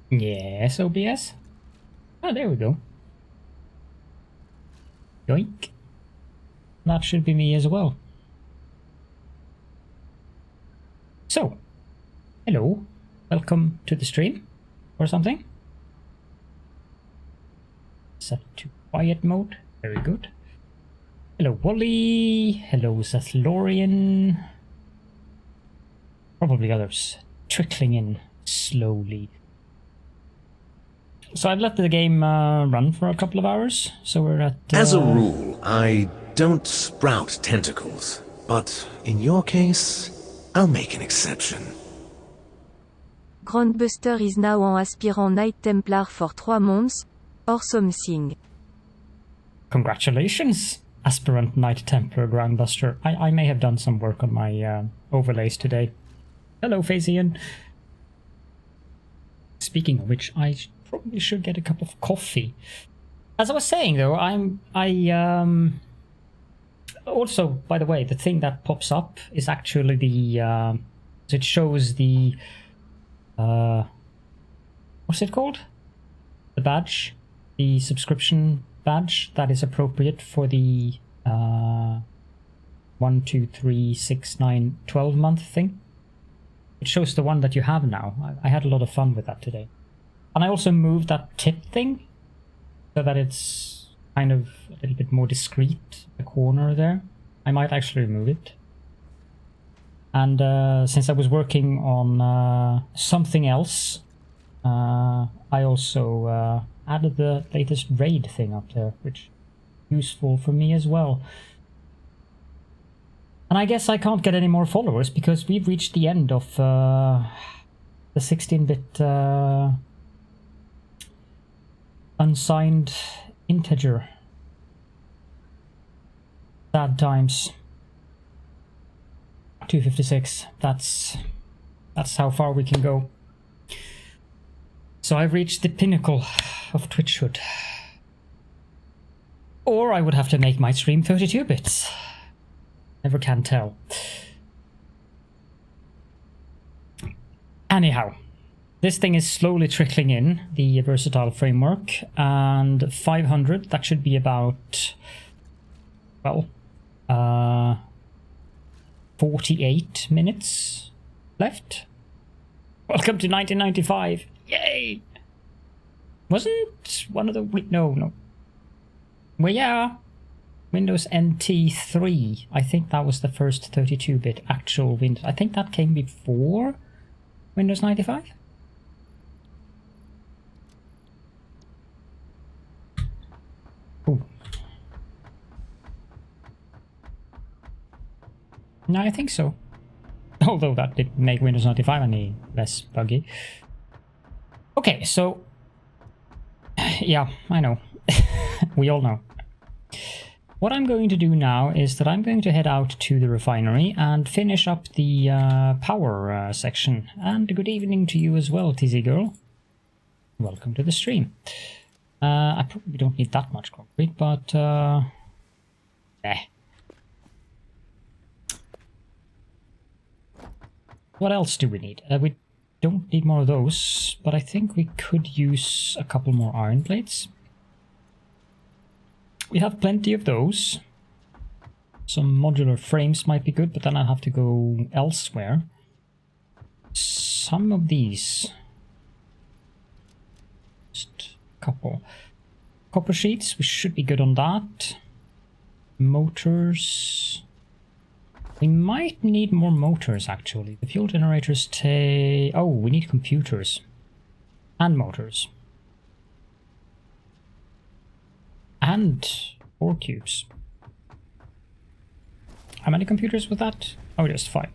Yes, OBS. Oh, there we go. Yoink. That should be me as well. So, hello. Welcome to the stream. Or something. Set to quiet mode. Very good. Hello, Wally. Hello, Zathlorian. Probably others trickling in slowly. So I've let the game run for a couple of hours, so we're at... As a rule, I don't sprout tentacles, but in your case, I'll make an exception. Grandbuster is now en aspirant Knight Templar for 3 months, or something. Congratulations, aspirant Knight Templar Grandbuster. I may have done some work on my overlays today. Hello, Phazian. Speaking of which, I probably should get a cup of coffee. As I was saying, though, also, by the way, the thing that pops up is actually the it shows the what's it called? The badge, the subscription badge that is appropriate for the 1, 2, 3, 6, 9, 12 month thing. It shows the one that you have now. I had a lot of fun with that today. And I also moved that tip thing so that it's kind of a little bit more discreet, the corner there. I might actually remove it. And since I was working on something else, I also added the latest raid thing up there, which is useful for me as well. And I guess I can't get any more followers because we've reached the end of the 16-bit unsigned integer. Sad times. 256. That's how far we can go. So I've reached the pinnacle of Twitchhood. Or I would have to make my stream 32 bits. Never can tell. Anyhow, this thing is slowly trickling in, the versatile framework, and 500, that should be about, well, 48 minutes left. Welcome to 1995. Yay! Wasn't one of the... No. Well, yeah. Windows NT 3. I think that was the first 32-bit actual Windows. I think that came before Windows 95. Ooh. No, I think so. Although that didn't make Windows 95 any less buggy. Okay, so... Yeah, I know. We all know. What I'm going to do now is that I'm going to head out to the refinery and finish up the power section. And good evening to you as well, TZ Girl. Welcome to the stream. I probably don't need that much concrete, but... What else do we need? We don't need more of those, but I think we could use a couple more iron plates. We have plenty of those. Some modular frames might be good, but then I'll have to go elsewhere. Some of these. Just a couple. Copper sheets, we should be good on that. Motors. We might need more motors, actually. The fuel generators take... Oh, we need computers. And motors. And 4 cubes. How many computers with that? Oh, just 5.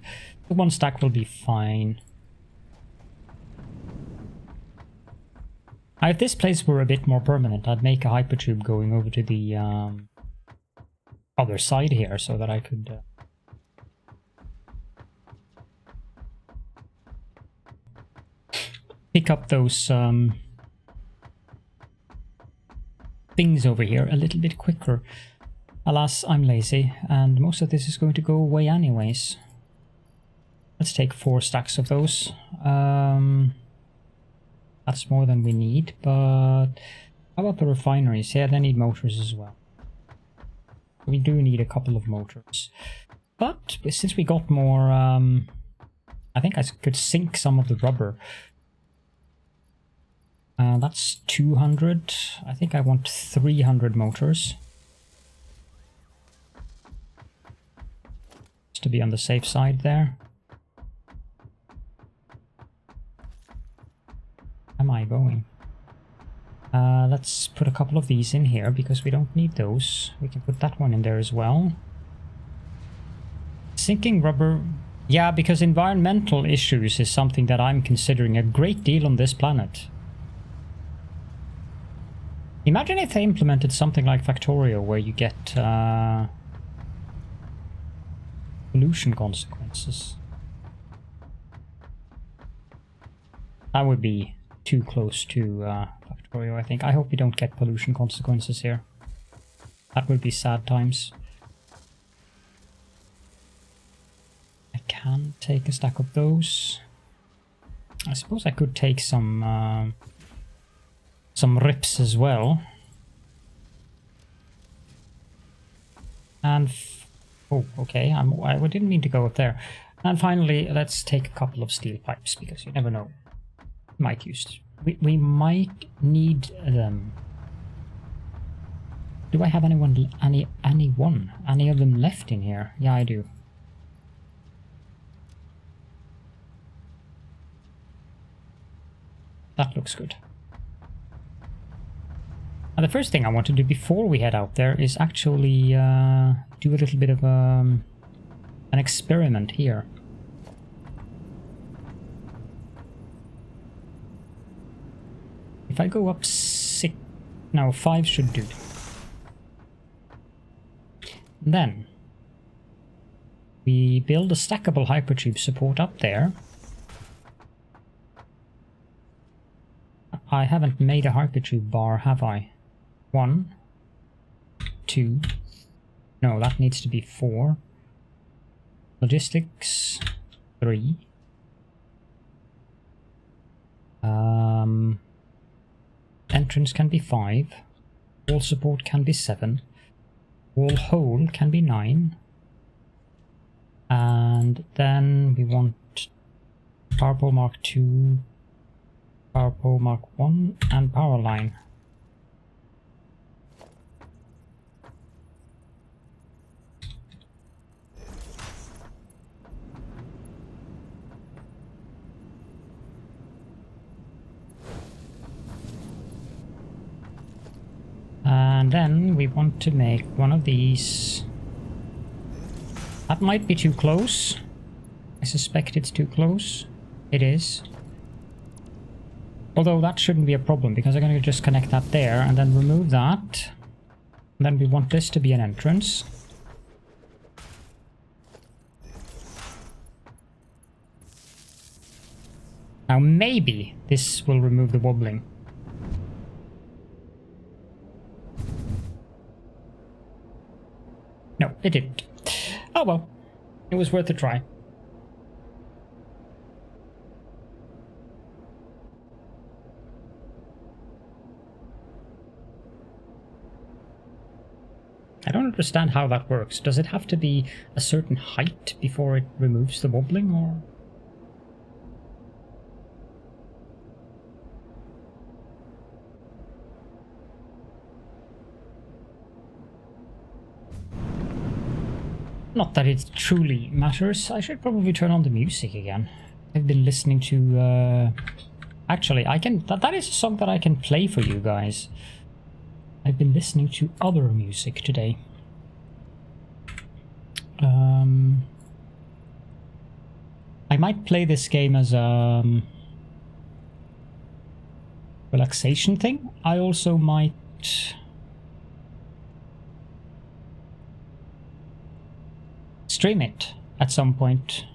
The 1 stack will be fine. Now, if this place were a bit more permanent, I'd make a hypertube going over to the other side here so that I could... pick up those things over here a little bit quicker. Alas, I'm lazy, and most of this is going to go away anyways. Let's take 4 stacks of those. That's more than we need, but how about the refineries? Yeah, they need motors as well. We do need a couple of motors. But since we got more, I think I could sink some of the rubber. That's 200. I think I want 300 motors. Just to be on the safe side there. Am I going? Let's put a couple of these in here because we don't need those. We can put that one in there as well. Sinking rubber. Yeah, because environmental issues is something that I'm considering a great deal on this planet. Imagine if they implemented something like Factorio where you get pollution consequences. That would be too close to Factorio, I think. I hope we don't get pollution consequences here. That would be sad times. I can take a stack of those. I suppose I could take some rips as well. And oh, okay, I didn't mean to go up there. And finally, let's take a couple of steel pipes because you never know. Might use. We might need them. Do I have any of them left in here? Yeah, I do. That looks good. And the first thing I want to do before we head out there is actually do a little bit of an experiment here. If I go up 6... No, 5 should do. Then we build a stackable hypertube support up there. I haven't made a hypertube bar, have I? 1, 2... No, that needs to be 4. Logistics, 3. Entrance can be 5. Wall support can be 7. Wall hole can be 9. And then we want power pole mark 2, power pole mark 1, and power line. And then we want to make one of these. That might be too close. I suspect it's too close. It is. Although that shouldn't be a problem because I'm going to just connect that there and then remove that. And then we want this to be an entrance. Now maybe this will remove the wobbling. No, it didn't. Oh well, it was worth a try. I don't understand how that works. Does it have to be a certain height before it removes the wobbling, or...? Not that it truly matters. I should probably turn on the music again. I've been listening to... Actually, I can... That is a song that I can play for you guys. I've been listening to other music today. I might play this game as a relaxation thing. I also might... stream it at some point.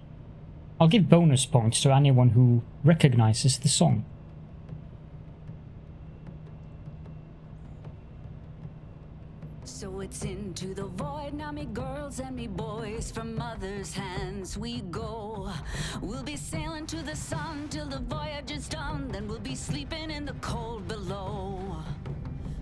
I'll give bonus points to anyone who recognizes the song. So it's into the void, now me girls and me boys, from mother's hands we go. We'll be sailing to the sun till the voyage is done, then we'll be sleeping in the cold below.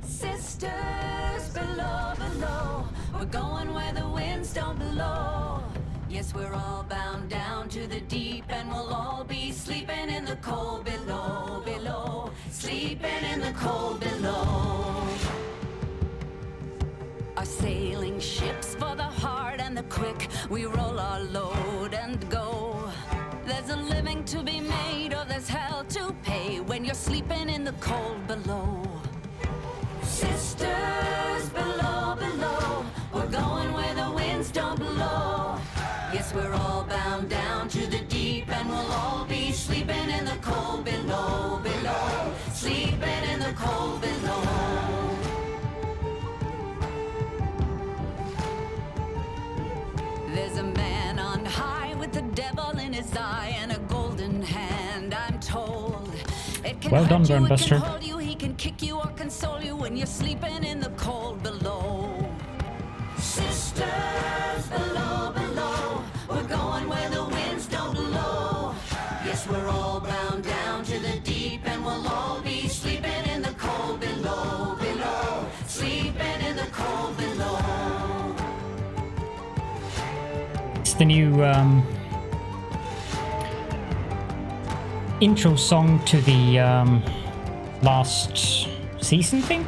Sisters below, below, we're going where the winds don't blow. Yes, we're all bound down to the deep, and we'll all be sleeping in the cold below, below, sleeping in the cold below. Our sailing ships for the hard and the quick, we roll our load and go. There's a living to be made, or there's hell to pay when you're sleeping in the cold below. Sisters below, below, we're going where the winds don't blow. Yes, we're all bound down to the deep, and we'll all be sleeping in the cold below, below, sleeping in the cold below. There's a man on high with the devil in his eye and a golden hand, I'm told. It can Well done, hurt you, it Burnbuster. can hold you, he can kick you or console you when you're sleeping in the cold below. Sisters below, below, we're going where the winds don't blow. Yes, we're all bound down to the deep, and we'll all be sleeping in the cold below, below, sleeping in the cold below. It's the new intro song to the last season thing.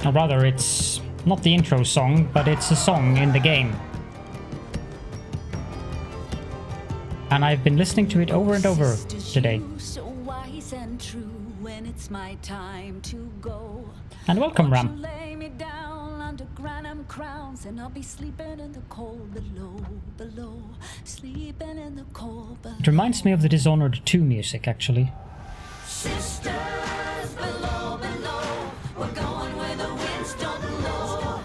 Or rather, it's not the intro song, but it's a song in the game. And I've been listening to it over and over today. So wise and true when it's my time to go. And welcome, Won't Ram. you lay me down under granum crowns, and I'll be sleeping in the cold below, below, sleeping in the cold below. It reminds me of the Dishonored 2 music, actually. Sisters below, below, we're going where the winds don't blow.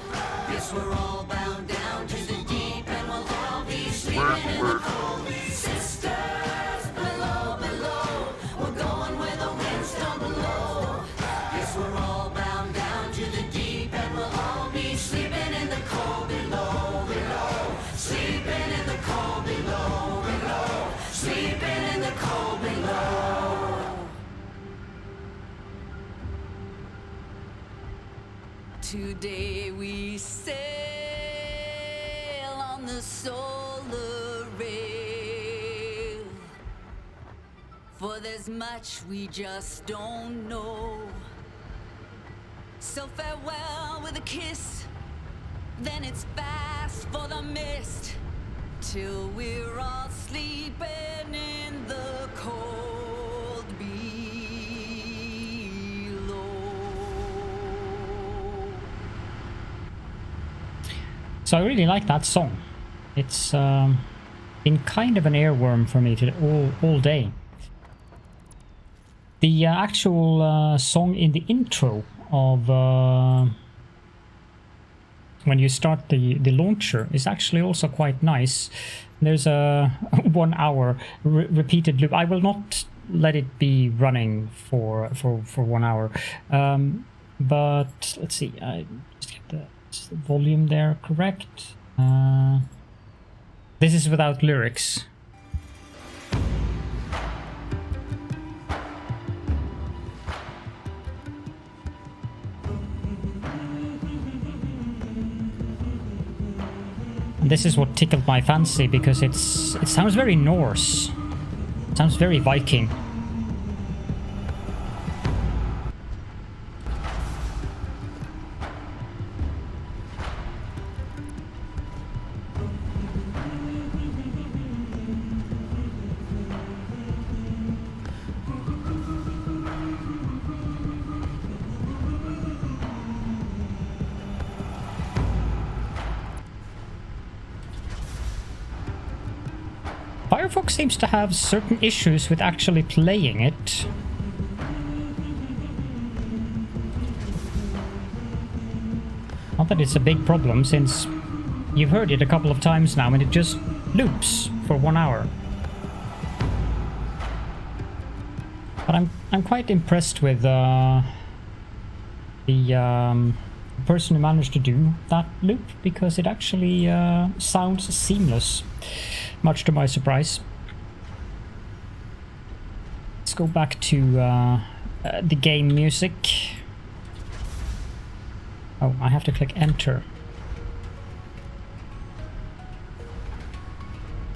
Yes, we're all bound down to the deep, and we'll all be sleeping in the cold. Sisters below, below, we're going where the winds don't blow. Yes, we're all bound down to the deep, and we'll all be sleeping in the cold below, below, sleeping in the cold below, below, sleeping in the cold below. Today we sail on the solar rail, for there's much we just don't know. So farewell with a kiss, then it's fast for the mist, till we're all sleeping in the cold below. So I really like that song. It's been kind of an earworm for me all day. The actual song in the intro of when you start the launcher is actually also quite nice. There's a 1 hour repeated loop. I will not let it be running for 1 hour, but let's see. I just get the volume there correct. This is without lyrics. And this is what tickled my fancy, because it sounds very Norse. It sounds very Viking. Firefox seems to have certain issues with actually playing it. Not that it's a big problem, since you've heard it a couple of times now and it just loops for 1 hour. But I'm quite impressed with the person who managed to do that loop, because it actually sounds seamless, much to my surprise. Let's go back to the game music. Oh, I have to click enter.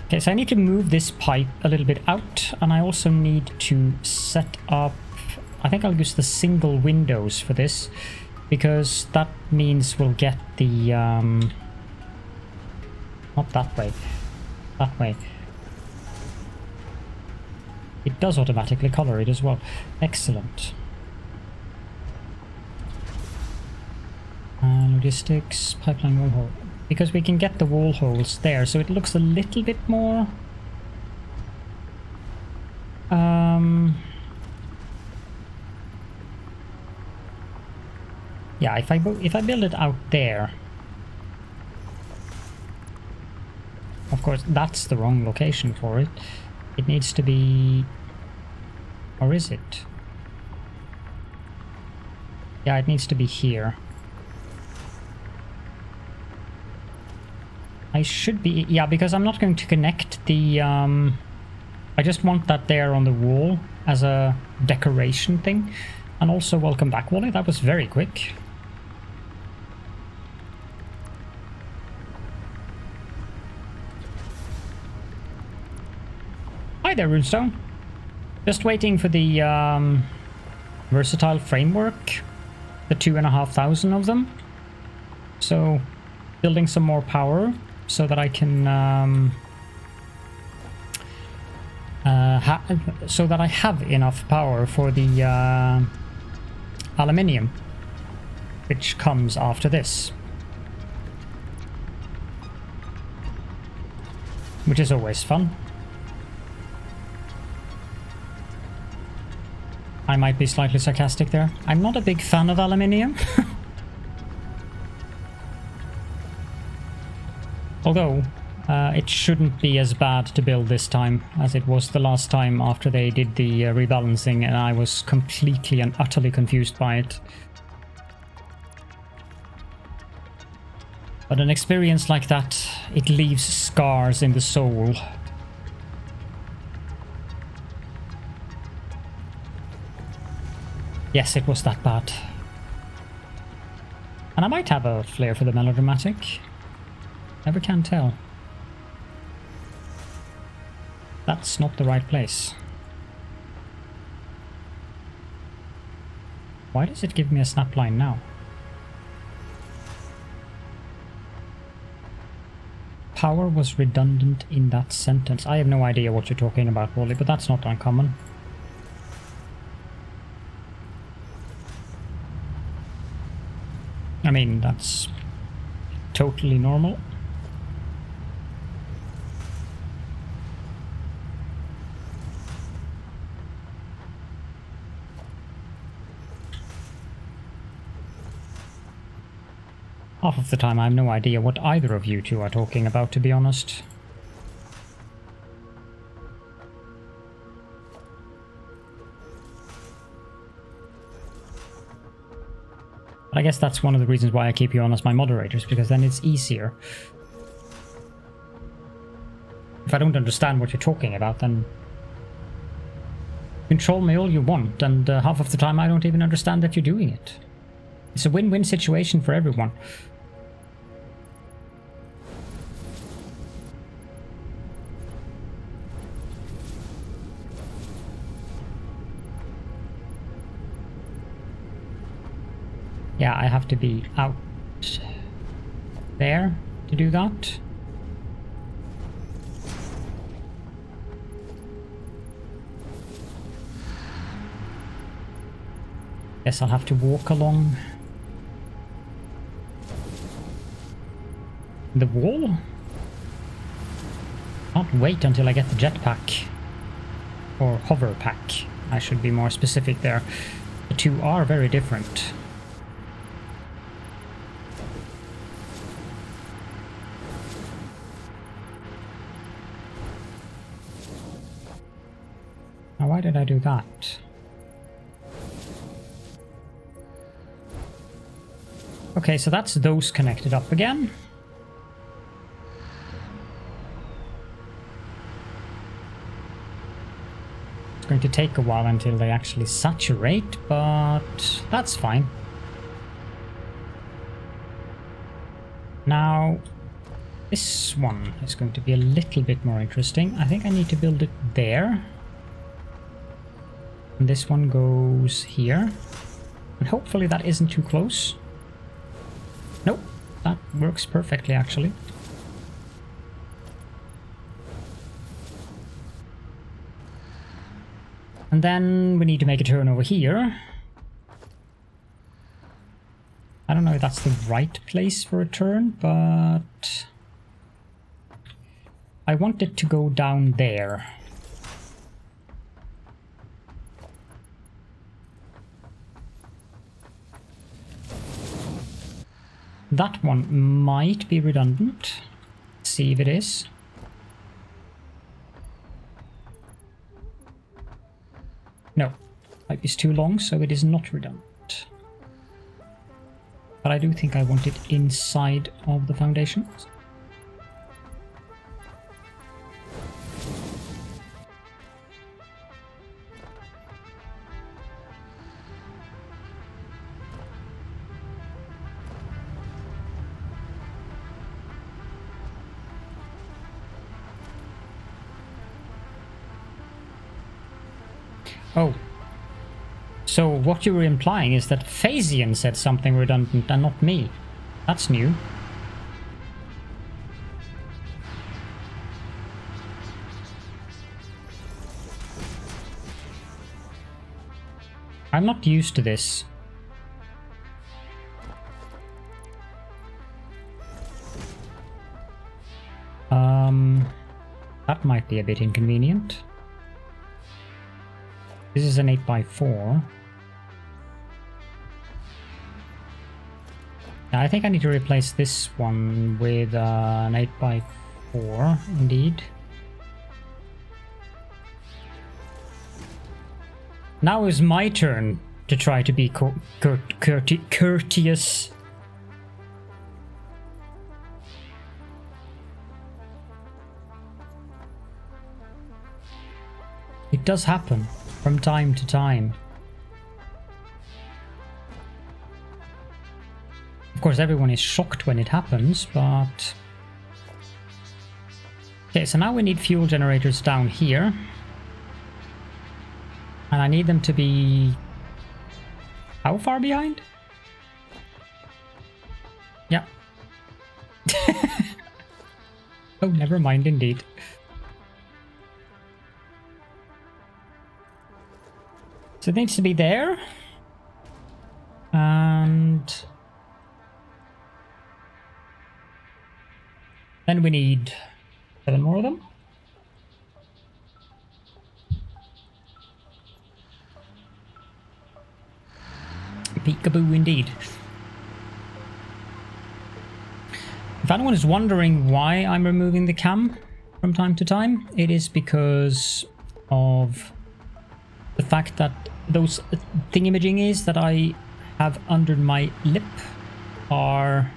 Okay, so I need to move this pipe a little bit out, and I also need to set up... I think I'll use the single windows for this, because that means we'll get the... not that way. That way. It does automatically color it as well. Excellent. Logistics, pipeline wall hole. Because we can get the wall holes there, so it looks a little bit more... yeah, if I build it out there... Of course, that's the wrong location for it. It needs to be... Or is it? Yeah, it needs to be here. I should be... Yeah, because I'm not going to connect the... I just want that there on the wall as a decoration thing. And also, welcome back, Wally. That was very quick. Hi there, Runestone. Just waiting for the versatile framework. The 2,500 of them. So, building some more power so that I can so that I have enough power for the aluminium, which comes after this, which is always fun. I might be slightly sarcastic there. I'm not a big fan of aluminium. Although, it shouldn't be as bad to build this time as it was the last time after they did the rebalancing, and I was completely and utterly confused by it. But an experience like that, it leaves scars in the soul. Yes, it was that bad. And I might have a flair for the melodramatic. Never can tell. That's not the right place. Why does it give me a snapline now? Power was redundant in that sentence. I have no idea what you're talking about, Wally, but that's not uncommon. I mean, that's totally normal. Half of the time I have no idea what either of you two are talking about, to be honest. But I guess that's one of the reasons why I keep you on as my moderators, because then it's easier. If I don't understand what you're talking about, then control me all you want, and half of the time I don't even understand that you're doing it. It's a win-win situation for everyone. Yeah, I have to be out there to do that. Guess I'll have to walk along the wall. Can't wait until I get the jetpack. Or hover pack. I should be more specific there. The two are very different. Now, why did I do that? Okay, so that's those connected up again. It's going to take a while until they actually saturate, but that's fine. Now, this one is going to be a little bit more interesting. I think I need to build it there. And this one goes here. And hopefully that isn't too close. Nope, that works perfectly actually. And then we need to make a turn over here. I don't know if that's the right place for a turn, but I want it to go down there. That one might be redundant. Let's see if it is. No, pipe is too long, so it is not redundant. But I do think I want it inside of the foundations. Oh. So what you were implying is that Phasian said something redundant and not me. That's new. I'm not used to this. That might be a bit inconvenient. This is an 8x4. I think I need to replace this one with an 8x4, indeed. Now is my turn to try to be courteous. It does happen from time to time. Of course, everyone is shocked when it happens, but... Okay, so now we need fuel generators down here. And I need them to be... How far behind? Yeah. Oh, never mind indeed. So it needs to be there. And... then we need 7 more of them. Peekaboo indeed. If anyone is wondering why I'm removing the cam from time to time, it is because of the fact that those thingamajiggies that I have under my lip are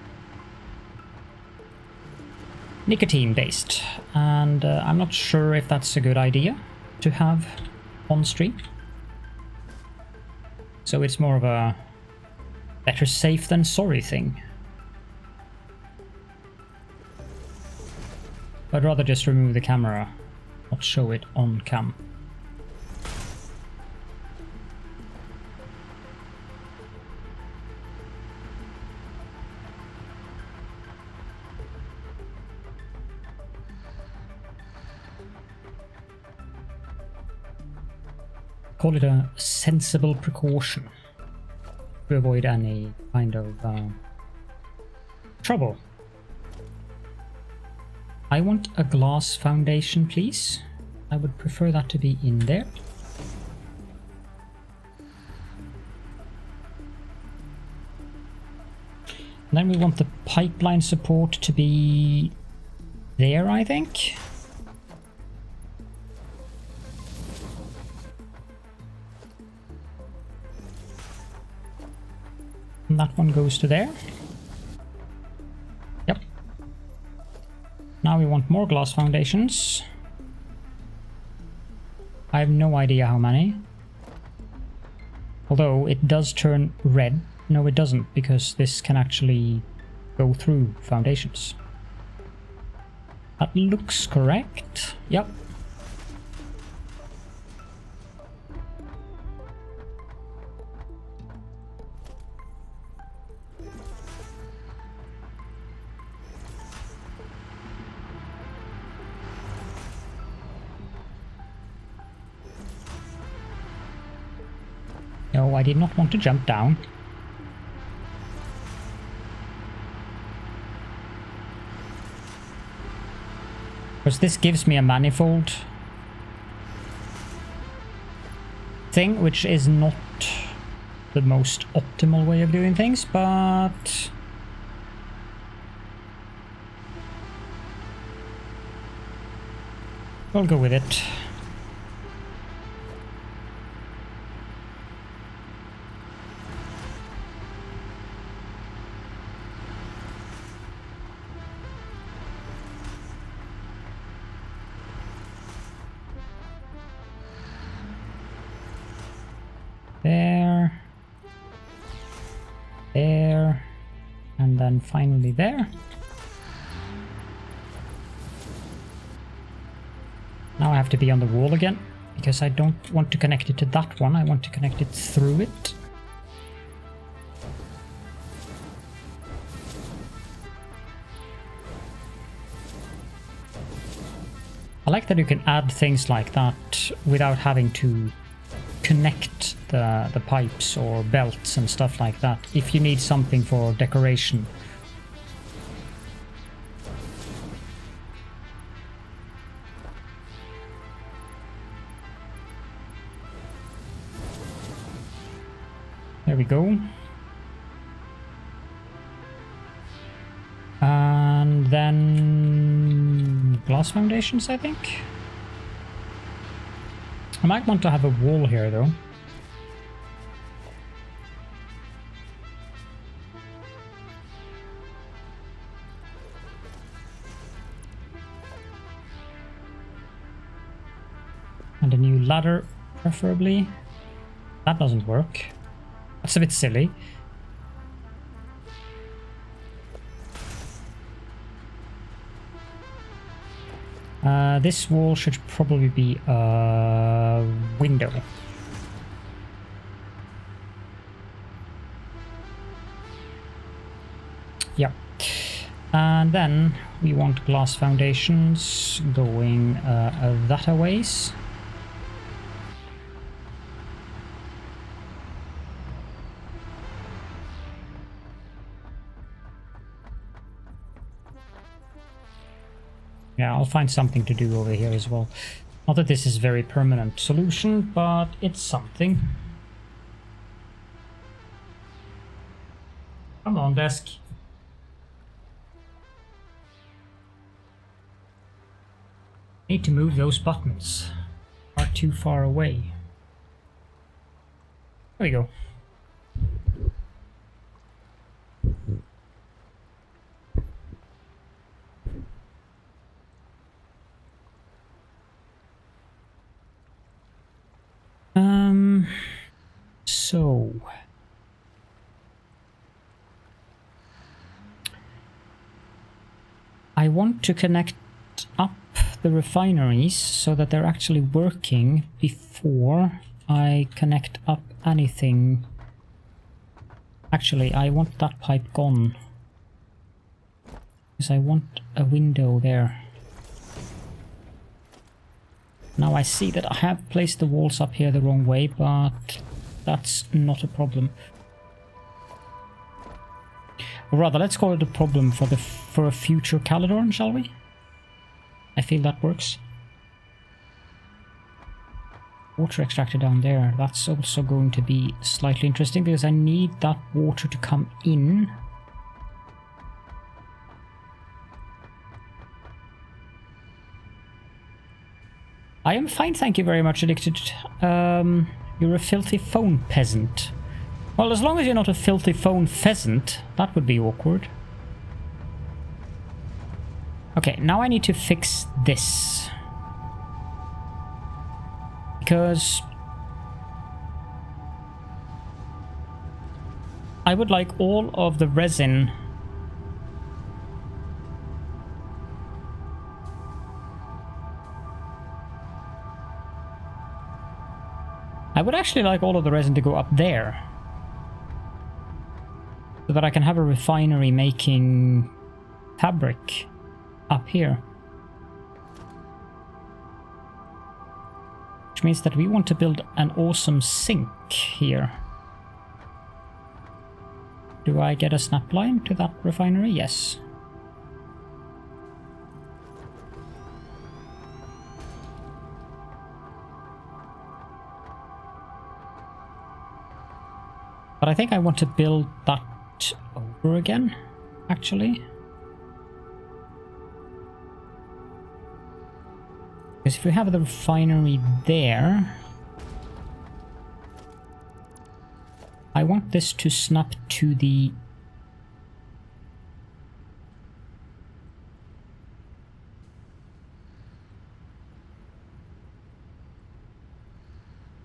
nicotine based, and I'm not sure if that's a good idea to have on stream. So it's more of a better safe than sorry thing. I'd rather just remove the camera, not show it on cam. Call it a sensible precaution to avoid any kind of trouble. I want a glass foundation, please. I would prefer that to be in there. And then we want the pipeline support to be there, I think. And that one goes to there. Now we want more glass foundations. I have no idea how many. Although it does turn red. No, it doesn't, because this can actually go through foundations. That looks correct. Yep. No, I did not want to jump down. Because this gives me a manifold thing, which is not the most optimal way of doing things, but we'll go with it. There, and then finally there. Now I have to be on the wall again, because I don't want to connect it to that one, I want to connect it through it. I like that you can add things like that without having to connect the pipes or belts and stuff like that if you need something for decoration. There we go. And then glass foundations, I think. I might want to have a wall here though. And a new ladder, preferably. That doesn't work. That's a bit silly. This wall should probably be a window. Yep. And then we want glass foundations going that a ways. Yeah, I'll find something to do over here as well. Not that this is a very permanent solution, but it's something. Come on, desk. Need to move those buttons. Are too far away. There we go. So I want to connect up the refineries so that they're actually working before I connect up anything. Actually, I want that pipe gone because I want a window there. Now I see that I have placed the walls up here the wrong way, but that's not a problem. Or rather, let's call it a problem for a future Caledorn, shall we? I feel that works. Water extractor down there. That's also going to be slightly interesting because I need that water to come in. I am fine, thank you very much, Addicted. You're a filthy phone peasant. Well, as long as you're not a filthy phone pheasant, that would be awkward. Okay, now I need to fix this. Because I would like all of the resin I would actually like all of the resin to go up there. So that I can have a refinery making fabric up here. Which means that we want to build an awesome sink here. Do I get a snap line to that refinery? Yes. But I think I want to build that over again, actually. Because if we have the refinery there, I want this to snap to the...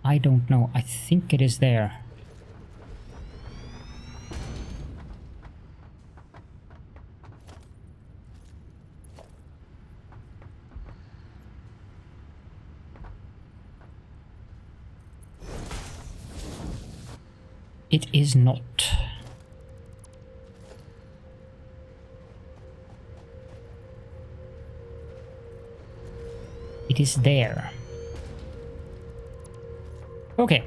I don't know. I think it is there. It is not. It is there. Okay,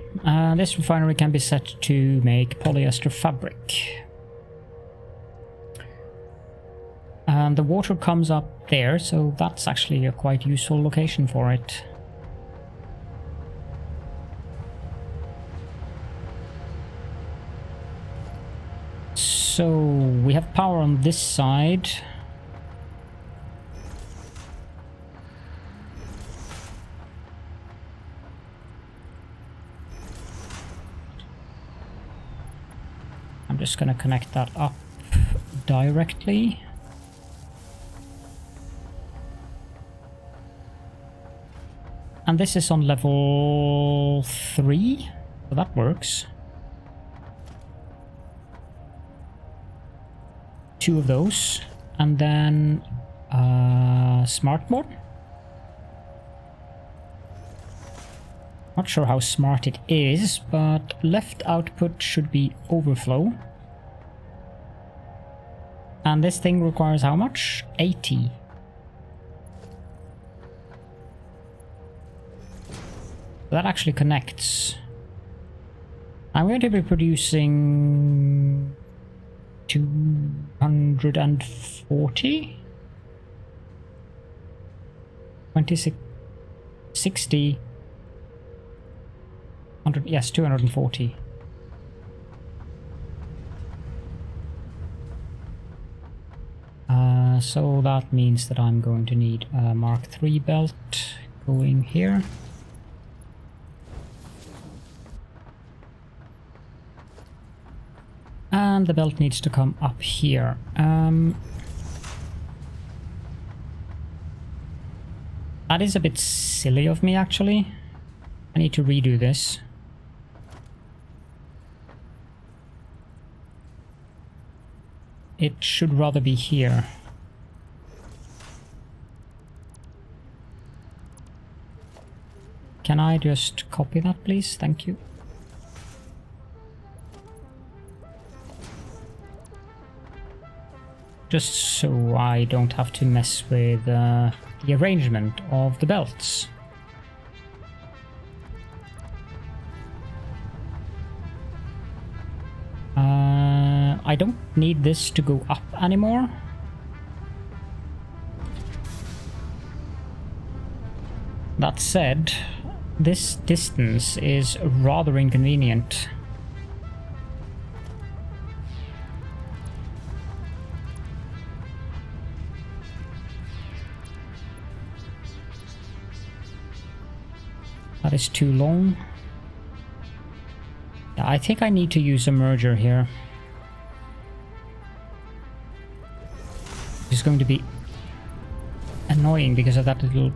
this refinery can be set to make polyester fabric. And the water comes up there, so that's actually a quite useful location for it. So we have power on this side. I'm just going to connect that up directly. And this is on level 3, so that works. 2 of those, and then smart mode. Not sure how smart it is, but left output should be overflow. And this thing requires how much? 80. That actually connects. I'm going to be producing 240? 26, 60, 100, yes, 240. So that means that I'm going to need a Mark III belt going here. And the belt needs to come up here. That is a bit silly of me, actually. I need to redo this. It should rather be here. Can I just copy that, please? Thank you. Just so I don't have to mess with the arrangement of the belts. I don't need this to go up anymore. That said, this distance is rather inconvenient. That is too long. Yeah, I think I need to use a merger here. It's going to be annoying because of that little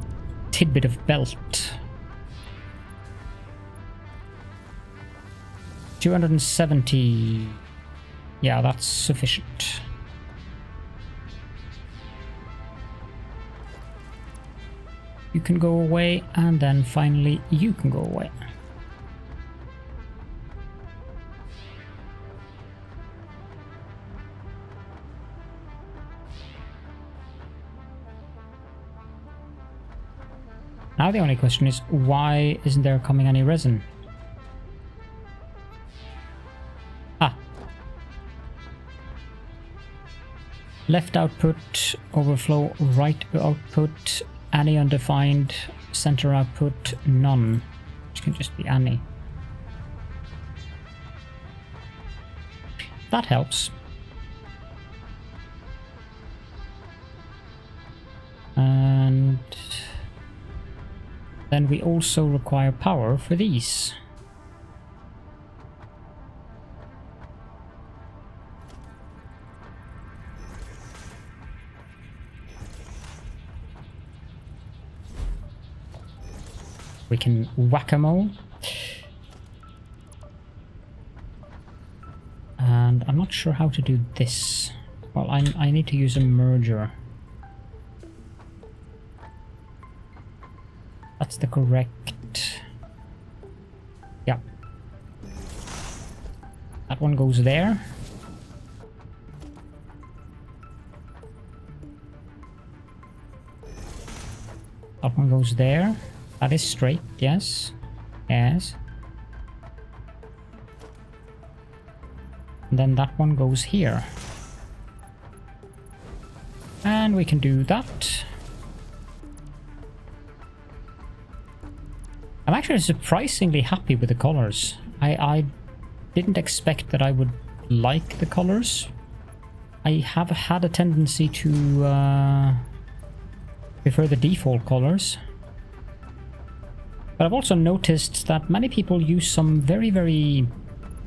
tidbit of belt. 270. Yeah, that's sufficient. You can go away, and then finally you can go away. Now the only question is, why isn't there coming any resin? Ah. Left output, overflow, right output, any undefined, center output, none. Which can just be any. That helps. And then we also require power for these. We can whack-a-mole. And I'm not sure how to do this. Well, I need to use a merger. That's the correct... Yeah. That one goes there. That one goes there. That is straight, yes. Yes. And then that one goes here. And we can do that. I'm actually surprisingly happy with the colors. I didn't expect that I would like the colors. I have had a tendency to prefer the default colors. But I've also noticed that many people use some very, very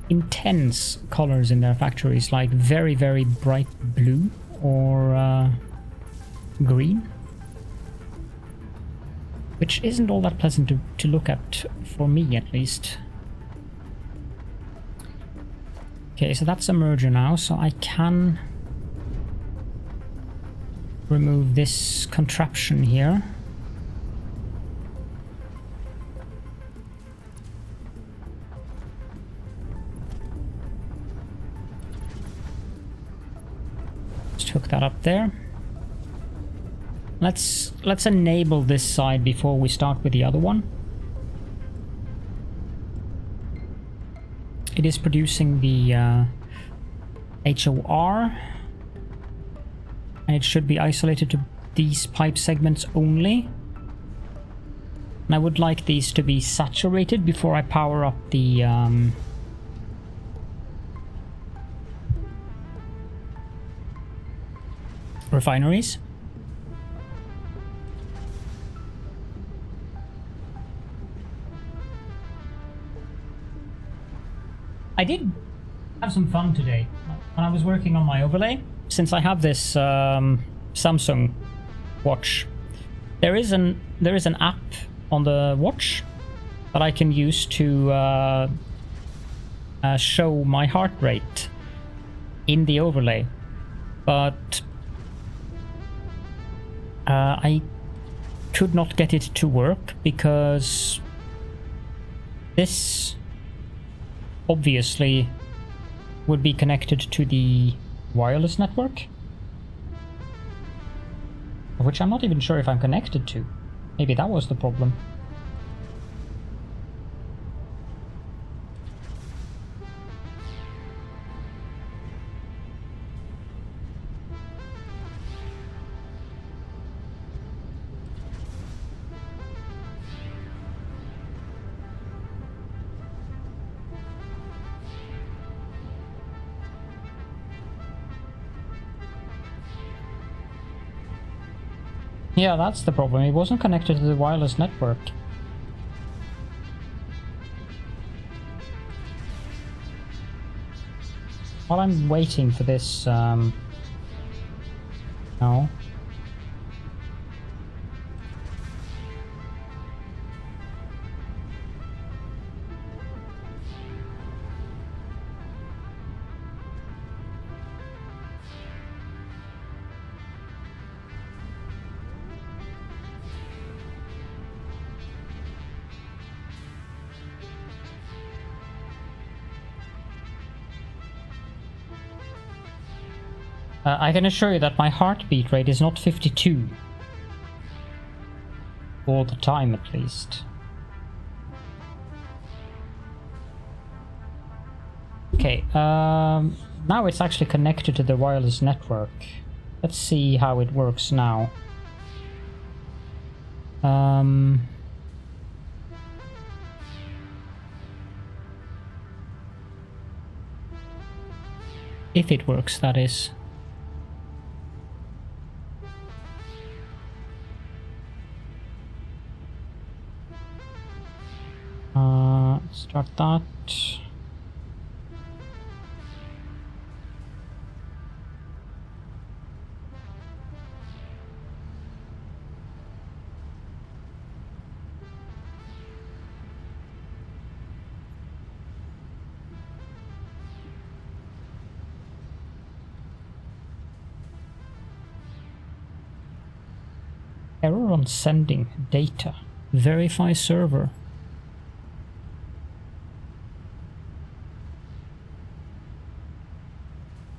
intense colors in their factories, like very, very bright blue or green. Which isn't all that pleasant to look at, for me at least. Okay, so that's a merger now, so I can remove this contraption here. Just hook that up there. Let's enable this side before we start with the other one. It is producing the HOR, and it should be isolated to these pipe segments only. And I would like these to be saturated before I power up the refineries. I did have some fun today when I was working on my overlay. Since I have this Samsung watch, there is an app on the watch that I can use to show my heart rate in the overlay, but I could not get it to work because this obviously would be connected to the wireless network, which I'm not even sure if I'm connected to. Maybe that was the problem. Yeah, that's the problem. It wasn't connected to the wireless network. While I'm waiting for this, no. I can assure you that my heartbeat rate is not 52. All the time, at least. Okay, now it's actually connected to the wireless network. Let's see how it works now. If it works, that is. Start that. Error on sending data. Verify server.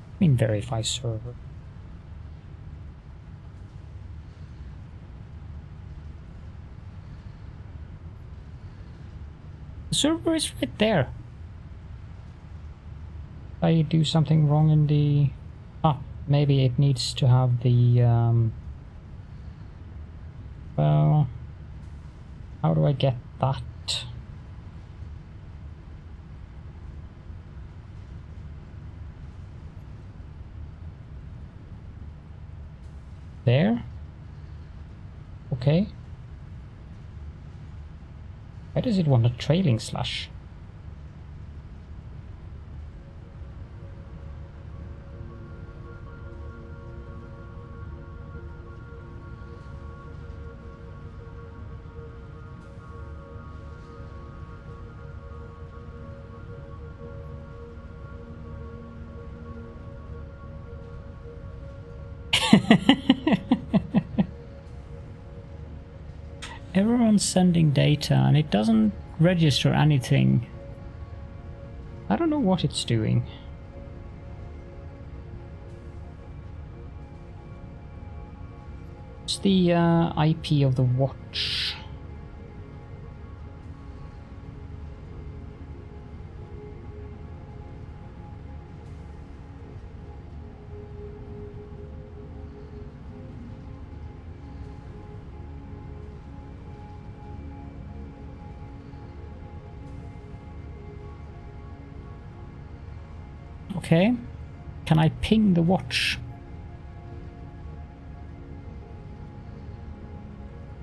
I mean verify server. The server is right there. I do something wrong in the... Ah, maybe it needs to have the... Well... How do I get that? There? Okay. Why does it want a trailing slash? Error on sending data, and it doesn't register anything. I don't know what it's doing. What's the IP of the watch? Okay, can I ping the watch?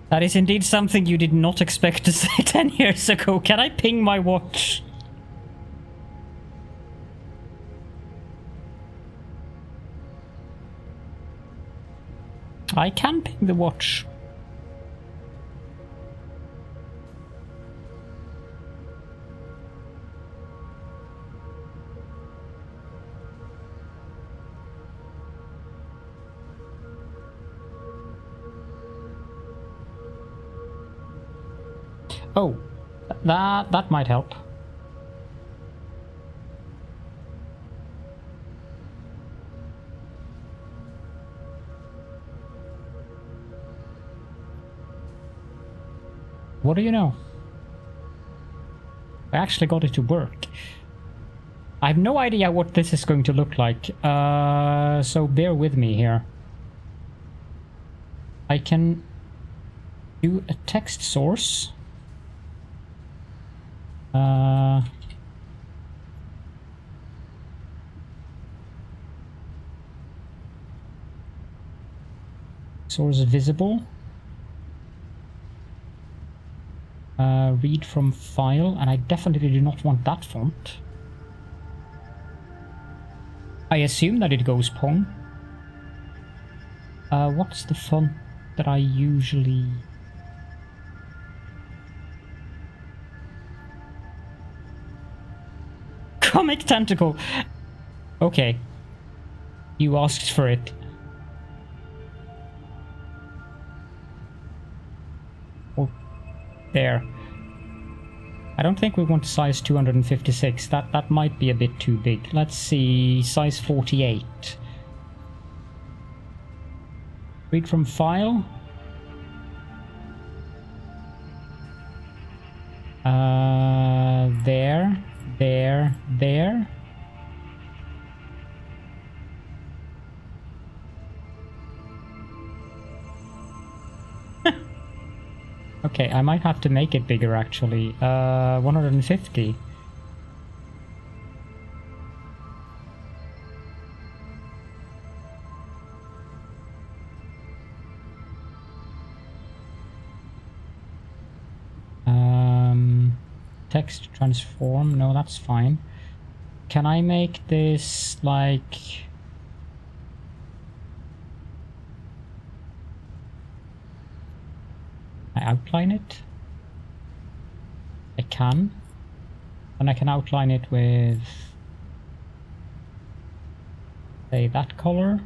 That is indeed something you did not expect to say 10 years ago. Can I ping my watch? I can ping the watch. Oh, that might help. What do you know? I actually got it to work. I have no idea what this is going to look like, so bear with me here. I can do a text source. Source visible. Read from file, and I definitely do not want that font. I assume that it goes Pong. What's the font that I usually... Comic Tentacle! Okay. You asked for it. Oh, there. I don't think we want size 256. That might be a bit too big. Let's see, size 48. Read from file. There. Okay, I might have to make it bigger actually. 150. Text transform, no, that's fine. Can I make this like... I outline it? I can. And I can outline it with, say, that color.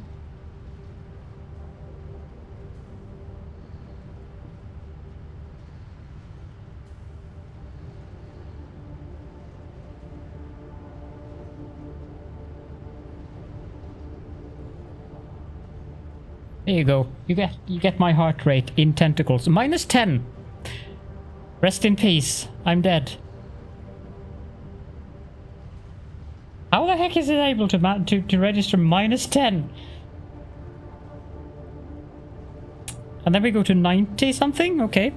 There you go. You get my heart rate in tentacles. Minus 10. Rest in peace. I'm dead. How the heck is it able to register minus 10? And then we go to 90 something? Okay.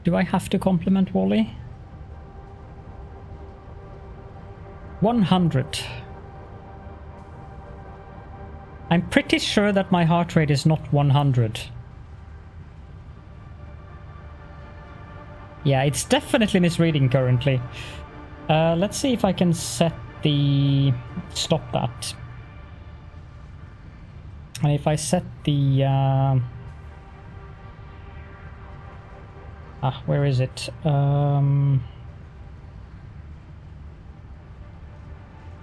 Do I have to compliment Wally? 100. I'm pretty sure that my heart rate is not 100. Yeah, it's definitely misreading currently. Let's see if I can set the... stop that. And if I set the... where is it?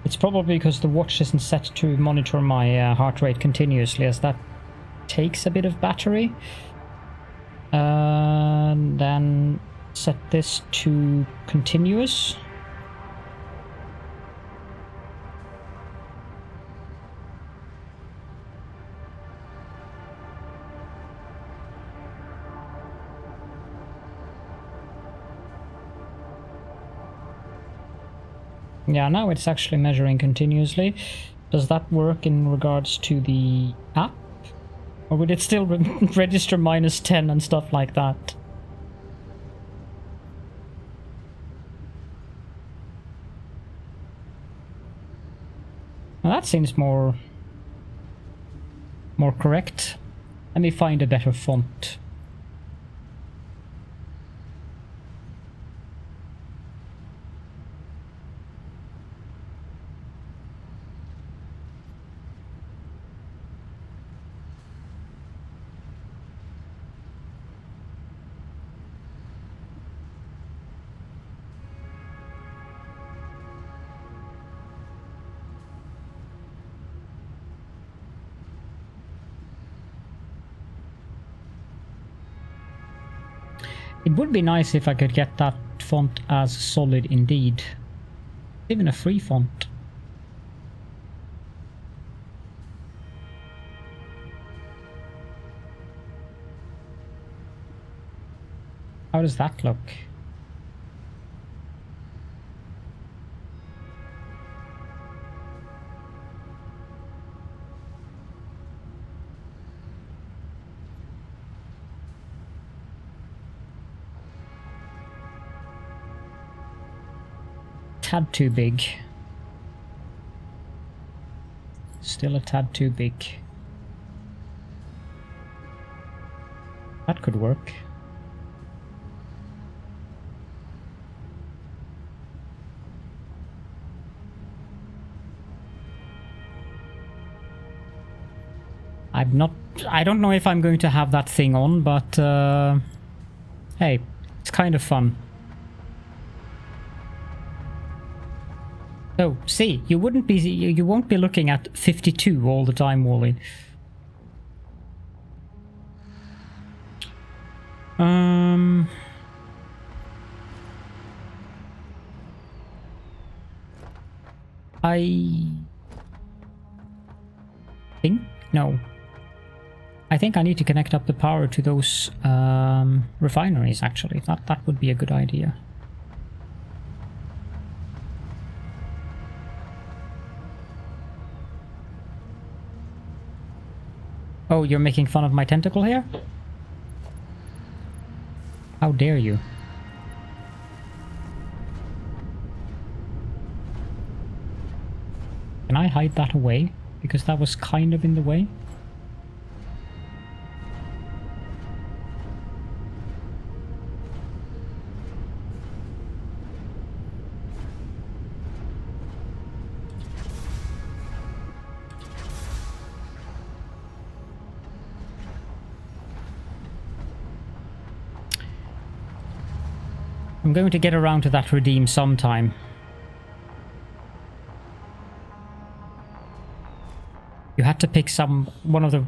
It's probably because the watch isn't set to monitor my heart rate continuously, as that takes a bit of battery. Then set this to continuous. Yeah, now it's actually measuring continuously. Does that work in regards to the app? Or would it still register minus 10 and stuff like that? Well, that seems more correct. Let me find a better font. It would be nice if I could get that font as solid indeed. Even a free font. How does that look? Tad too big. Still a tad too big. That could work. I don't know if I'm going to have that thing on, but hey, it's kind of fun. Oh, see, you won't be looking at 52 all the time, Wally. think... No. I think I need to connect up the power to those refineries, actually. That would be a good idea. Oh, you're making fun of my tentacle here? How dare you? Can I hide that away? Because that was kind of in the way. I'm going to get around to that redeem sometime. You had to pick one of the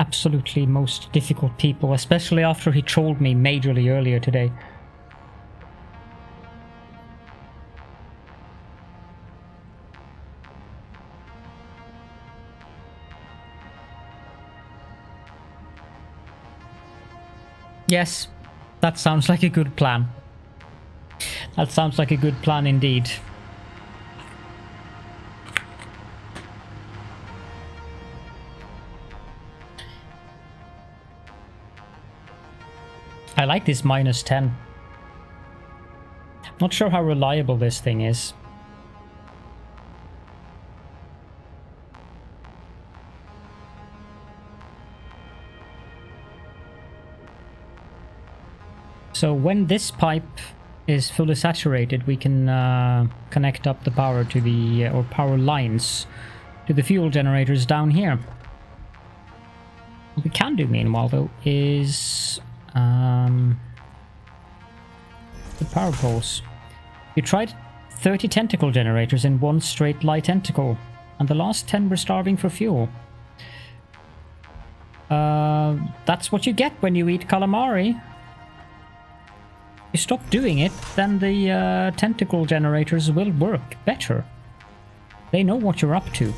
absolutely most difficult people, especially after he trolled me majorly earlier today. Yes, that sounds like a good plan. That sounds like a good plan indeed. I like this -10. Not sure how reliable this thing is. So when this pipe is fully saturated, we can connect up the power to the or power lines to the fuel generators down here. What we can do meanwhile though is the power poles. You tried 30 tentacle generators in one straight light tentacle, and the last 10 were starving for fuel. That's what you get when you eat calamari. You stop doing it, then the tentacle generators will work better. They know what you're up to.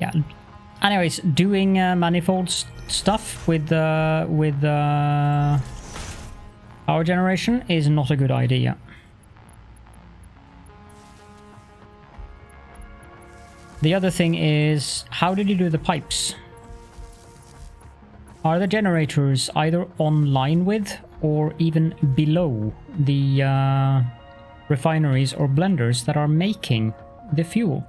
Yeah. Anyways, doing manifold stuff with power generation is not a good idea. The other thing is, how did you do the pipes? Are the generators either on line with or even below the refineries or blenders that are making the fuel?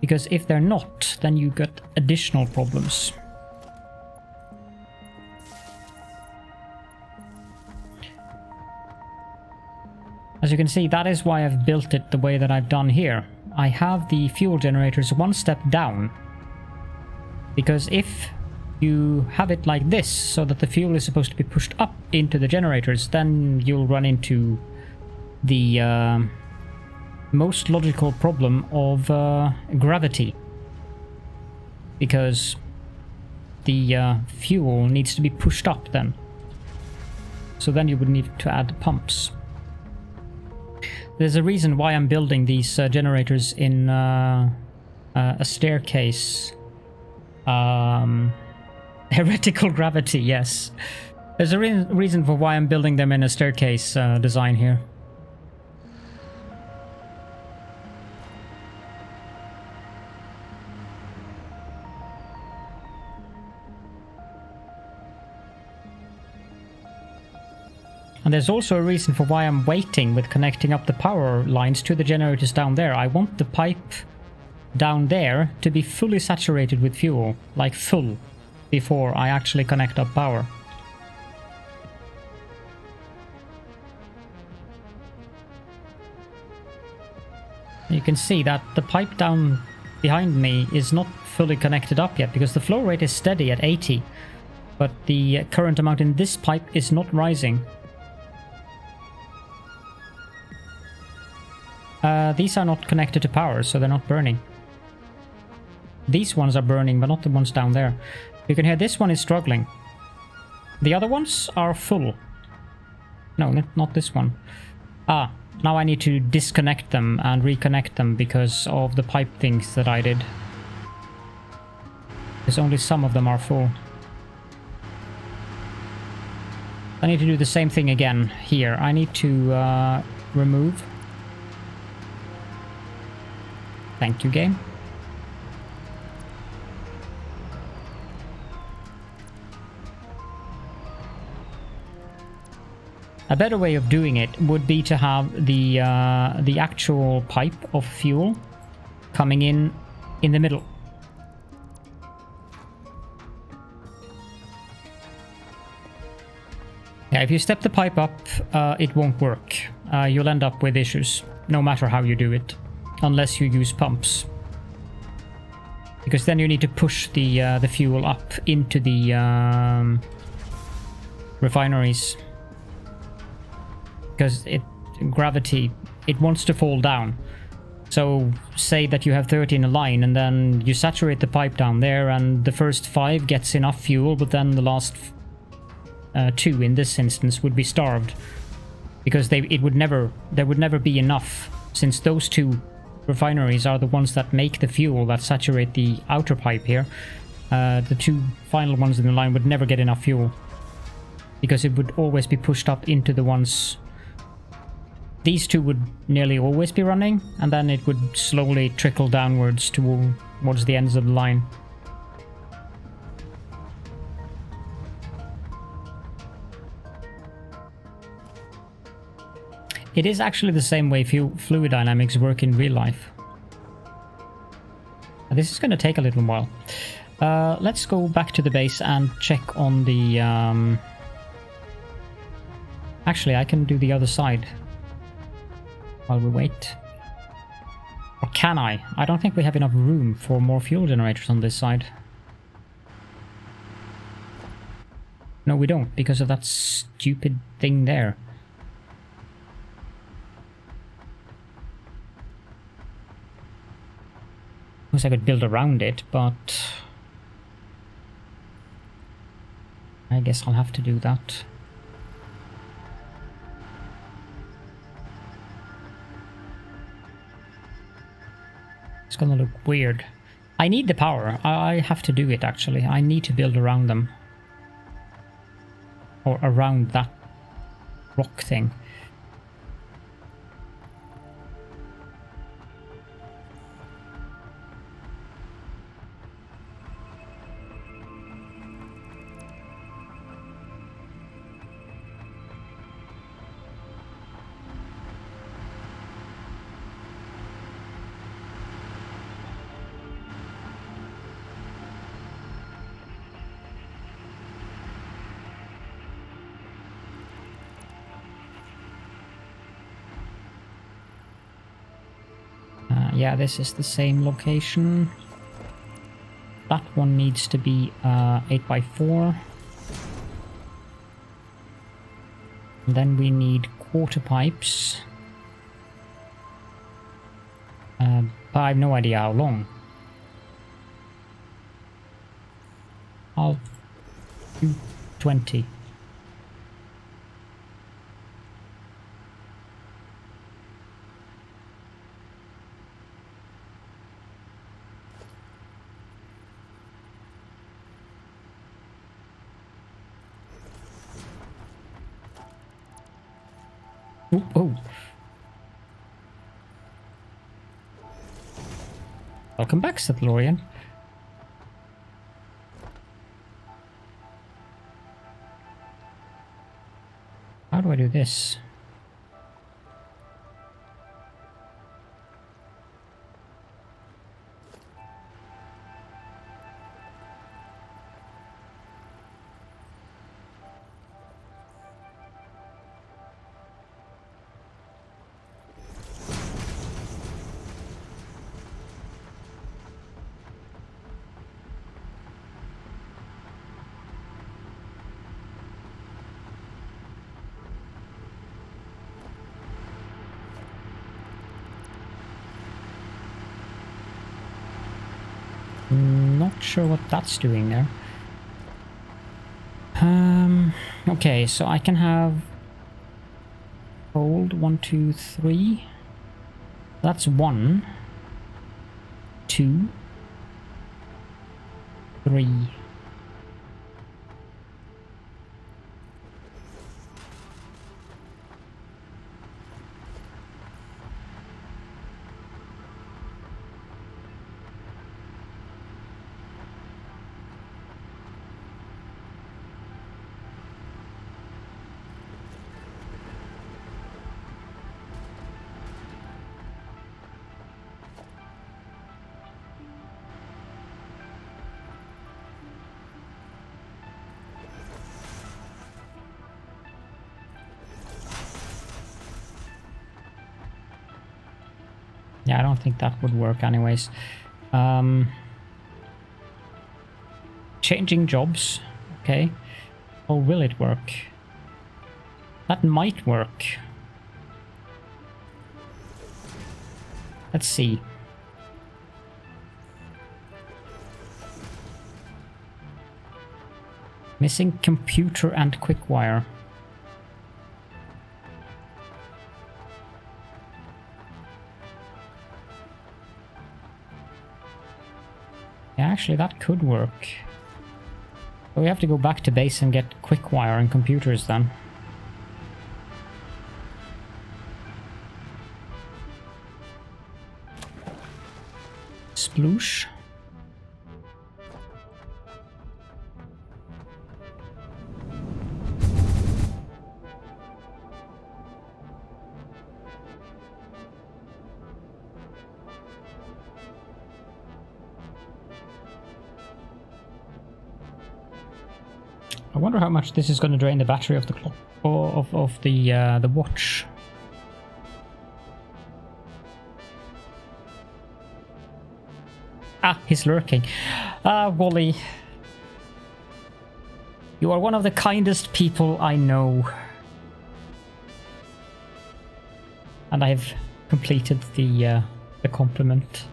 Because if they're not, then you get additional problems. As you can see, that is why I've built it the way that I've done here. I have the fuel generators one step down, because if you have it like this, so that the fuel is supposed to be pushed up into the generators, then you'll run into the most logical problem of gravity, because the fuel needs to be pushed up then. So then you would need to add pumps. There's a reason why I'm building these generators in a staircase. Heretical gravity, yes. There's a reason for why I'm building them in a staircase design here. And there's also a reason for why I'm waiting with connecting up the power lines to the generators down there. I want the pipe down there to be fully saturated with fuel, like full, before I actually connect up power. You can see that the pipe down behind me is not fully connected up yet, because the flow rate is steady at 80, but the current amount in this pipe is not rising. These are not connected to power, so they're not burning. These ones are burning, but not the ones down there. You can hear this one is struggling. The other ones are full. No, not this one. Ah, now I need to disconnect them and reconnect them because of the pipe things that I did. Because only some of them are full. I need to do the same thing again here. I need to remove. Thank you, game. A better way of doing it would be to have the actual pipe of fuel coming in the middle. Yeah, if you step the pipe up, it won't work. You'll end up with issues, no matter how you do it, unless you use pumps. Because then you need to push the fuel up into the refineries. Because gravity, it wants to fall down. So say that you have 30 in a line and then you saturate the pipe down there and the first 5 gets enough fuel, but then the last 2 in this instance would be starved. Because there would never be enough, since those 2 refineries are the ones that make the fuel that saturate the outer pipe here. The 2 final ones in the line would never get enough fuel. Because it would always be pushed up into the ones... These 2 would nearly always be running, and then it would slowly trickle downwards towards the ends of the line. It is actually the same way fluid dynamics work in real life. This is going to take a little while. Let's go back to the base and check on the... Actually, I can do the other side while we wait. Or can I? I don't think we have enough room for more fuel generators on this side. No, we don't, because of that stupid thing there. Of course I could build around it, but... I guess I'll have to do that. It's gonna look weird. I need the power. I have to do it, actually. I need to build around them. Or around that rock thing. Yeah, this is the same location. That one needs to be 8x4. And then we need quarter pipes. But I have no idea how long. I'll do 20. Oh. Welcome back, Caledorn. How do I do this? Not sure what that's doing there. Okay, so I can have Hold 1, 2, 3. That's 1, 2, 3. Yeah, I don't think that would work anyways. Changing jobs. Okay. Or will it work? That might work. Let's see. Missing computer and quick wire. Yeah, actually that could work. But we have to go back to base and get quick wire and computers then. Sploosh. I wonder how much this is going to drain the battery of the clock or of the watch. Ah, he's lurking. Ah, Wally. You are one of the kindest people I know. And I've completed the compliment.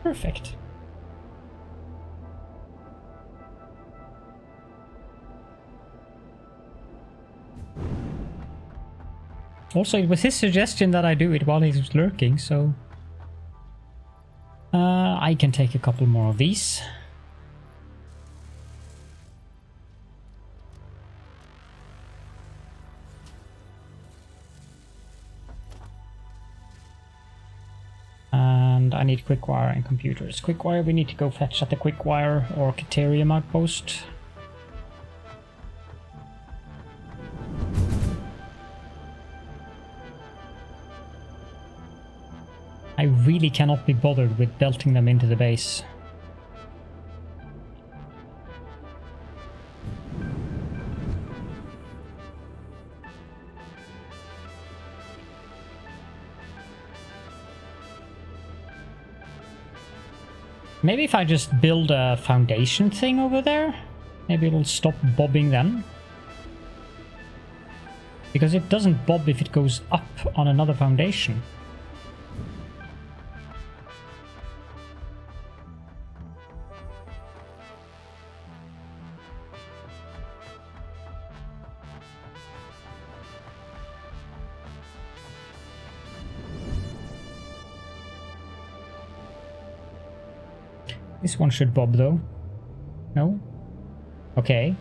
Perfect. Also, it was his suggestion that I do it while he's lurking, so... I can take a couple more of these. And I need quick wire and computers. Quick wire we need to go fetch at the quick wire or Caterium outpost. I really cannot be bothered with belting them into the base. Maybe if I just build a foundation thing over there, maybe it'll stop bobbing then. Because it doesn't bob if it goes up on another foundation. This one should bob though. No? Okay.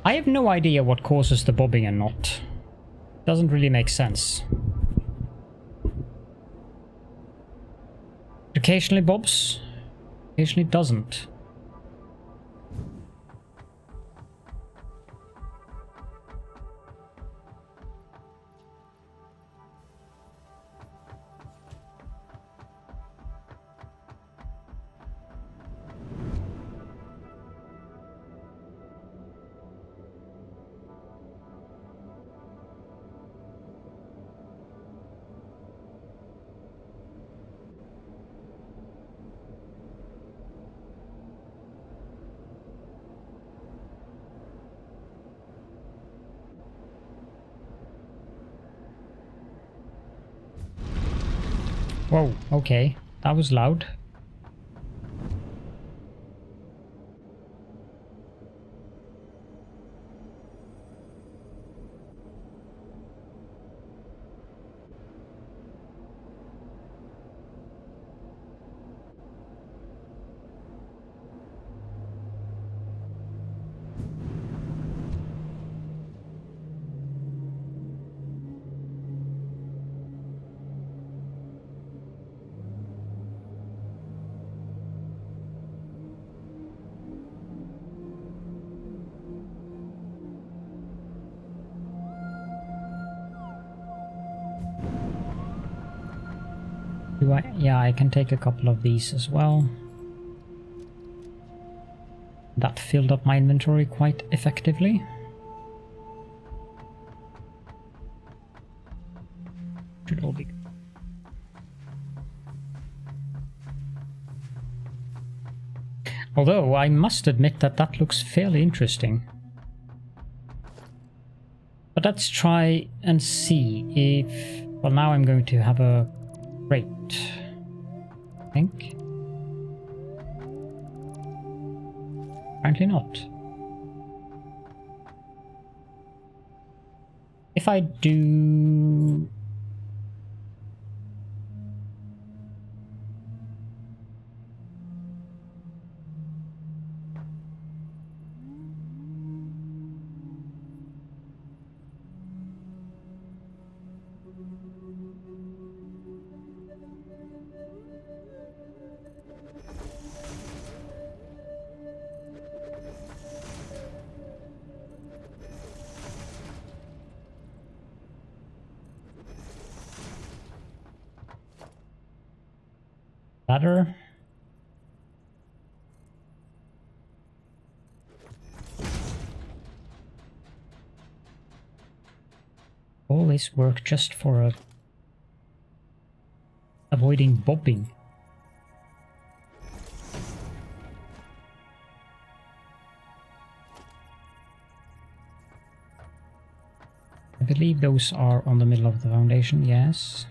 I have no idea what causes the bobbing and not. Doesn't really make sense. Occasionally bobs, occasionally doesn't. Whoa, okay. That was loud. Do I? Yeah, I can take a couple of these as well. That filled up my inventory quite effectively. Should all be good. Although, I must admit that that looks fairly interesting. But let's try and see if... Well, now I'm going to have a crate, I think. Apparently not. If I do... ladder. All this work just for avoiding bobbing. I believe those are on the middle of the foundation, yes.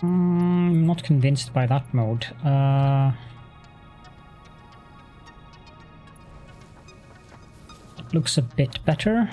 I'm not convinced by that mode. It looks a bit better.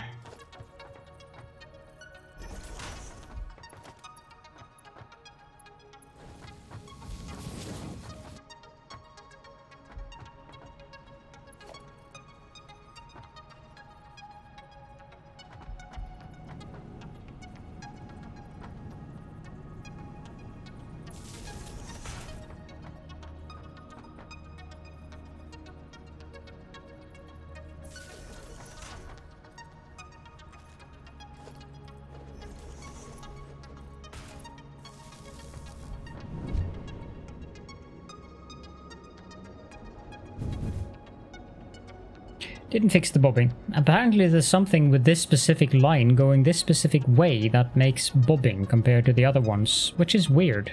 Didn't fix the bobbing. Apparently there's something with this specific line going this specific way that makes bobbing compared to the other ones, which is weird.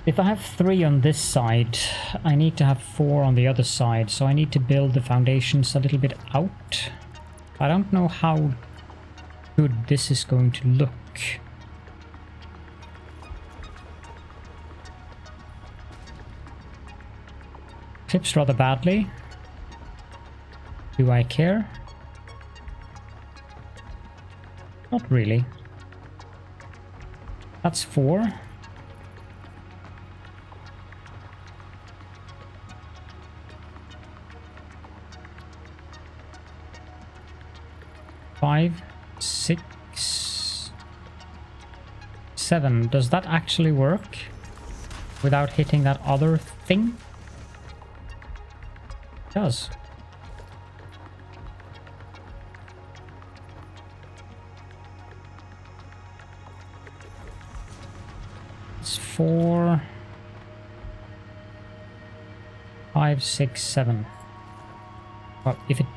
If I have 3 on this side, I need to have 4 on the other side, so I need to build the foundations a little bit out. I don't know how good this is going to look. Clips rather badly. Do I care? Not really. That's 4. Five, 6, 7. Does that actually work without hitting that other thing? It does. It's 4, 5, 6, 7. Well, if it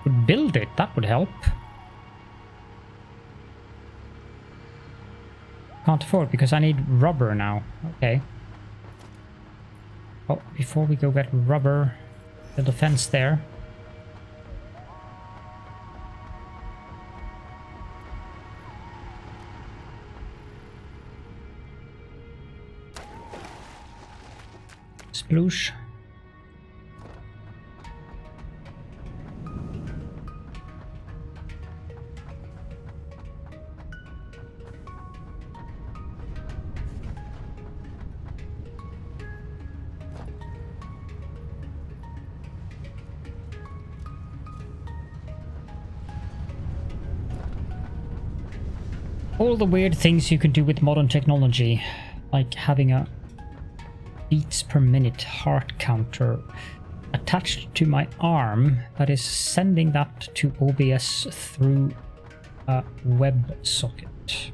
would build it, that would help. Can't afford because I need rubber now. Okay. Oh, before we go get rubber, build a fence there. Sploosh. All the weird things you could do with modern technology, like having a beats per minute heart counter attached to my arm that is sending that to OBS through a web socket.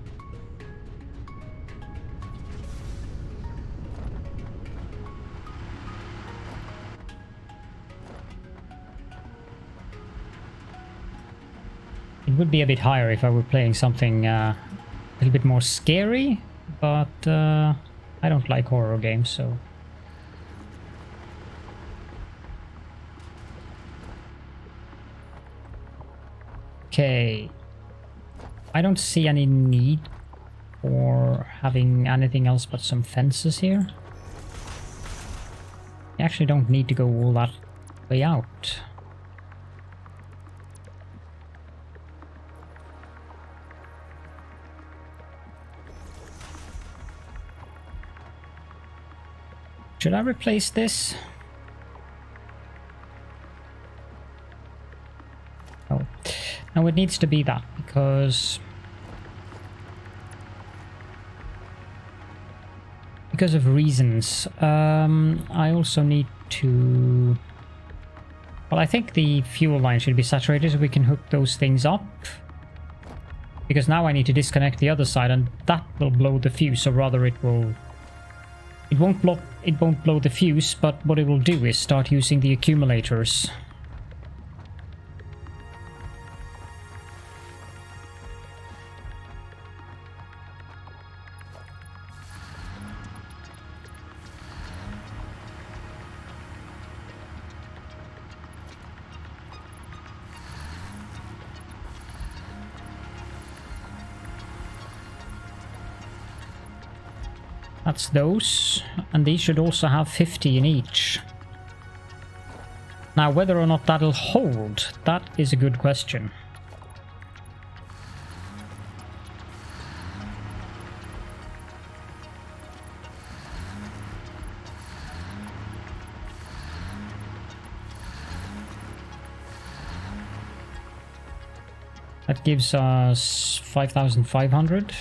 It would be a bit higher if I were playing something a little bit more scary, but I don't like horror games, so... Okay. I don't see any need for having anything else but some fences here. I actually don't need to go all that way out. Should I replace this? Oh, no, it needs to be that because of reasons. I also need to. Well, I think the fuel line should be saturated so we can hook those things up. Because now I need to disconnect the other side, and that will blow the fuse. Or rather, it will. It won't blow the fuse, but what it will do is start using the accumulators. That's those, and these should also have 50 in each. Now, whether or not that'll hold, that is a good question. That gives us 5,500.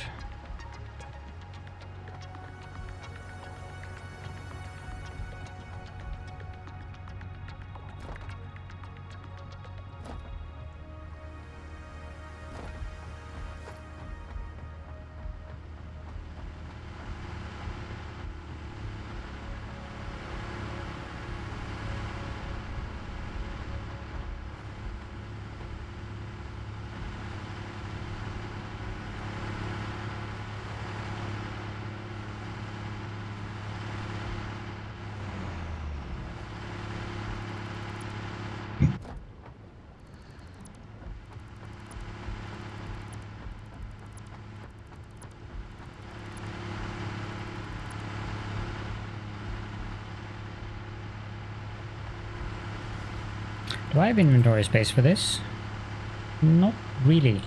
Do I have inventory space for this? Not really.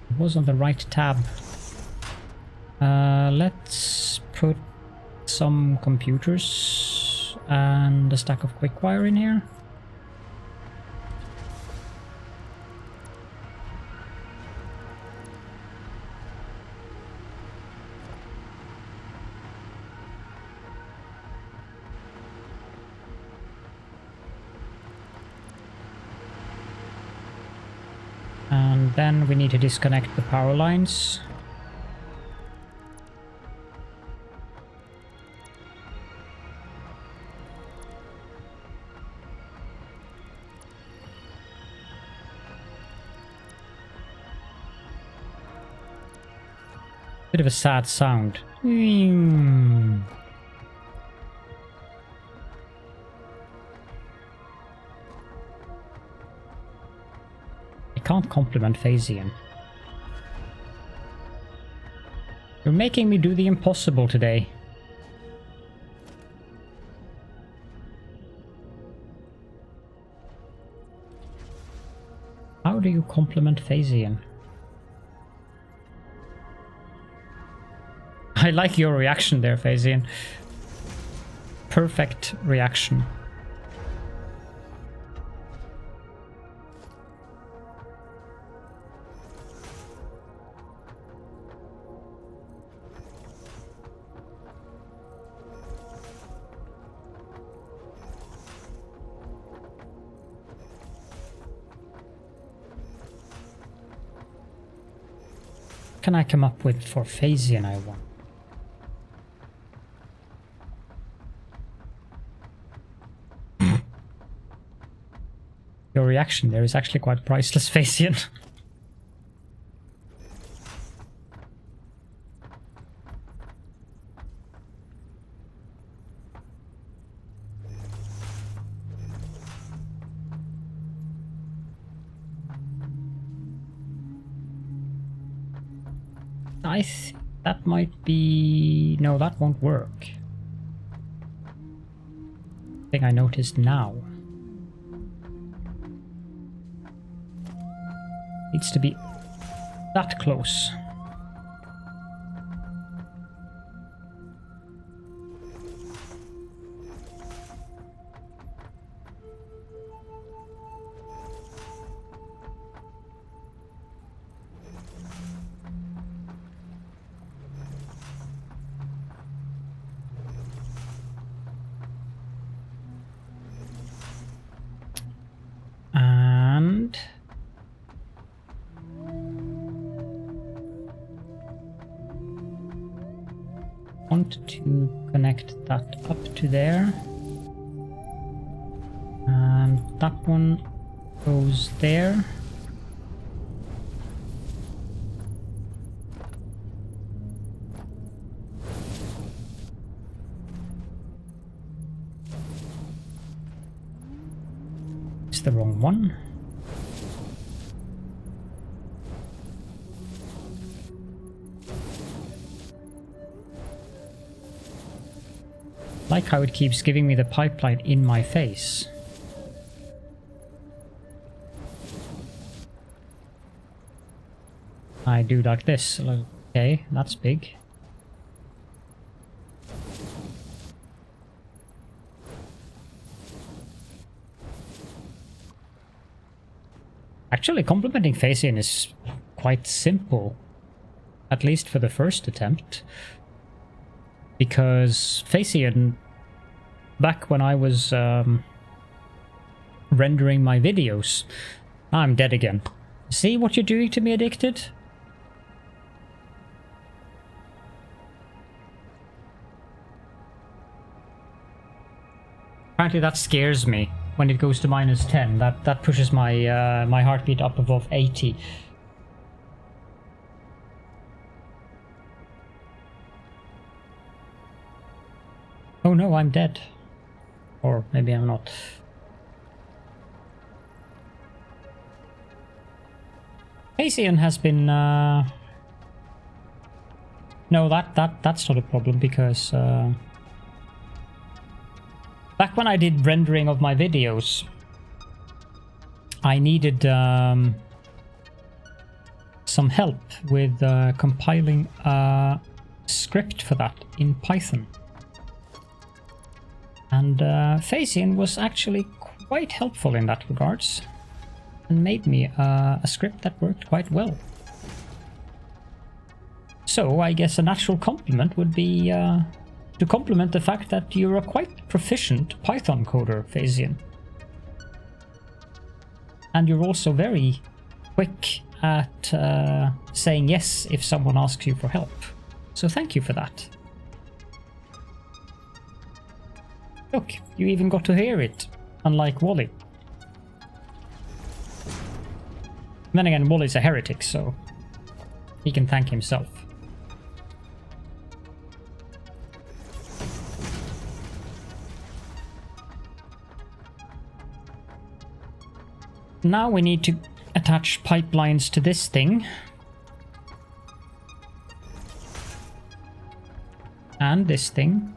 It was on the right tab. Let's put some computers and a stack of quickwire in here. And then we need to disconnect the power lines. Bit of a sad sound. I can't compliment Phasian. You're making me do the impossible today. How do you compliment Phasian? I like your reaction there, Phasian. Perfect reaction. What can I come up with for Phasian, I want? Your reaction there is actually quite priceless, Phasian. I think that might be... No, that won't work. Thing I noticed now. Needs to be that close. And want to connect that up to there, and that one goes there. It's the wrong one. Like how it keeps giving me the pipeline in my face. I do like this. Okay, that's big. Actually, complementing Phasian is quite simple. At least for the first attempt. Because Phasian, back when I was rendering my videos, I'm dead again. See what you're doing to me, Addicted? Apparently that scares me when it goes to -10. That pushes my my heartbeat up above 80. Oh no, I'm dead. Or maybe I'm not. Phasian has been... No, that's not a problem because... Back when I did rendering of my videos, I needed some help with compiling a script for that in Python. And Phasian was actually quite helpful in that regards and made me a script that worked quite well. So I guess a natural compliment would be to compliment the fact that you're a quite proficient Python coder, Phasian. And you're also very quick at saying yes if someone asks you for help. So thank you for that. Look, you even got to hear it, unlike Wally. Then again, Wally's a heretic, so he can thank himself. Now we need to attach pipelines to this thing. And this thing.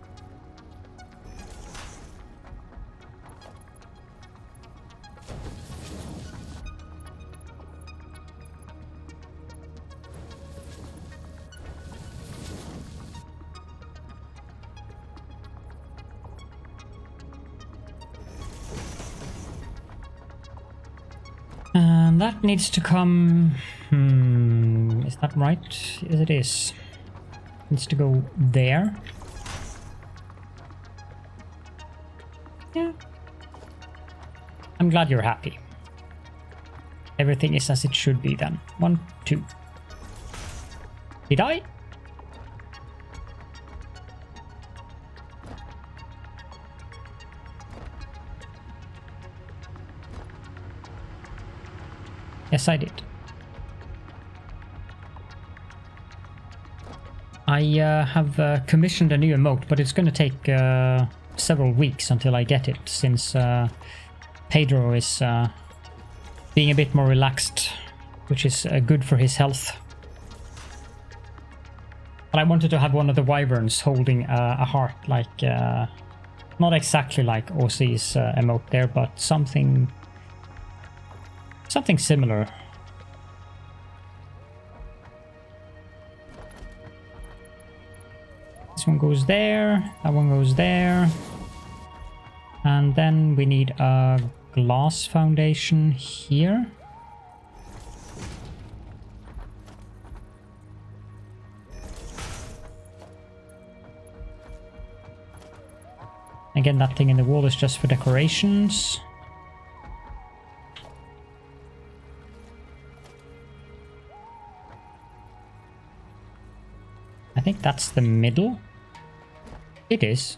And that needs to come... is that right? Yes, it is. Needs to go there. Yeah. I'm glad you're happy. Everything is as it should be then. 1, 2. Did I? Yes, I did. I have commissioned a new emote, but it's going to take several weeks until I get it, since Pedro is being a bit more relaxed, which is good for his health. But I wanted to have one of the wyverns holding a heart, like not exactly like Ozzy's emote there, but something similar. This one goes there, that one goes there. And then we need a glass foundation here. Again, that thing in the wall is just for decorations. I think that's the middle. It is.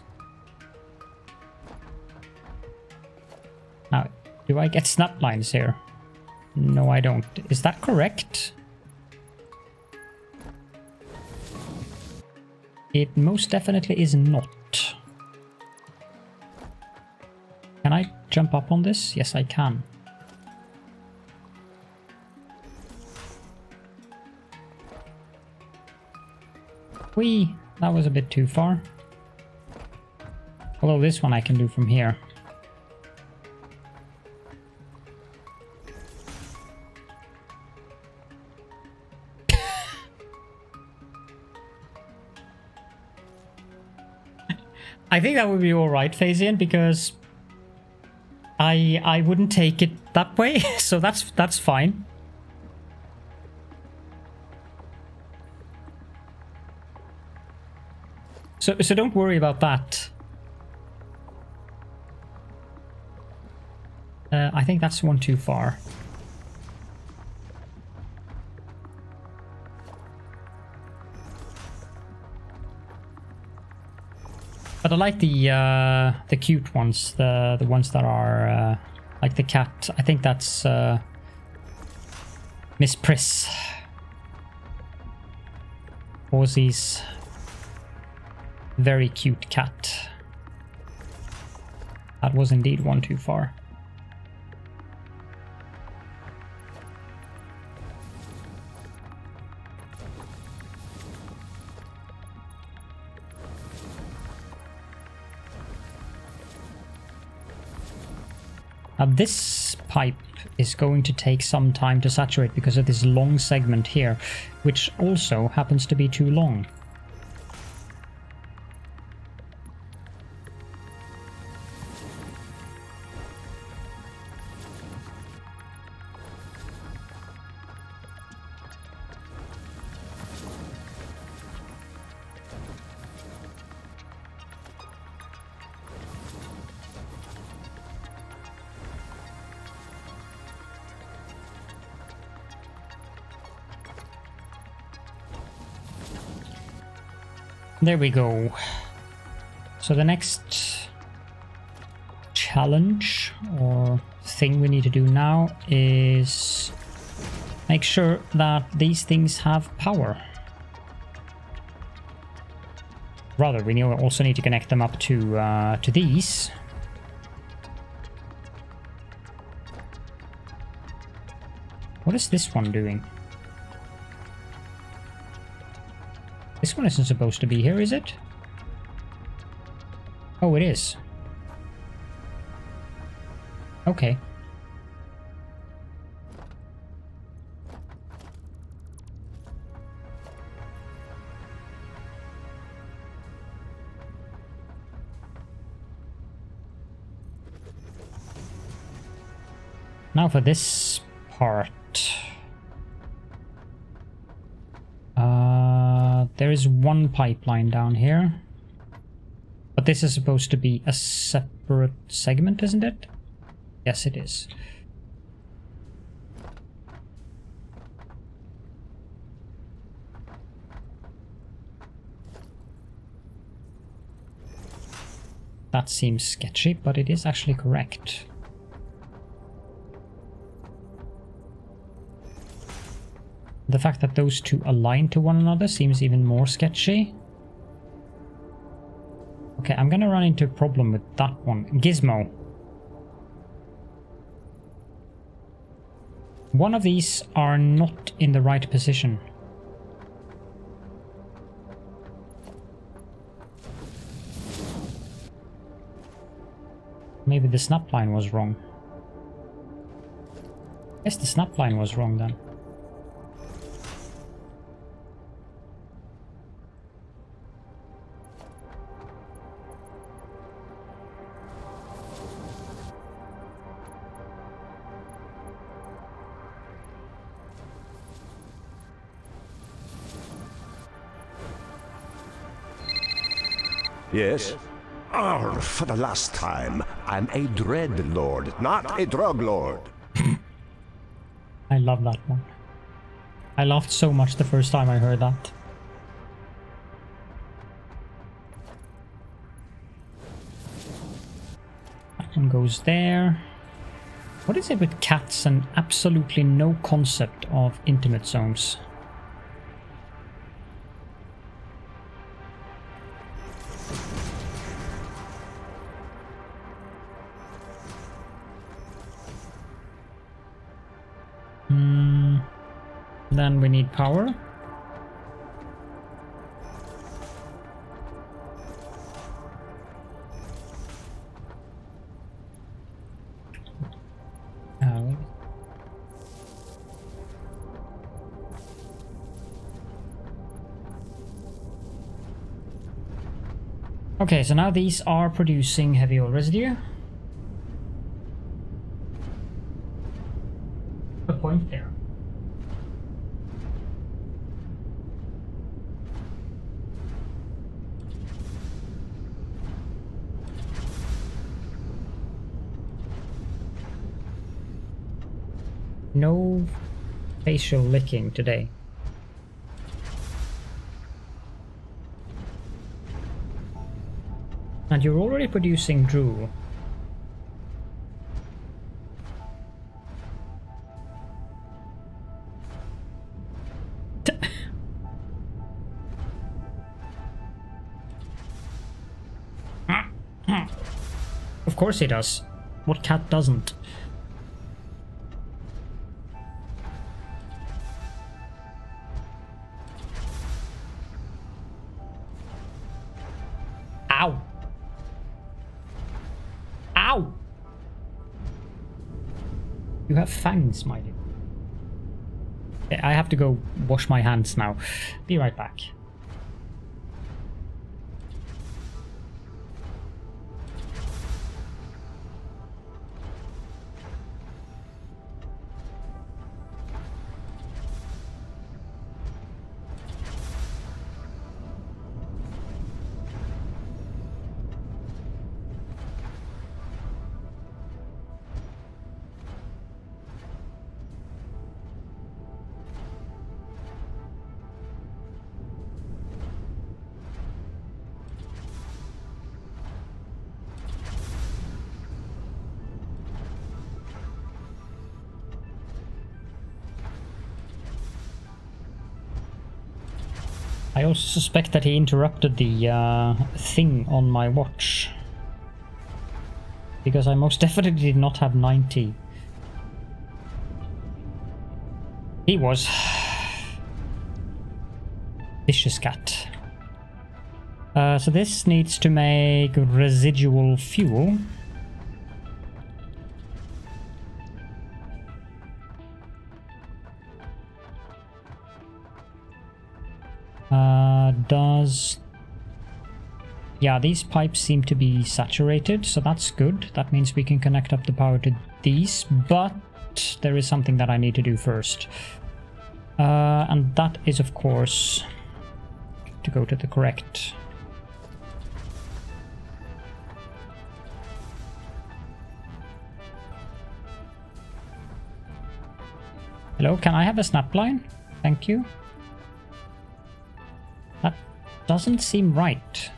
Now, do I get snap lines here? No, I don't. Is that correct? It most definitely is not. Can I jump up on this? Yes, I can. Whee! That was a bit too far. Although this one I can do from here. I think that would be alright, Phasian, because I wouldn't take it that way, so that's fine. So don't worry about that. I think that's one too far. But I like the cute ones, the ones that are like the cat. I think that's Miss Priss. Ozzy's very cute cat. That was indeed one too far. This pipe is going to take some time to saturate because of this long segment here, which also happens to be too long. There we go. So the next challenge or thing we need to do now is make sure that these things have power. Rather, we also need to connect them up to these. What is this one doing? This one isn't supposed to be here, is it? Oh, it is. Okay. Now for this part. There is one pipeline down here. But this is supposed to be a separate segment, isn't it? Yes, it is. That seems sketchy, but it is actually correct. The fact that those two align to one another seems even more sketchy. Okay, I'm gonna run into a problem with that one. Gizmo. One of these are not in the right position. Maybe the snapline was wrong. Yes, the snapline was wrong then. Yes? Arr, for the last time, I'm a dread lord, not a drug lord. I love that one. I laughed so much the first time I heard that. That one goes there. What is it with cats and absolutely no concept of intimate zones? Then we need power. Okay, so now these are producing heavy oil residue. The point there. No facial licking today. And you're already producing drool. Of course he does. What cat doesn't? Ow! Ow! You have fangs, Smiley. I have to go wash my hands now. Be right back. I also suspect that he interrupted the thing on my watch. Because I most definitely did not have 90. He was. Vicious cat. So this needs to make residual fuel. Yeah, these pipes seem to be saturated, so that's good. That means we can connect up the power to these, but there is something that I need to do first. And that is, of course, to go to the correct... Hello, can I have a snapline? Thank you. That doesn't seem right.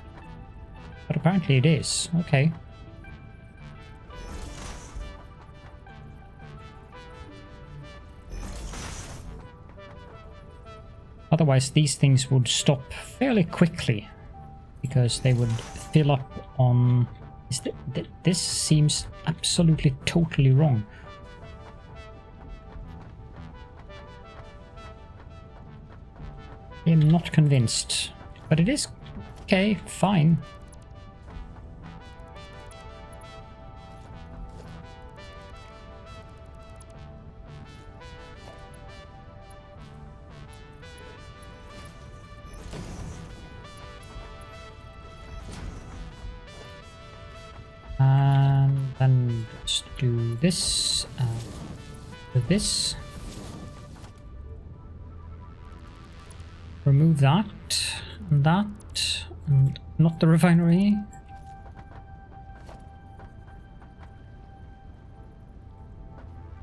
But apparently it is. Okay. Otherwise these things would stop fairly quickly. Because they would fill up on... This seems absolutely totally wrong. I am not convinced. But it is... Okay, fine. And then let's do this and do this. Remove that, and not the refinery.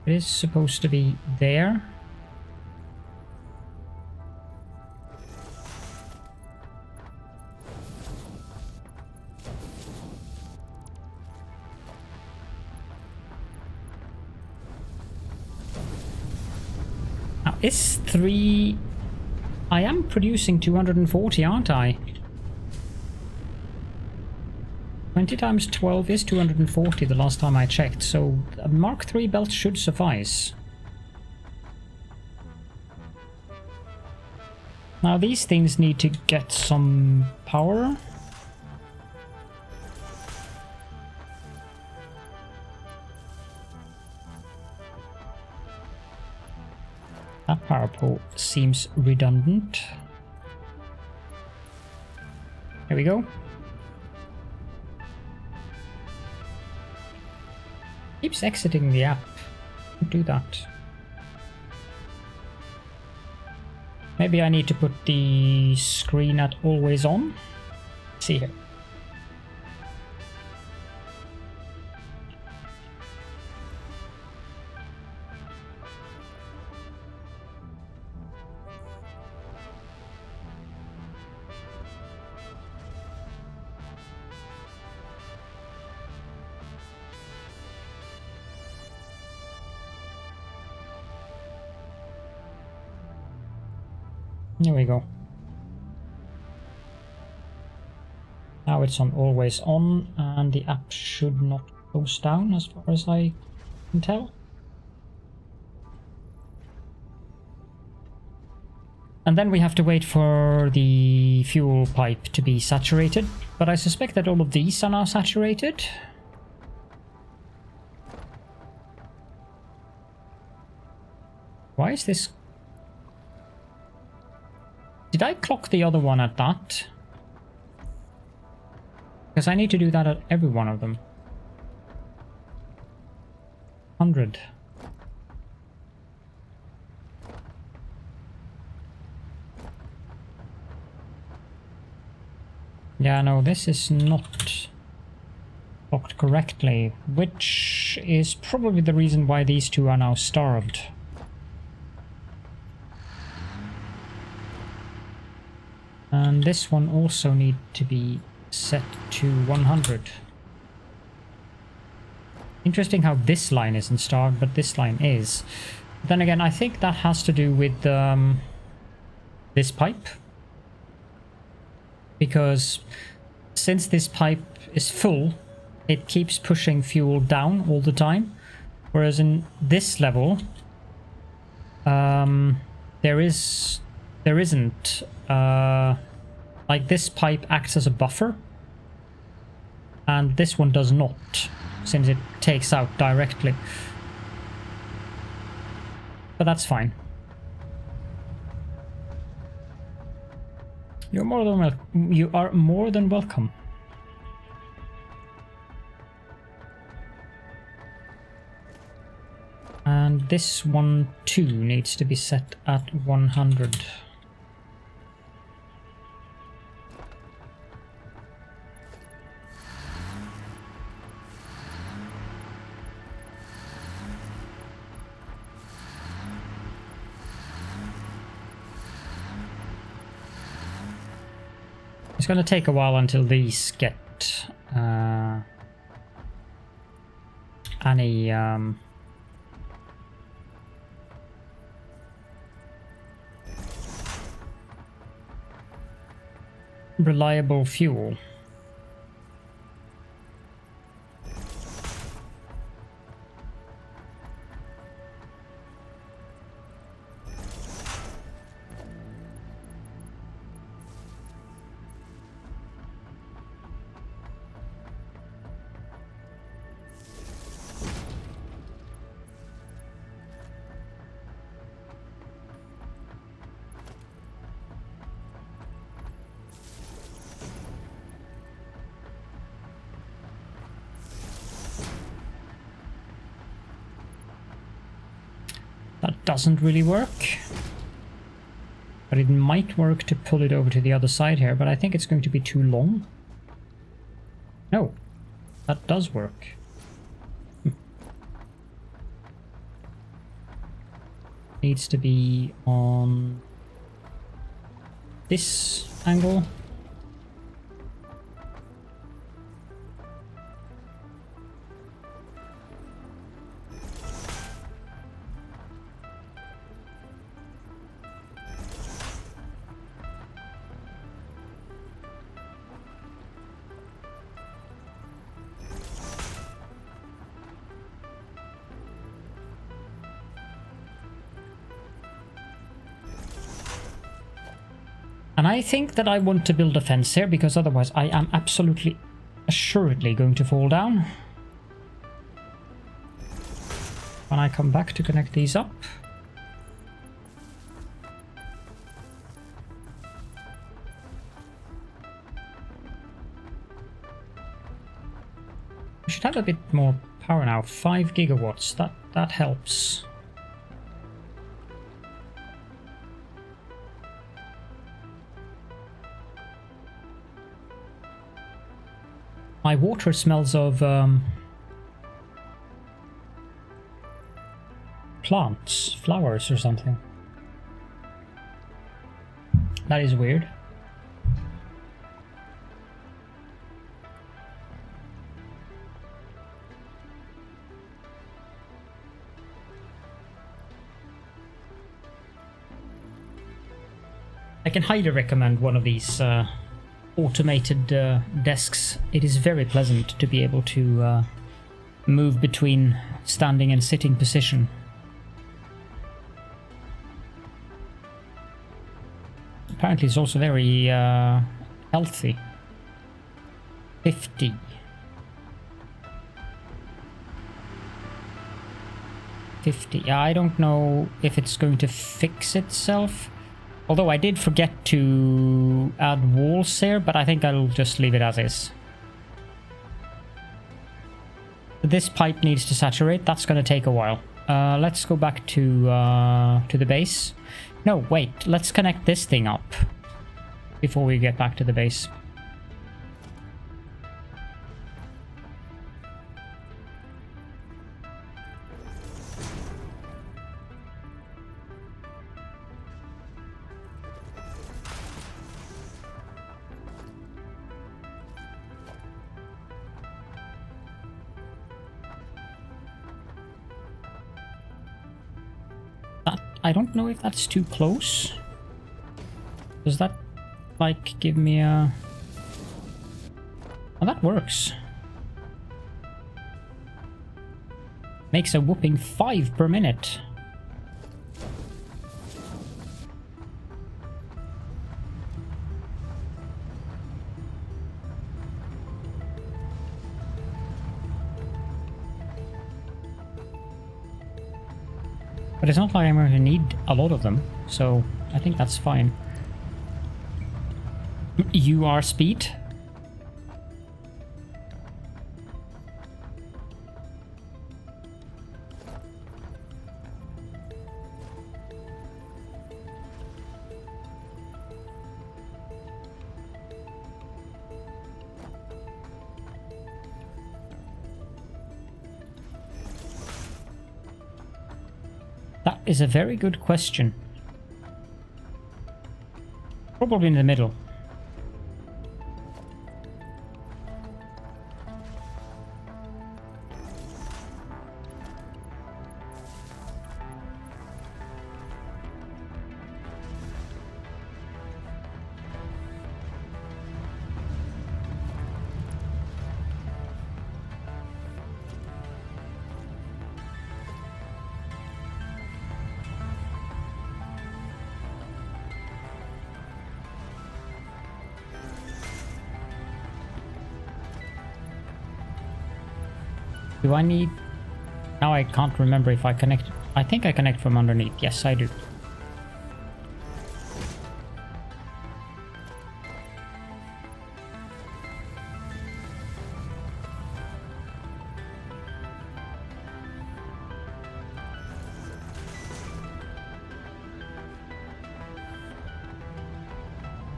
It is supposed to be there. Now, is 3... I am producing 240, aren't I? 20 times 12 is 240 the last time I checked, so a Mark III belt should suffice. Now these things need to get some power. That power pole seems redundant. There we go. Keeps exiting the app. Don't do that. Maybe I need to put the screen at always on. Let's see here. There we go. Now it's on always on, and the app should not close down as far as I can tell. And then we have to wait for the fuel pipe to be saturated, but I suspect that all of these are now saturated. Why is this... Did I clock the other one at that? Because I need to do that at every one of them. 100. Yeah, no, this is not clocked correctly, which is probably the reason why these two are now starved. And this one also need to be set to 100. Interesting how this line isn't starved, but this line is. Then again, I think that has to do with this pipe. Because since this pipe is full, it keeps pushing fuel down all the time. Whereas in this level, there isn't. Like this pipe acts as a buffer. And this one does not, since it takes out directly. But that's fine. You're more than welcome. You are more than welcome. And this one too needs to be set at 100. It's going to take a while until these get any reliable fuel. That doesn't really work. But it might work to pull it over to the other side here, but I think it's going to be too long. No, that does work. Needs to be on this angle. And I think that I want to build a fence here, because otherwise I am absolutely assuredly going to fall down when I come back to connect these up. We should have a bit more power now. 5 gigawatts. That helps. My water smells of plants, flowers or something. That is weird. I can highly recommend one of these automated desks. It is very pleasant to be able to move between standing and sitting position. Apparently it's also very healthy. 50. 50. Yeah, I don't know if it's going to fix itself. Although I did forget to add walls here, but I think I'll just leave it as is. This pipe needs to saturate. That's going to take a while. Let's go back to the base. No, wait. Let's connect this thing up before we get back to the base. I don't know if that's too close. Does that, like, give me a... Oh, that works. Makes a whooping 5 per minute. But it's not like I'm going to need a lot of them, so I think that's fine. You are speed. That is a very good question. Probably in the middle. Do I need... Now I can't remember if I connect... I think I connect from underneath. Yes, I do.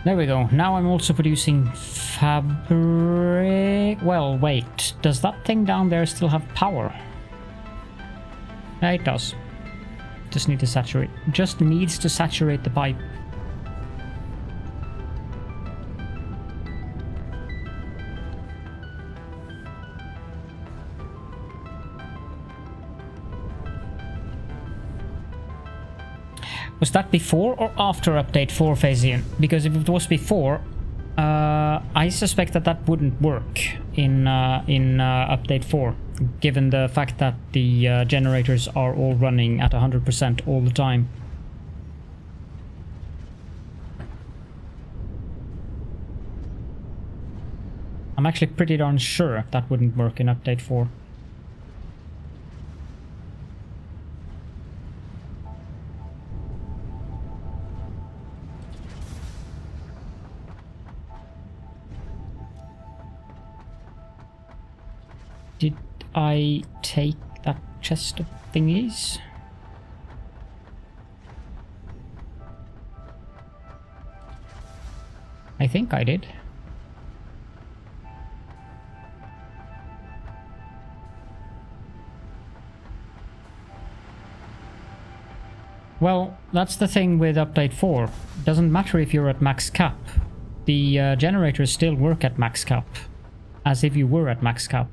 There we go. Now I'm also producing fabric. Well, wait. Does that thing down there still have power? Yeah, it does. Just need to saturate. Just needs to saturate the pipe. Was that before or after update 4, Phasian? Because if it was before, I suspect that that wouldn't work in update 4, given the fact that the generators are all running at 100% all the time. I'm actually pretty darn sure that wouldn't work in update 4. Did I take that chest of thingies? I think I did. Well, that's the thing with update 4. It doesn't matter if you're at max cap. The generators still work at max cap, as if you were at max cap.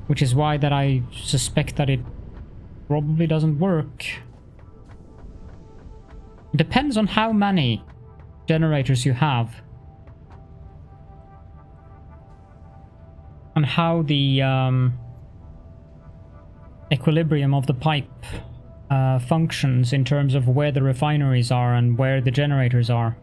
Which is why that I suspect that it probably doesn't work. It depends on how many generators you have. And how the equilibrium of the pipe functions in terms of where the refineries are and where the generators are.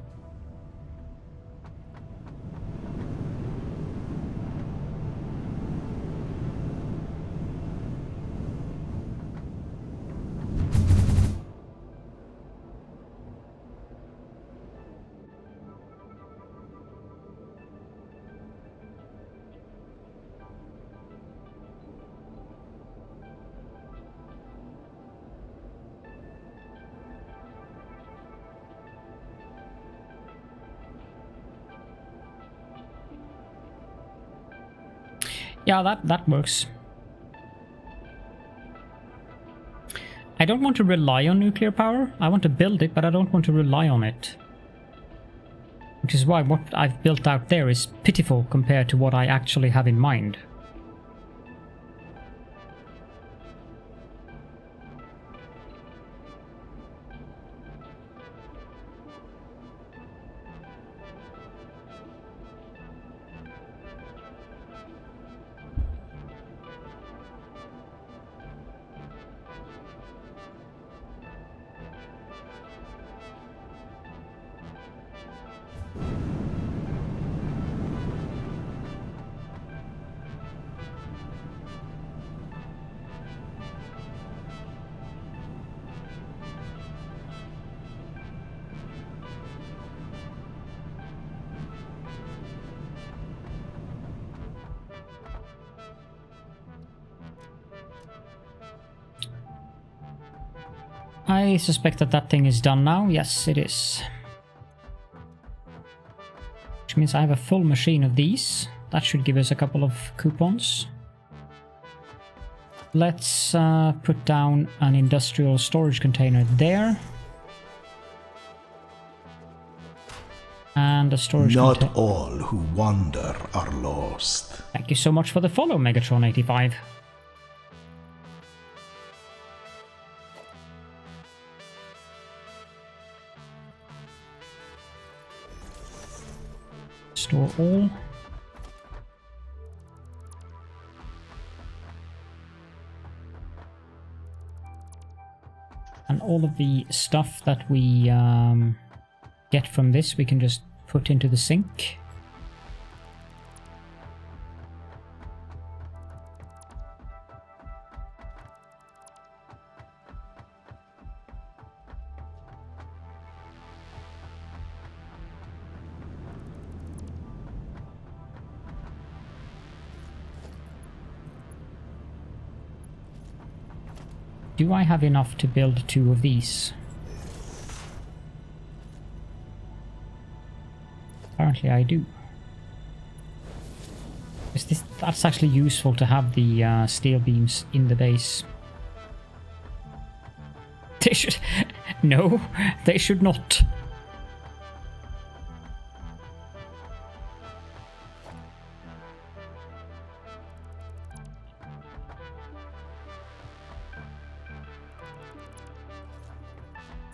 Yeah, that works. I don't want to rely on nuclear power. I want to build it, but I don't want to rely on it. Which is why what I've built out there is pitiful compared to what I actually have in mind. I suspect that that thing is done now. Yes, it is. Which means I have a full machine of these. That should give us a couple of coupons. Let's put down an industrial storage container there. And a storage container. Not all who wander are lost. Thank you so much for the follow, Megatron85. Store all. And all of the stuff that we get from this we can just put into the sink. Do I have enough to build 2 of these? Apparently I do. That's actually useful to have the steel beams in the base. They should... No, they should not.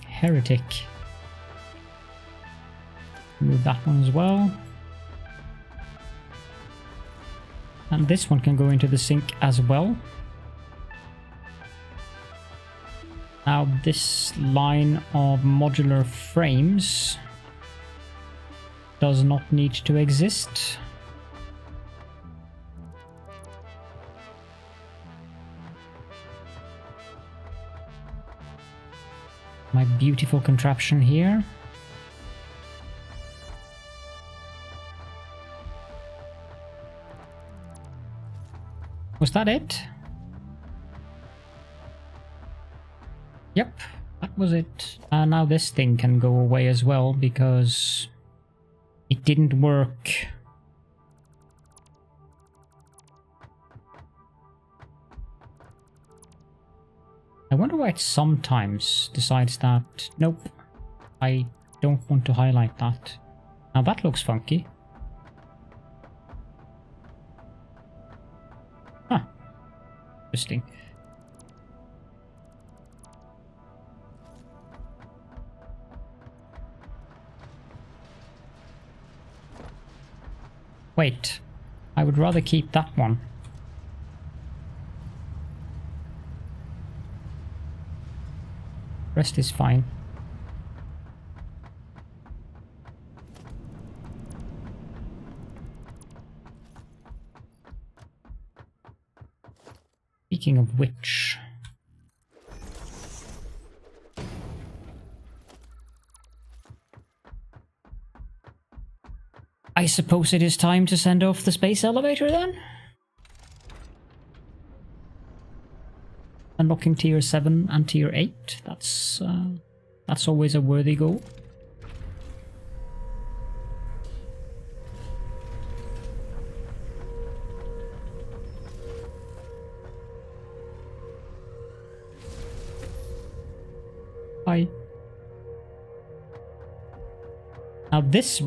Heretic. Move that one as well. And this one can go into the sink as well. Now this line of modular frames does not need to exist. My beautiful contraption here. Was that it? Yep, that was it. Now this thing can go away as well because it didn't work. I wonder why it sometimes decides that, nope, I don't want to highlight that. Now that looks funky. Huh. Interesting. Wait, I would rather keep that one. Rest is fine. Speaking of which... I suppose it is time to send off the space elevator then? Unlocking tier 7 and tier 8, that's always a worthy goal. Hi. Now this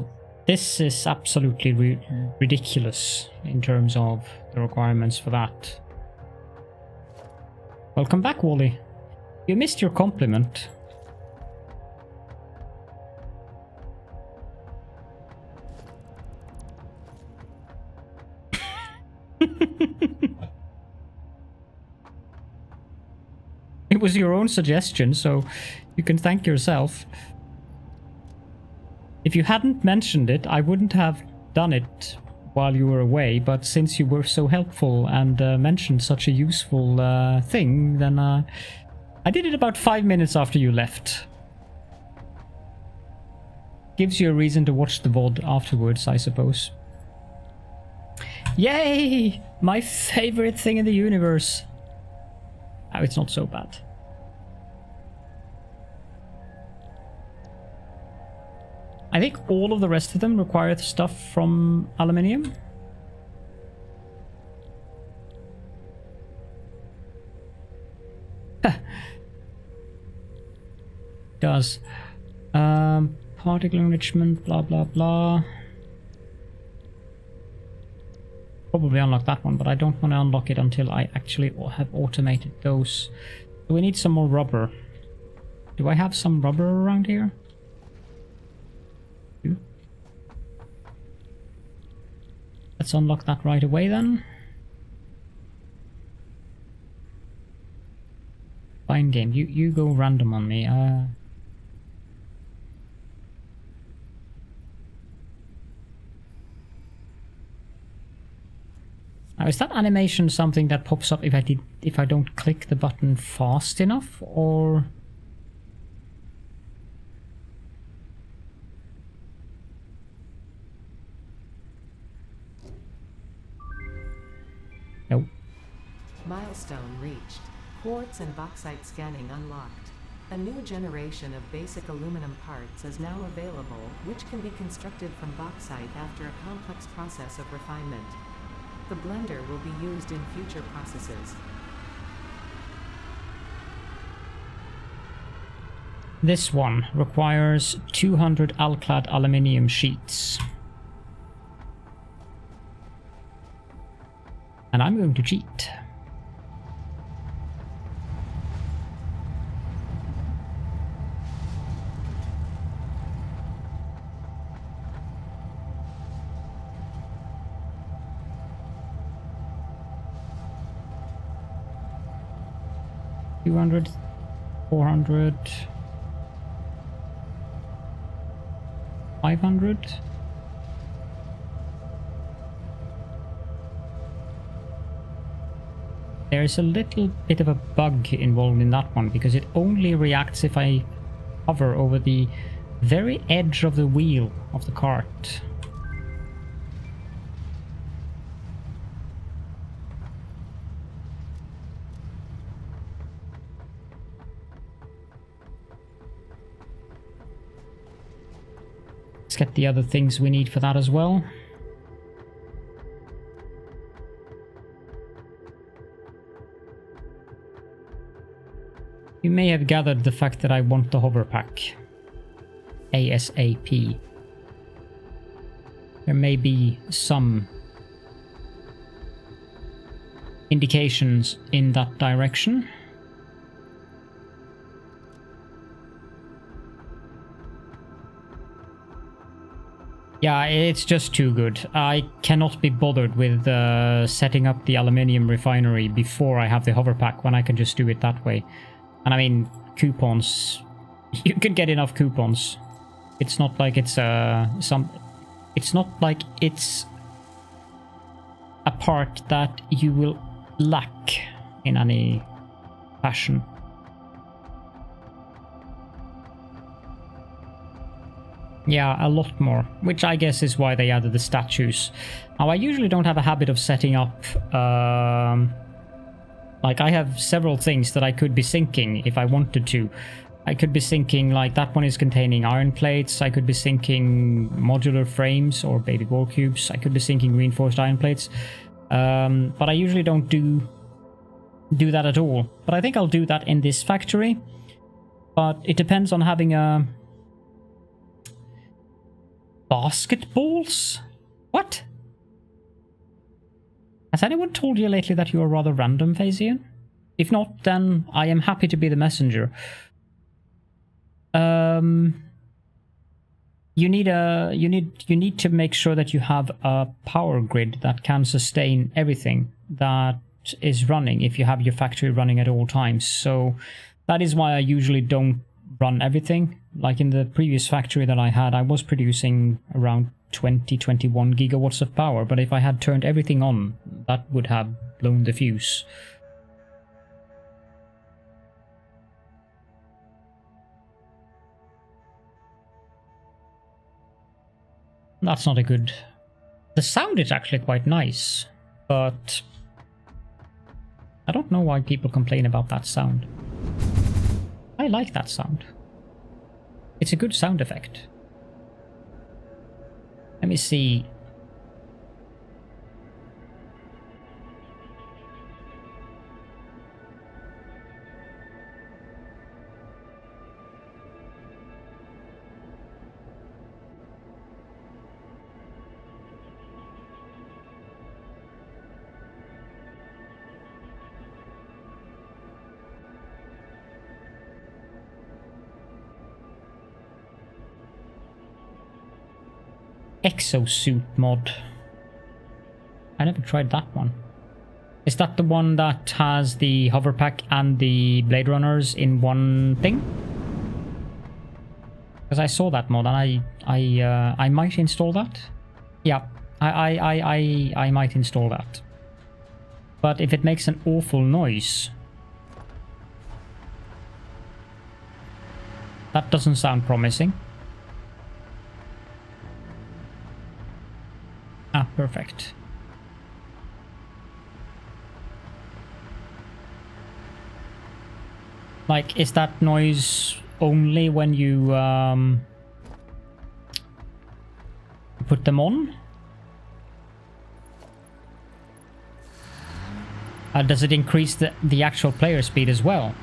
is absolutely ridiculous in terms of the requirements for that. Welcome back, Wally. You missed your compliment. It was your own suggestion, so you can thank yourself. If you hadn't mentioned it, I wouldn't have done it while you were away, but since you were so helpful and mentioned such a useful thing, then I did it about 5 minutes after you left. Gives you a reason to watch the VOD afterwards, I suppose. Yay! My favorite thing in the universe. Oh, it's not so bad. I think all of the rest of them require stuff from aluminium. Does. Particle enrichment, blah blah blah. Probably unlock that one, but I don't want to unlock it until I actually have automated those. So we need some more rubber. Do I have some rubber around here? Let's unlock that right away then. Fine game, you go random on me. Now, is that animation something that pops up if I don't click the button fast enough, or? Nope. Milestone reached. Quartz and bauxite scanning unlocked. A new generation of basic aluminum parts is now available, which can be constructed from bauxite after a complex process of refinement. The blender will be used in future processes. This one requires 200 Alclad aluminium sheets. And I'm going to cheat. $200, $400, $500. There's a little bit of a bug involved in that one because it only reacts if I hover over the very edge of the wheel of the cart. Let's get the other things we need for that as well. You may have gathered the fact that I want the hover pack. ASAP. There may be some indications in that direction. Yeah, it's just too good. I cannot be bothered with setting up the Aluminum Refinery before I have the hover pack when I can just do it that way. And I mean, coupons. You can get enough coupons. It's not like it's it's not like it's a part that you will lack in any fashion. Yeah, a lot more, which I guess is why they added the statues. Now, I usually don't have a habit of setting up like, I have several things that I could be syncing if I wanted to. I could be syncing, like, that one is containing iron plates. I could be syncing modular frames or baby ball cubes. I could be syncing reinforced iron plates. But I usually don't do that at all. But I think I'll do that in this factory. But it depends on having a... Basketballs? What? Has anyone told you lately that you are rather random, Phasian? If not, then I am happy to be the messenger. You need to make sure that you have a power grid that can sustain everything that is running if you have your factory running at all times. So that is why I usually don't run everything. Like in the previous factory that I had, I was producing around 21 gigawatts of power, but if I had turned everything on, that would have blown the fuse. That's not a good... The sound is actually quite nice, but I don't know why people complain about that sound. I like that sound. It's a good sound effect. Let me see. Exosuit mod. I never tried that one. Is that the one that has the hover pack and the Blade Runners in one thing? Because I saw that mod and I might install that. Yeah, I might install that. But if it makes an awful noise, that doesn't sound promising. Ah, perfect. Like, is that noise only when you put them on? Does it increase the actual player speed as well?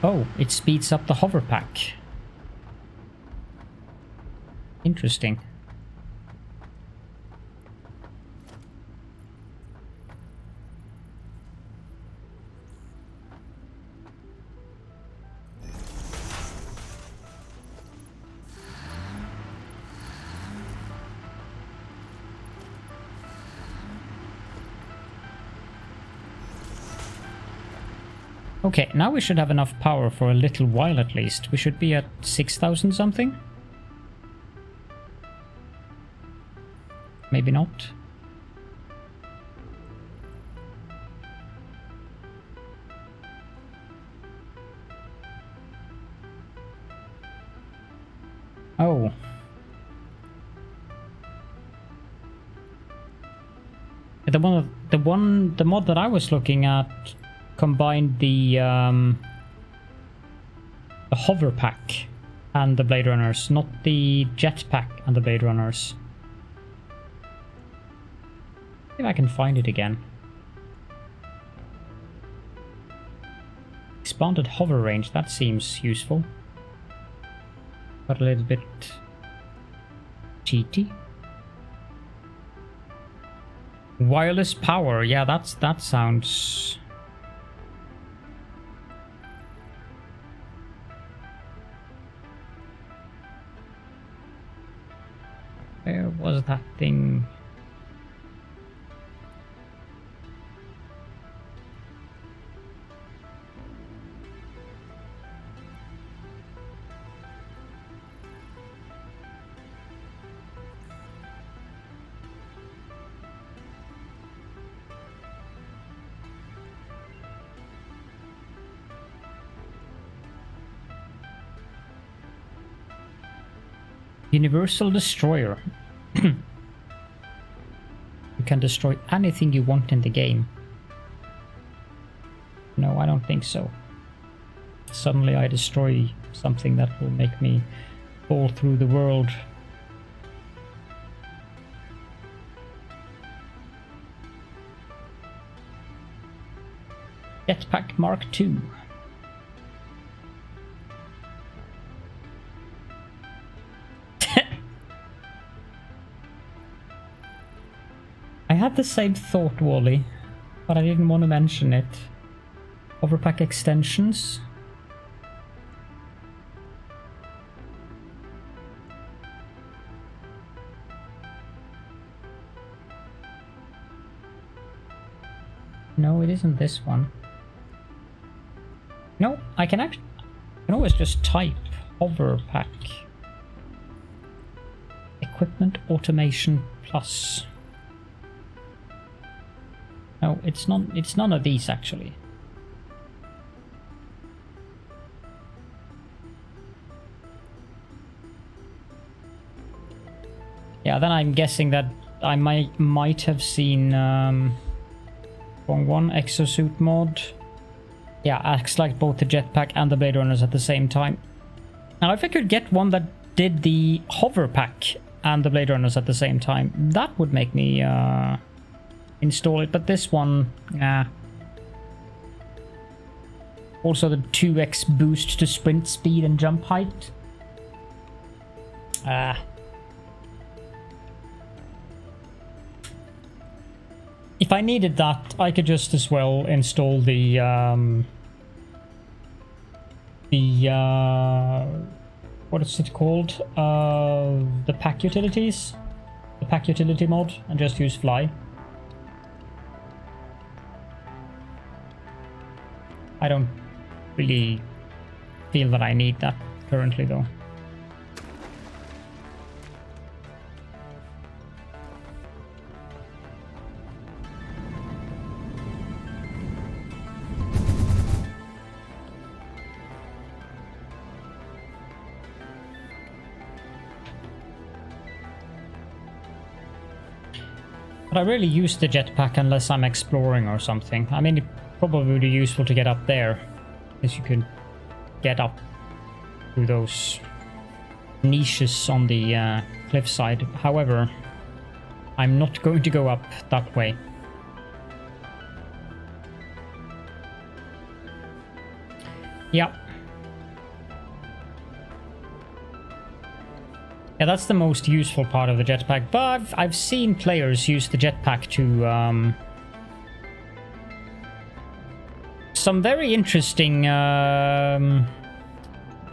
Oh, it speeds up the hover pack. Interesting. Okay, now we should have enough power for a little while at least. We should be at 6,000 something? Maybe not. Oh. The mod that I was looking at combined the hover pack and the Blade Runners, not the jetpack and the Blade Runners. See if I can find it again. Expanded hover range, that seems useful. But a little bit cheaty. Wireless power, yeah, that sounds... Where was that thing? Universal Destroyer. You can destroy anything you want in the game. No, I don't think so. Suddenly I destroy something that will make me fall through the world. Jetpack Mark II. I had the same thought, Wally, but I didn't want to mention it. Overpack extensions. No, it isn't this one. No, I can always just type Overpack Equipment Automation Plus. No, it's none of these actually. Yeah, then I'm guessing that I might have seen wrong one, exosuit mod. Yeah, acts like both the jetpack and the Blade Runners at the same time. Now if I could get one that did the hover pack and the Blade Runners at the same time, that would make me install it, but this one, nah. Also the 2x boost to sprint speed and jump height. If I needed that, I could just as well install the what is it called? The pack utilities? The pack utility mod, and just use fly. I don't really feel that I need that currently, though. But I rarely use the jetpack unless I'm exploring or something. I mean, it probably would be useful to get up there, because you could get up through those niches on the cliffside. However, I'm not going to go up that way. Yeah. Yeah, that's the most useful part of the jetpack, but I've seen players use the jetpack to some very interesting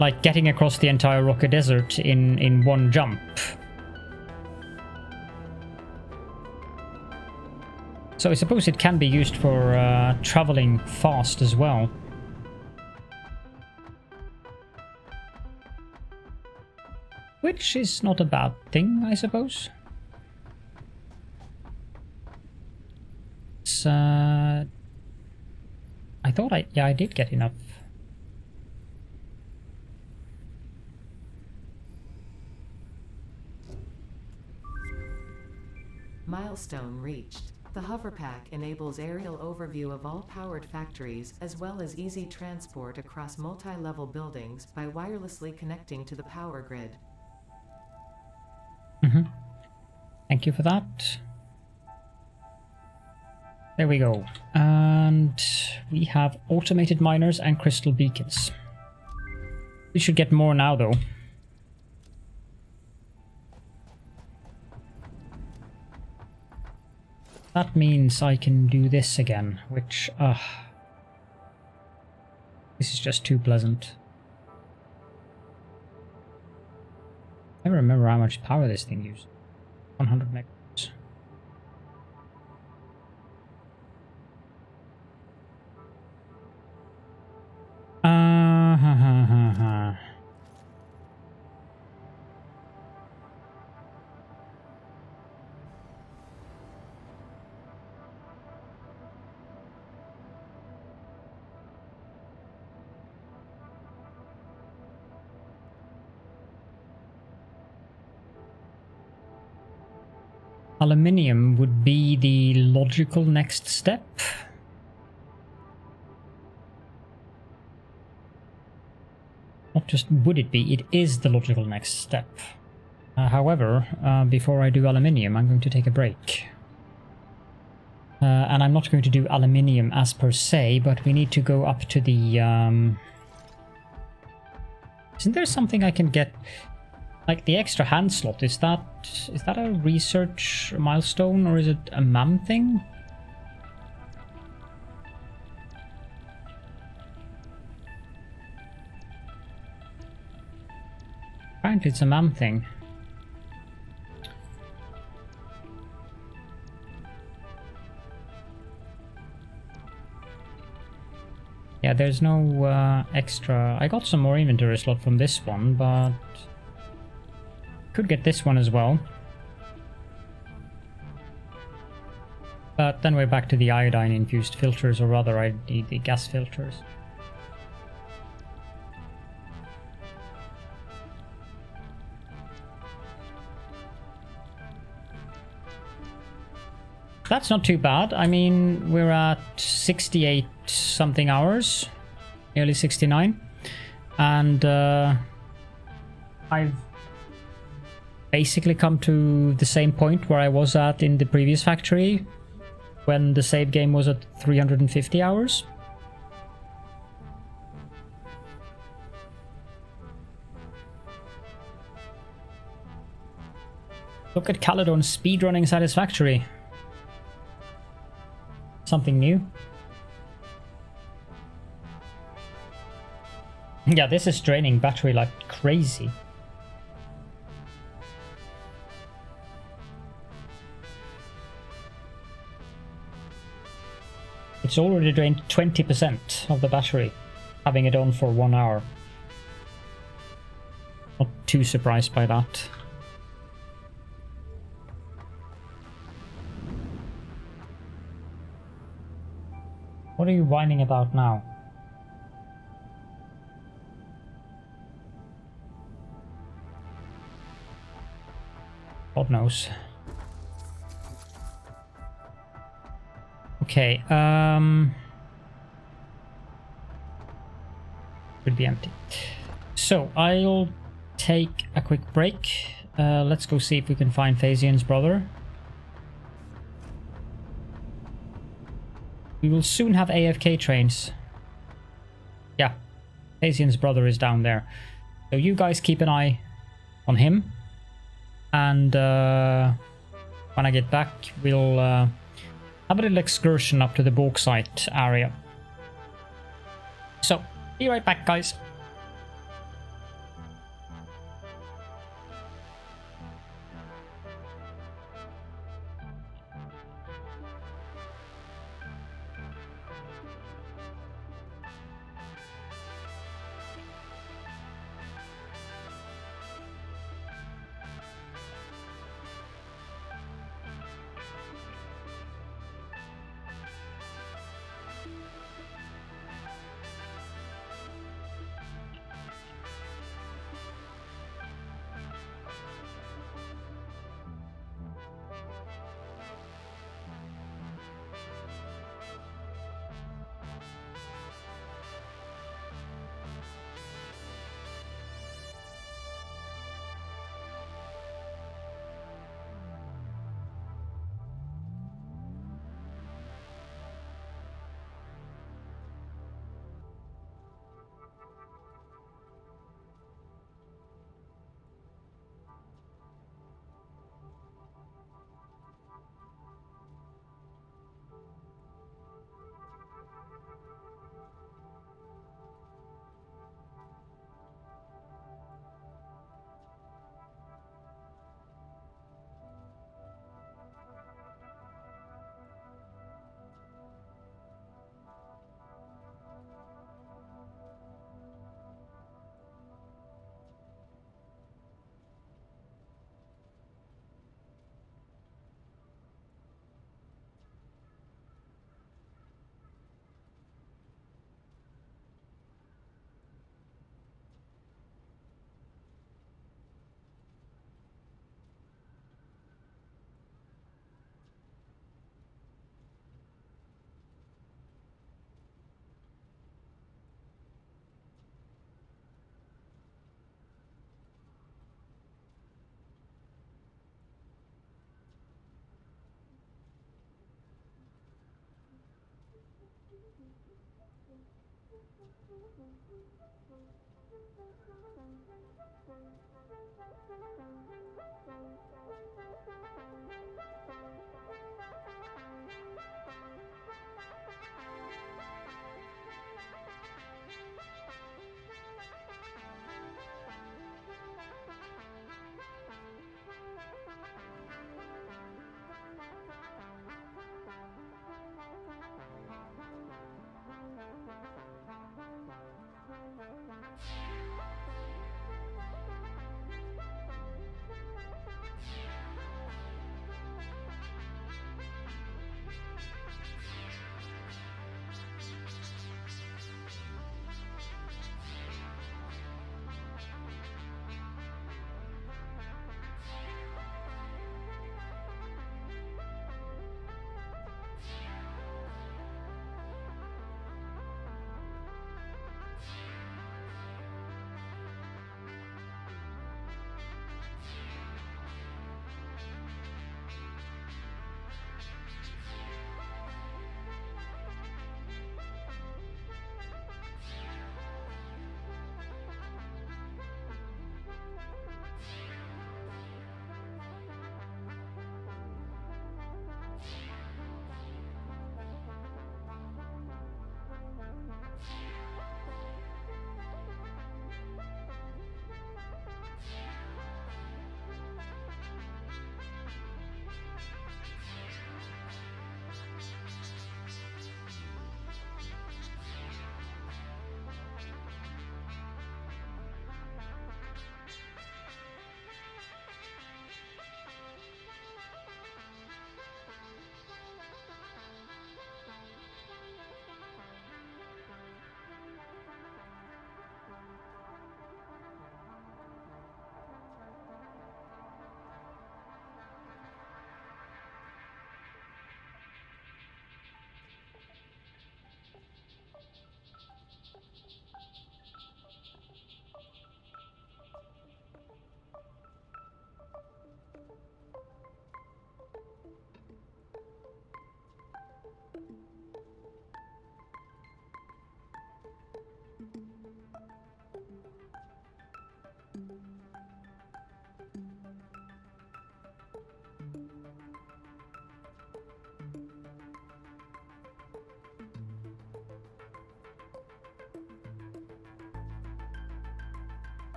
like getting across the entire Rocky Desert in one jump. So I suppose it can be used for traveling fast as well. Which is not a bad thing, I suppose. It's, I thought I did get enough. Milestone reached. The hoverpack enables aerial overview of all powered factories as well as easy transport across multi-level buildings by wirelessly connecting to the power grid. Thank you for that. There we go. And we have automated miners and crystal beacons. We should get more now, though. That means I can do this again, which, this is just too pleasant. I never remember how much power this thing used. 100 megawatts. Aluminium would be the logical next step. Not just would it be, it is the logical next step. However, before I do aluminium, I'm going to take a break. And I'm not going to do aluminium as per se, but we need to go up to the... Isn't there something I can get? Like the extra hand slot, is that a research milestone or is it a MAM thing? Apparently it's a MAM thing. Yeah, there's no extra... I got some more inventory slot from this one, but... Could get this one as well. But then we're back to the iodine-infused filters, or rather the gas filters. That's not too bad. I mean, we're at 68 something hours, nearly 69, and I've basically come to the same point where I was at in the previous factory when the save game was at 350 hours. Look at Caledorn speedrunning Satisfactory. Something new. Yeah, this is draining battery like crazy. It's already drained 20% of the battery, having it on for 1 hour. Not too surprised by that. What are you whining about now? God knows. Okay, should be empty. So I'll take a quick break. Let's go see if we can find Phasian's brother. We will soon have AFK trains. Yeah, Phasian's brother is down there. So you guys keep an eye on him. And when I get back, we'll have a little excursion up to the bauxite area. So, be right back, guys.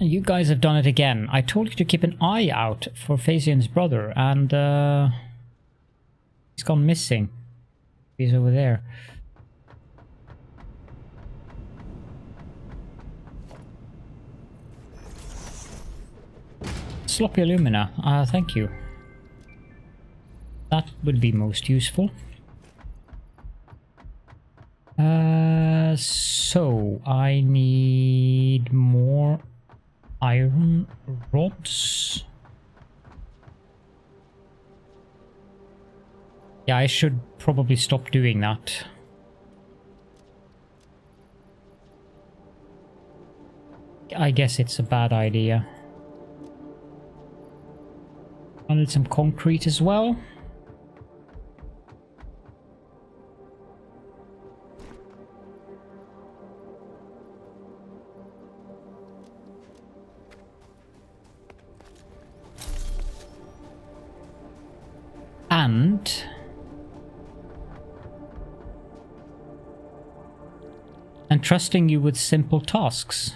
You guys have done it again. I told you to keep an eye out for Phasian's brother, and he's gone missing. He's over there. Sloppy alumina, thank you. That would be most useful. So I need more iron rods. Yeah, I should probably stop doing that. I guess it's a bad idea. I need some concrete as well. And trusting you with simple tasks.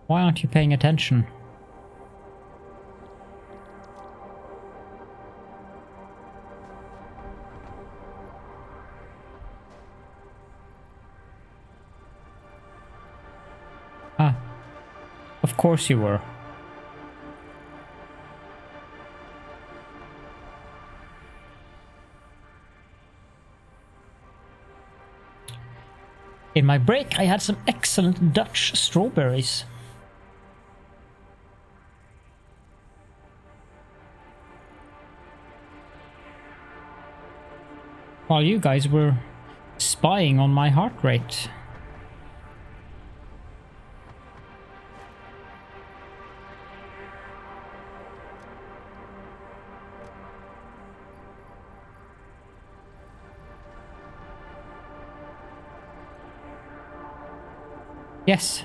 Why aren't you paying attention? Ah, of course you were. In my break, I had some excellent Dutch strawberries. While you guys were spying on my heart rate. Yes,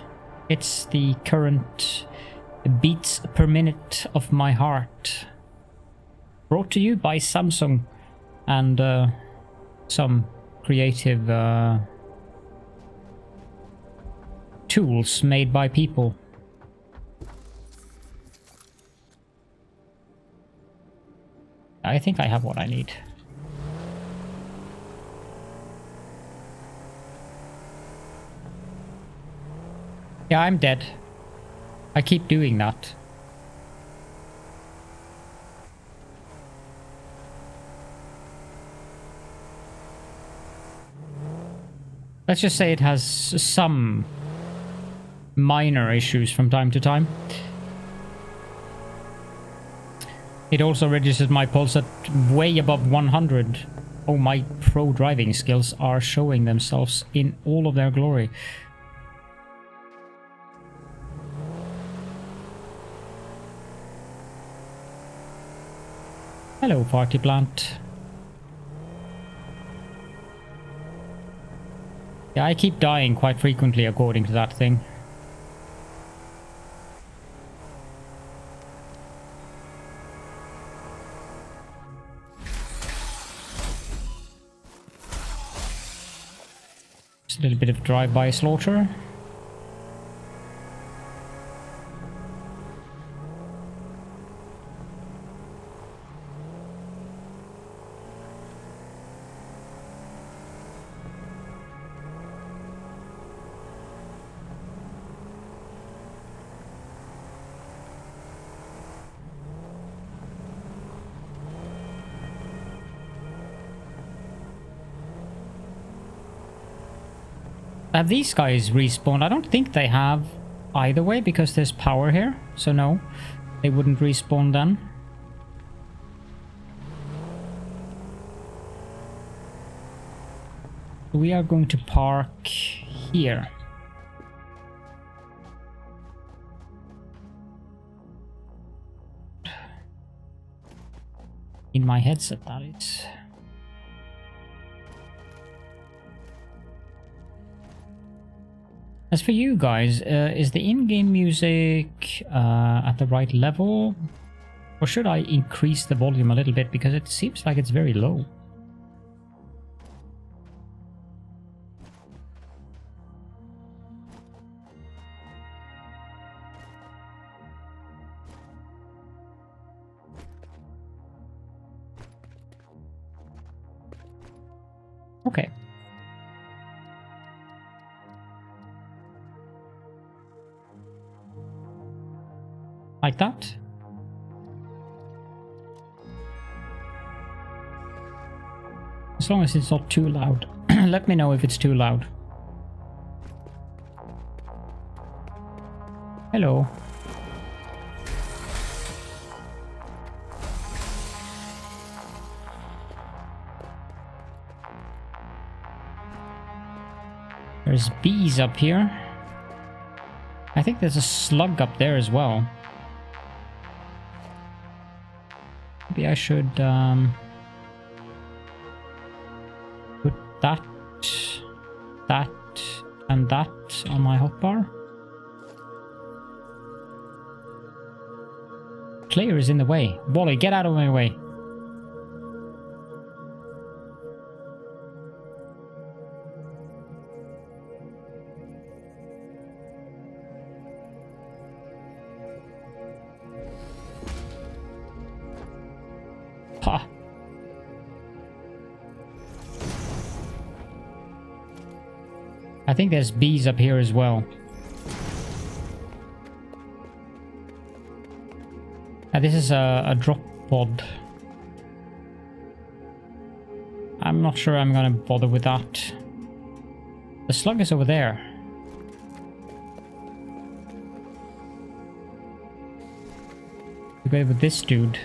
it's the current beats per minute of my heart. Brought to you by Samsung and some creative tools made by people. I think I have what I need. Yeah, I'm dead. I keep doing that. Let's just say it has some minor issues from time to time. It also registers my pulse at way above 100. Oh, my pro driving skills are showing themselves in all of their glory. Hello, party plant. Yeah, I keep dying quite frequently according to that thing. Just a little bit of drive-by slaughter. Have these guys respawned? I don't think they have either way because there's power here. So no, they wouldn't respawn then. We are going to park here. In my headset, that is. As for you guys, is the in-game music at the right level? Or should I increase the volume a little bit because it seems like it's very low? Okay. Like that? As long as it's not too loud. Let me know if it's too loud. Hello. There's bees up here. I think there's a slug up there as well. Maybe I should put that, and that on my hotbar. Claire is in the way. Wally, get out of my way. Ha. I think there's bees up here as well. This is a drop pod. I'm not sure I'm gonna bother with that. The slug is over there. Go with this dude.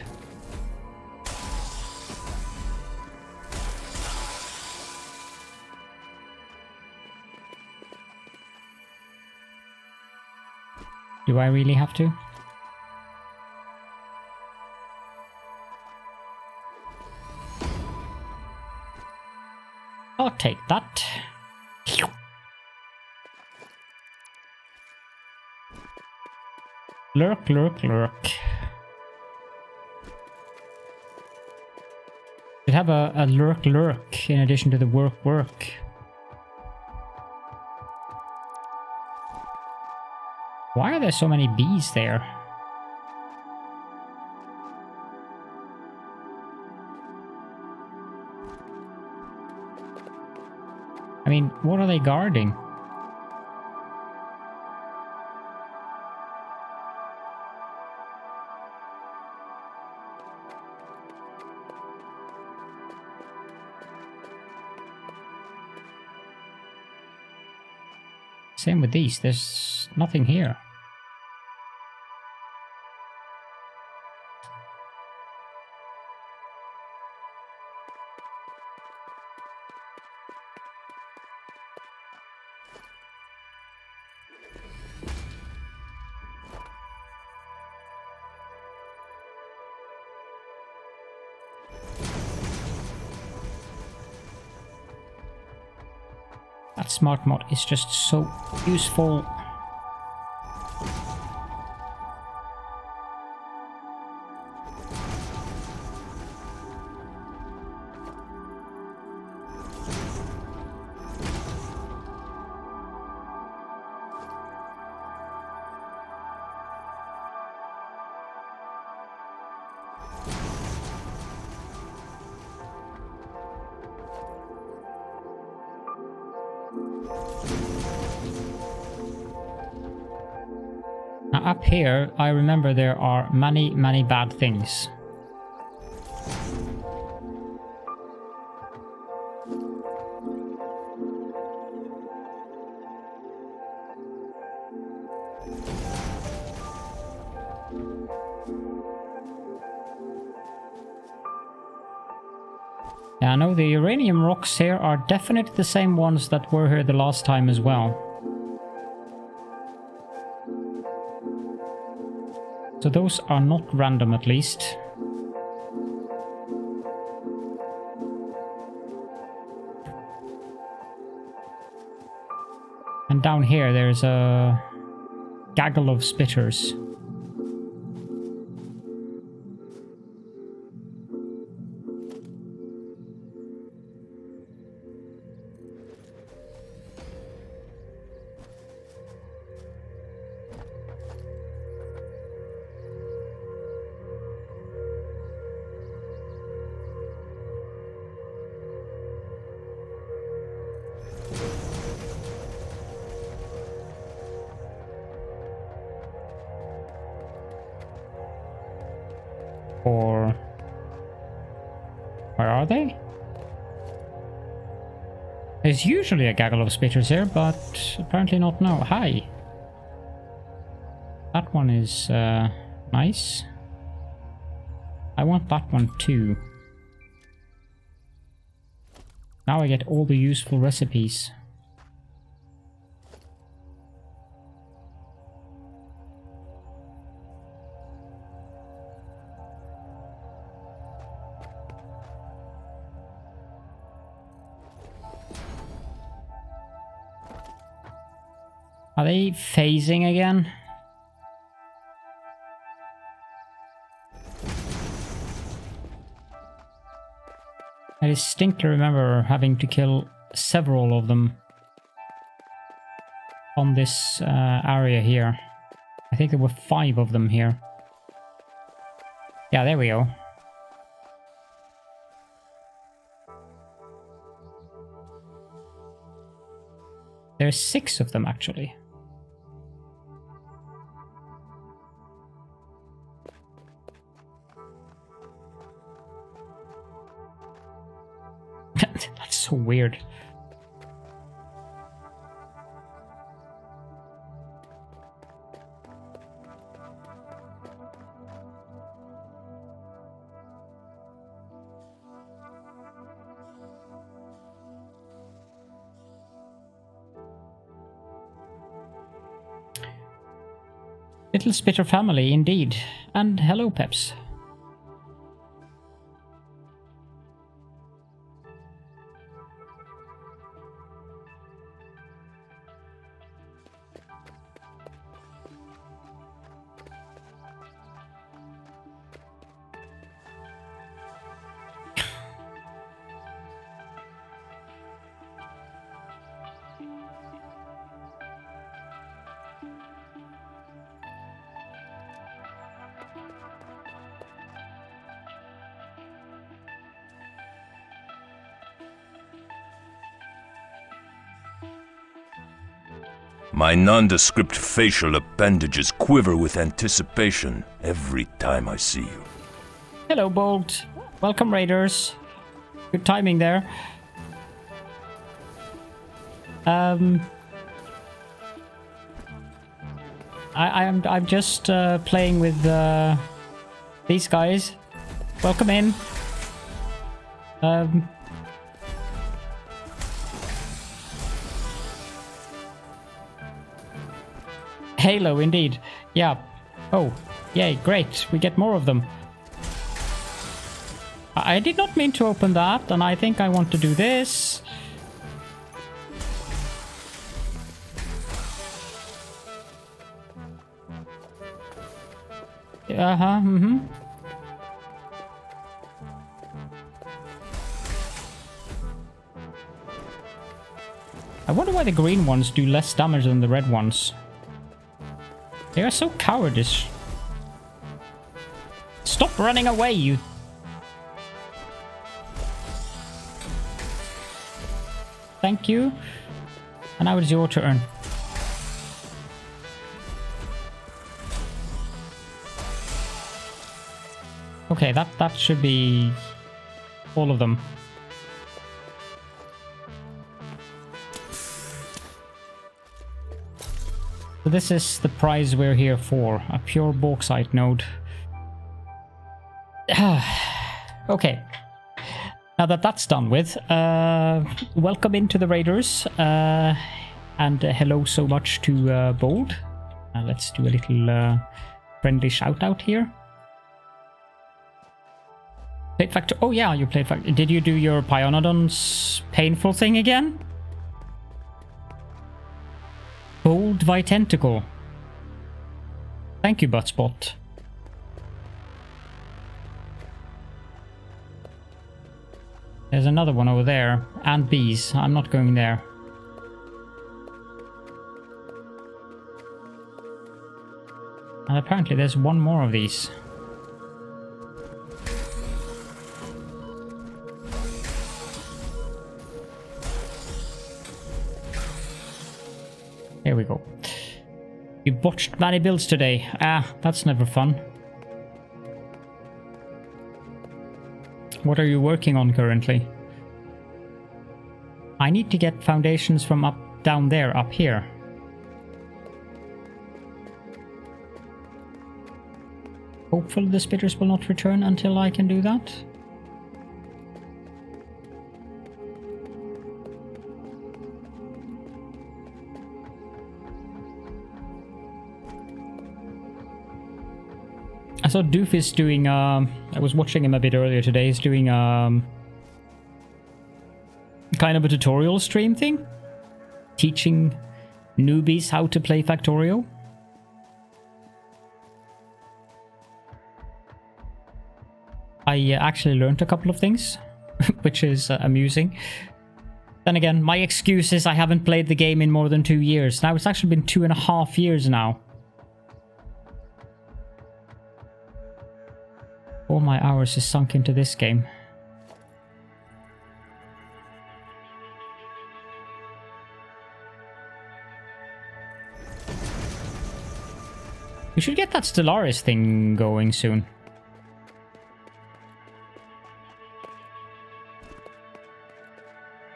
Do I really have to? I'll take that. Lurk, lurk, lurk. Should have a lurk, lurk in addition to the work, work. Why are there so many bees there? I mean, what are they guarding? Same with these, there's nothing here. That smart mod is just so useful. Now up here, I remember there are many, many bad things. Yeah, I know the uranium rocks here are definitely the same ones that were here the last time as well. So those are not random, at least. And down here there's a gaggle of spitters. Or where are they? There's usually a gaggle of spitters here, but apparently not now. Hi. That one is nice. I want that one too. Now I get all the useful recipes. Are they phasing again? I distinctly remember having to kill several of them on this area here. I think there were 5 of them here. Yeah, there we go. There's 6 of them actually. That's so weird. Little Spitter family, indeed. And hello, Peps. My nondescript facial appendages quiver with anticipation every time I see you. Hello, Bolt. Welcome, Raiders. Good timing there. I'm just playing with these guys. Welcome in. Halo, indeed. Yeah. Oh, yay, great. We get more of them. I did not mean to open that, and I think I want to do this. Uh-huh, mm-hmm. I wonder why the green ones do less damage than the red ones. They are so cowardice. Stop running away, you... Thank you. And now it's your turn. Okay, that should be all of them. So this is the prize we're here for, a pure bauxite node. Okay, now that that's done with, welcome into the Raiders, and hello so much to Bold. Let's do a little friendly shout out here. Played Factor. Oh yeah, you played Factor. Did you do your Pionodon's painful thing again? Bold Vitentacle. Thank you, Buttspot. There's another one over there. And bees. I'm not going there. And apparently there's one more of these. Here we go. You botched many builds today. Ah, that's never fun. What are you working on currently? I need to get foundations from down there, up here. Hopefully the spitters will not return until I can do that. I saw Doofus doing, I was watching him a bit earlier today, he's doing kind of a tutorial stream thing. Teaching newbies how to play Factorio. I actually learned a couple of things, which is amusing. Then again, my excuse is I haven't played the game in more than 2 years. Now it's actually been 2.5 years now. All my hours is sunk into this game. We should get that Stellaris thing going soon.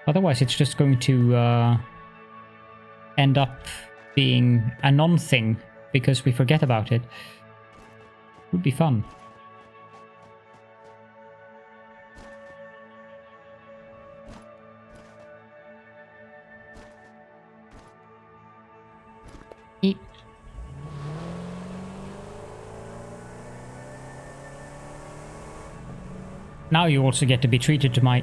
Otherwise it's just going to end up being a non-thing because we forget about it. Would be fun. Eat. Now you also get to be treated to my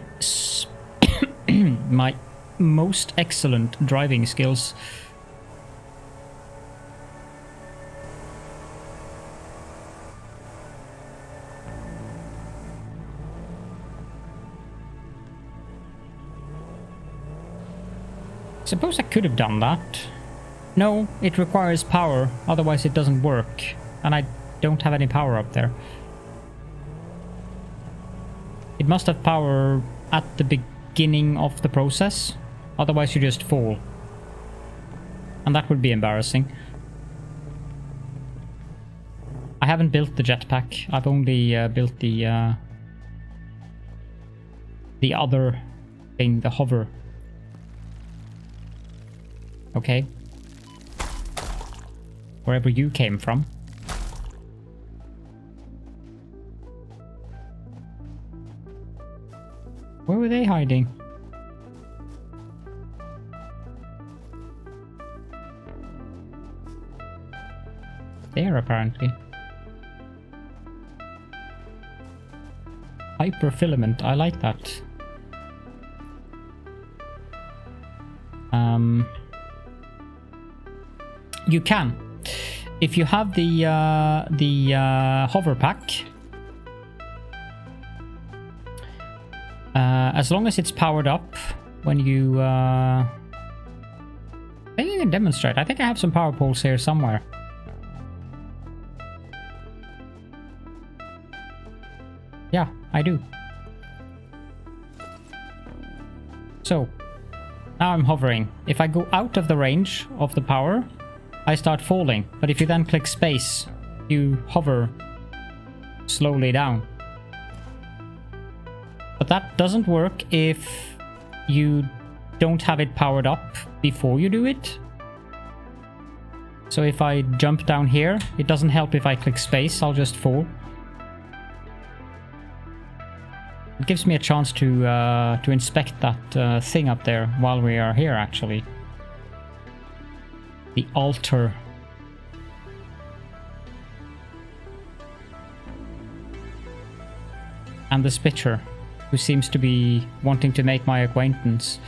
my most excellent driving skills. Suppose I could have done that. No, it requires power, otherwise it doesn't work. And I don't have any power up there. It must have power at the beginning of the process, otherwise you just fall. And that would be embarrassing. I haven't built the jetpack, I've only built the other thing, the hover. Okay. Wherever you came from. Where were they hiding? There, apparently. Hyperfilament, I like that. You can. If you have the hover pack, as long as it's powered up when you... I think I can demonstrate. I think I have some power poles here somewhere. Yeah, I do. So, now I'm hovering. If I go out of the range of the power, I start falling. But if you then click space, you hover slowly down. But that doesn't work if you don't have it powered up before you do it. So if I jump down here, it doesn't help if I click space, I'll just fall. It gives me a chance to inspect that thing up there while we are here, actually. The altar. And the Spitzer, who seems to be wanting to make my acquaintance.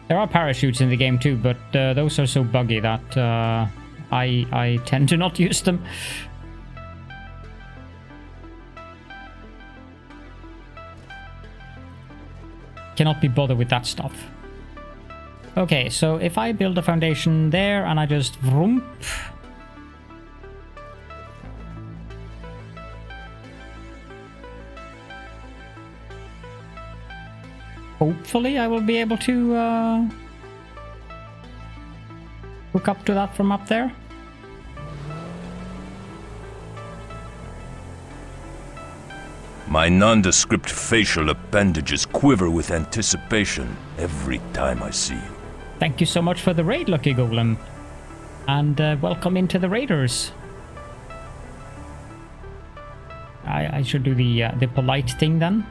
There are parachutes in the game too, but those are so buggy that I tend to not use them. Cannot be bothered with that stuff. Okay, so if I build a foundation there and I just vroom. Hopefully I will be able to hook up to that from up there. My nondescript facial appendages quiver with anticipation every time I see you. Thank you so much for the raid, Lucky Golem. And welcome into the Raiders. I should do the polite thing then.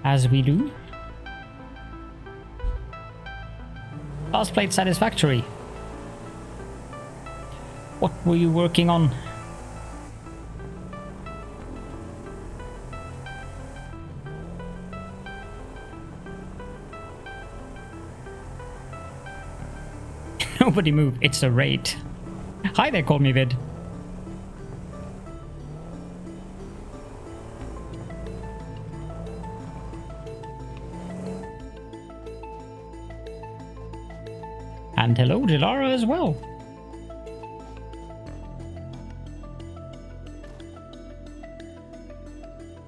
As we do. Last played Satisfactory. What were you working on? Nobody move, it's a raid. Hi there, Call Me Vid. And hello, Dilara as well.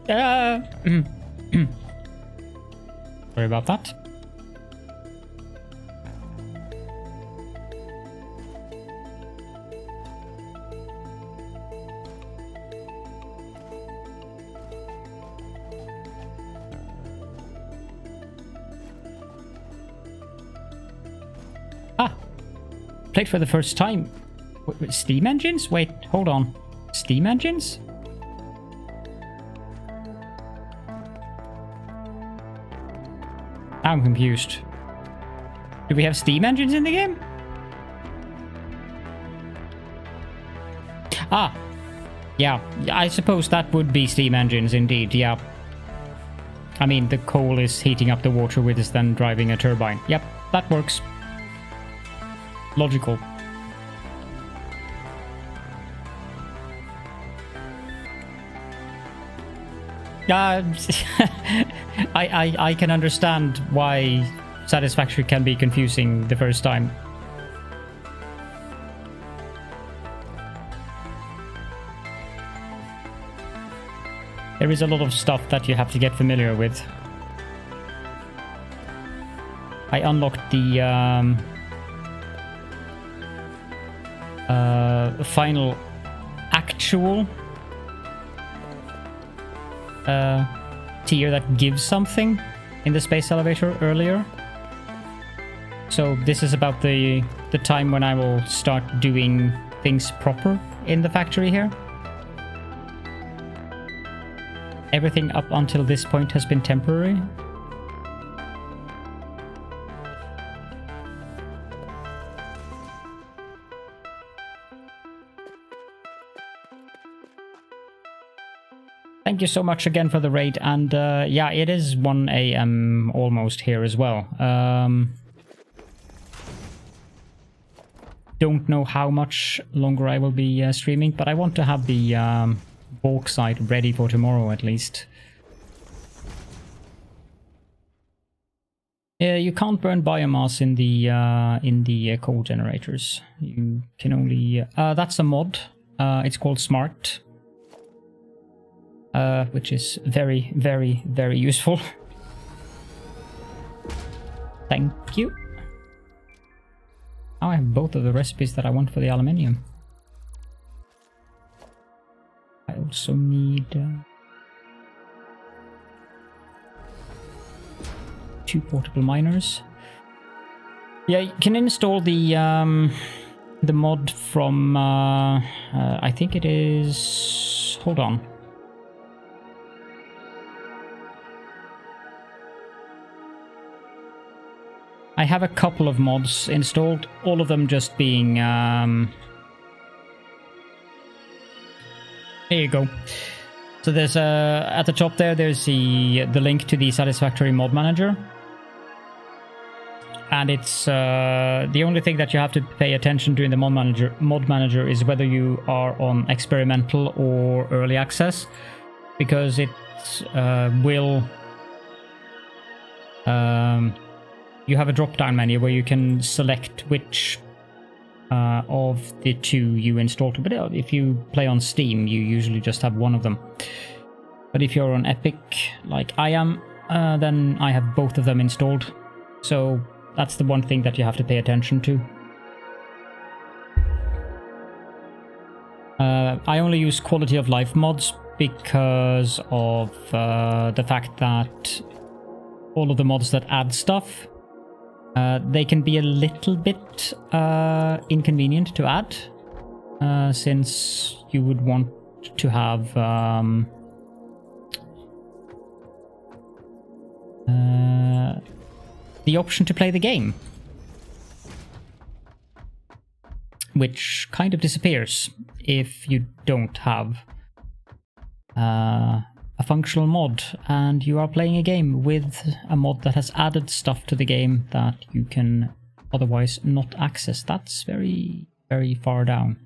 Sorry about that. Played for the first time. Wait, Steam engines? Wait, hold on. Steam engines? I'm confused. Do we have Steam engines in the game? Ah. Yeah, I suppose that would be Steam engines indeed, yeah. I mean, the coal is heating up the water with us then driving a turbine. Yep, that works. Logical. I can understand why Satisfactory can be confusing the first time. There is a lot of stuff that you have to get familiar with. I unlocked the final actual tier that gives something in the space elevator earlier. So this is about the time when I will start doing things proper in the factory here. Everything up until this point has been temporary. Thank you so much again for the raid, and yeah, it is 1 AM almost here as well. Don't know how much longer I will be streaming, but I want to have the bauxite ready for tomorrow at least. Yeah, you can't burn biomass in the coal generators. You can only that's a mod. It's called Smart. Which is very, very, very useful. Thank you. Now I have both of the recipes that I want for the aluminium. I also need 2 portable miners. Yeah, you can install the mod from I think it is. Hold on. I have a couple of mods installed, all of them just being... There you go. So there's at the top there's the link to the Satisfactory mod manager. And it's the only thing that you have to pay attention to in the mod manager is whether you are on experimental or early access, because it will... you have a drop-down menu where you can select which of the 2 you install to. But if you play on Steam, you usually just have one of them. But if you're on Epic, like I am, then I have both of them installed. So that's the one thing that you have to pay attention to. I only use quality of life mods because of the fact that all of the mods that add stuff, they can be a little bit inconvenient to add, since you would want to have the option to play the game, which kind of disappears if you don't have a functional mod and you are playing a game with a mod that has added stuff to the game that you can otherwise not access. That's very, very far down.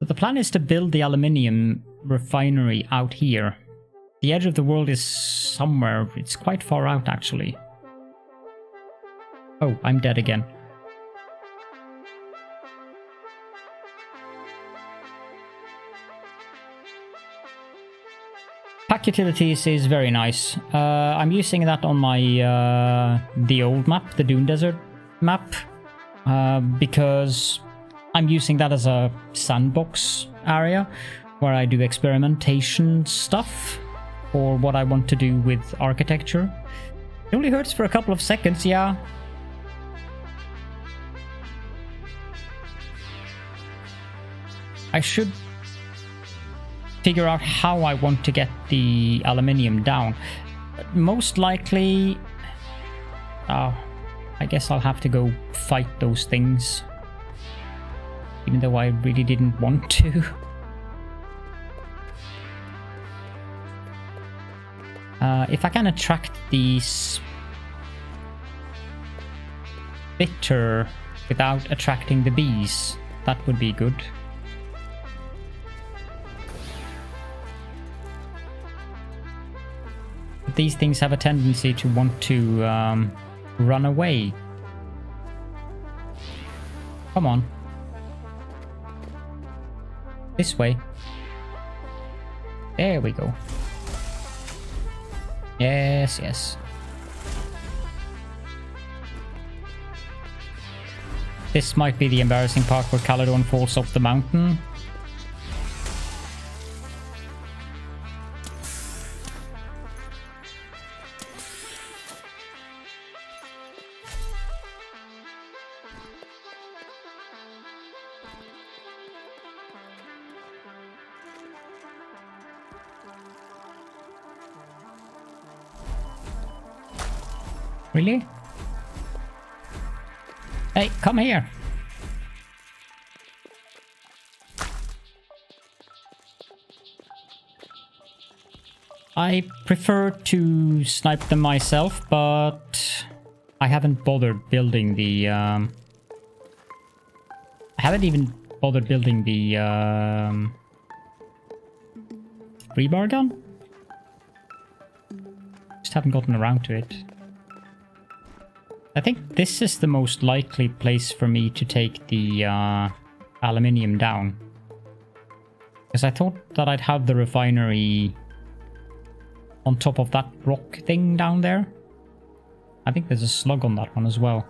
But the plan is to build the Aluminum Refinery out here. The edge of the world is somewhere, it's quite far out actually. Oh, I'm dead again. Pack Utilities is very nice. I'm using that on my the old map, the Dune Desert map, because I'm using that as a sandbox area where I do experimentation stuff for what I want to do with architecture. It only hurts for a couple of seconds, yeah. I should figure out how I want to get the aluminium down. Most likely, I guess I'll have to go fight those things, even though I really didn't want to. If I can attract the spitter without attracting the bees, that would be good. But these things have a tendency to want to run away. Come on. This way. There we go. Yes, yes. This might be the embarrassing part where Caledorn falls off the mountain. Really? Hey, come here. I prefer to snipe them myself, but I haven't bothered building the I haven't even bothered building the rebar gun. Just haven't gotten around to it. I think this is the most likely place for me to take the aluminium down. Because I thought that I'd have the refinery on top of that rock thing down there. I think there's a slug on that one as well.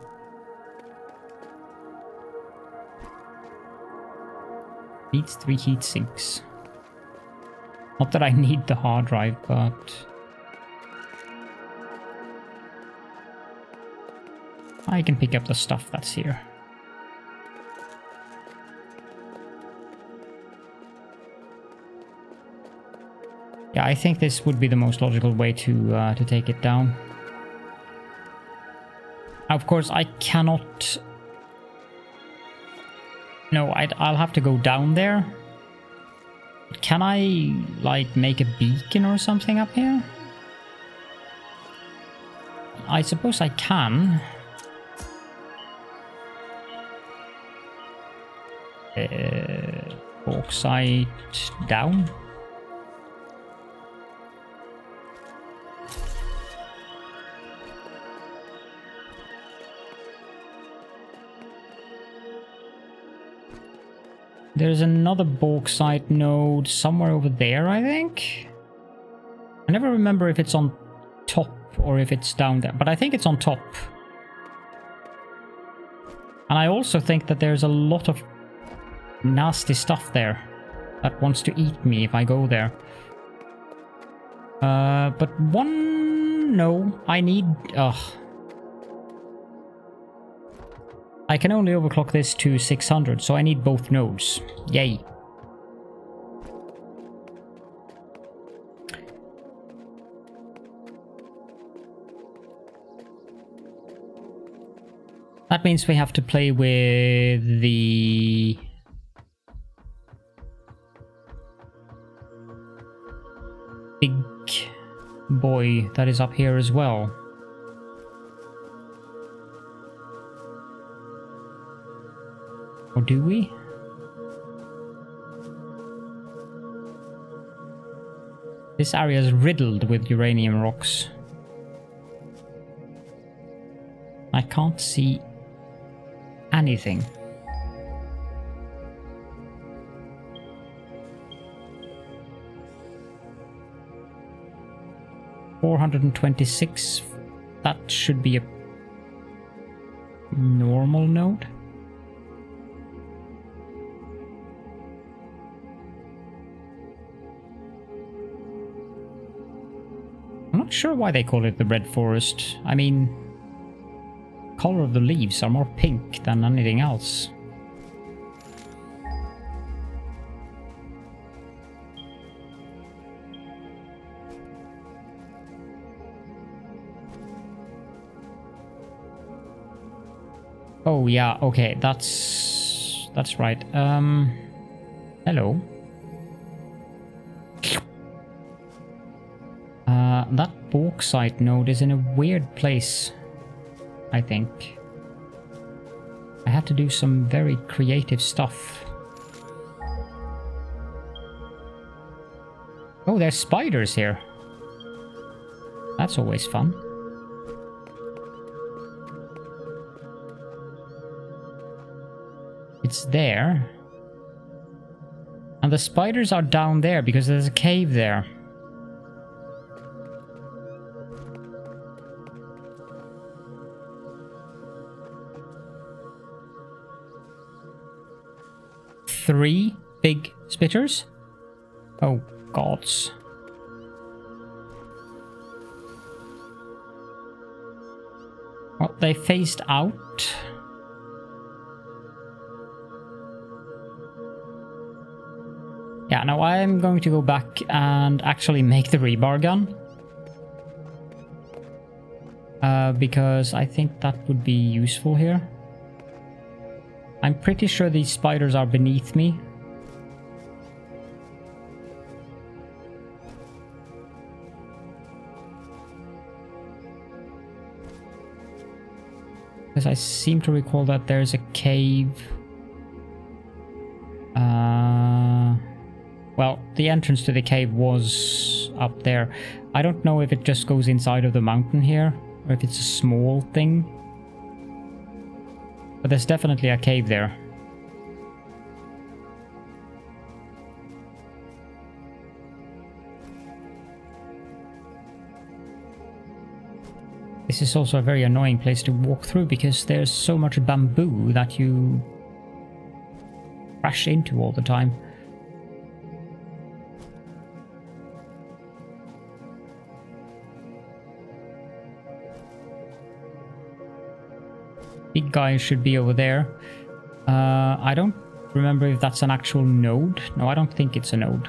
Needs 3 heat sinks. Not that I need the hard drive, but I can pick up the stuff that's here. Yeah, I think this would be the most logical way to take it down. Of course, I cannot. No, I'll have to go down there. Can I, like, make a beacon or something up here? I suppose I can. Bauxite down. There's another bauxite node somewhere over there, I think. I never remember if it's on top or if it's down there, but I think it's on top. And I also think that there's a lot of nasty stuff there. that wants to eat me if I go there. But one... No, I need... I can only overclock this to 600, so I need both nodes. Yay. That means we have to play with the... big boy that is up here as well. Or do we? This area is riddled with uranium rocks. I can't see anything. $426. That should be a normal node. I'm not sure why they call it the Red Forest. I mean, color of the leaves are more pink than anything else. Oh yeah, okay, that's right. Hello. That bauxite node is in a weird place, I think. I had to do some very creative stuff. Oh, there's spiders here. That's always fun. It's there. And the spiders are down there because there's a cave there. Three big spitters? Oh, gods. Well, they phased out. Yeah, now I'm going to go back and actually make the rebar gun. Because I think that would be useful here. I'm pretty sure these spiders are beneath me. Because I seem to recall that there's a cave. Well, the entrance to the cave was up there. I don't know if it just goes inside of the mountain here, or if it's a small thing. But there's definitely a cave there. This is also a very annoying place to walk through because there's so much bamboo that you crash into all the time. Big guy should be over there. I don't remember if that's an actual node. No, I don't think it's a node.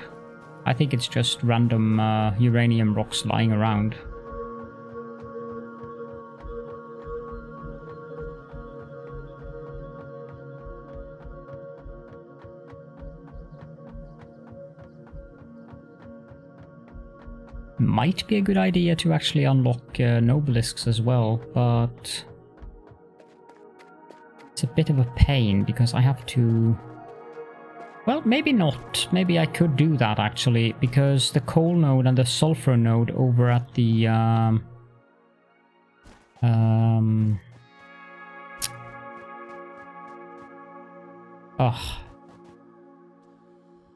I think it's just random uranium rocks lying around. Might be a good idea to actually unlock nobelisks as well, but it's a bit of a pain because I have to... Well, maybe not. Maybe I could do that actually, because the coal node and the sulfur node over at the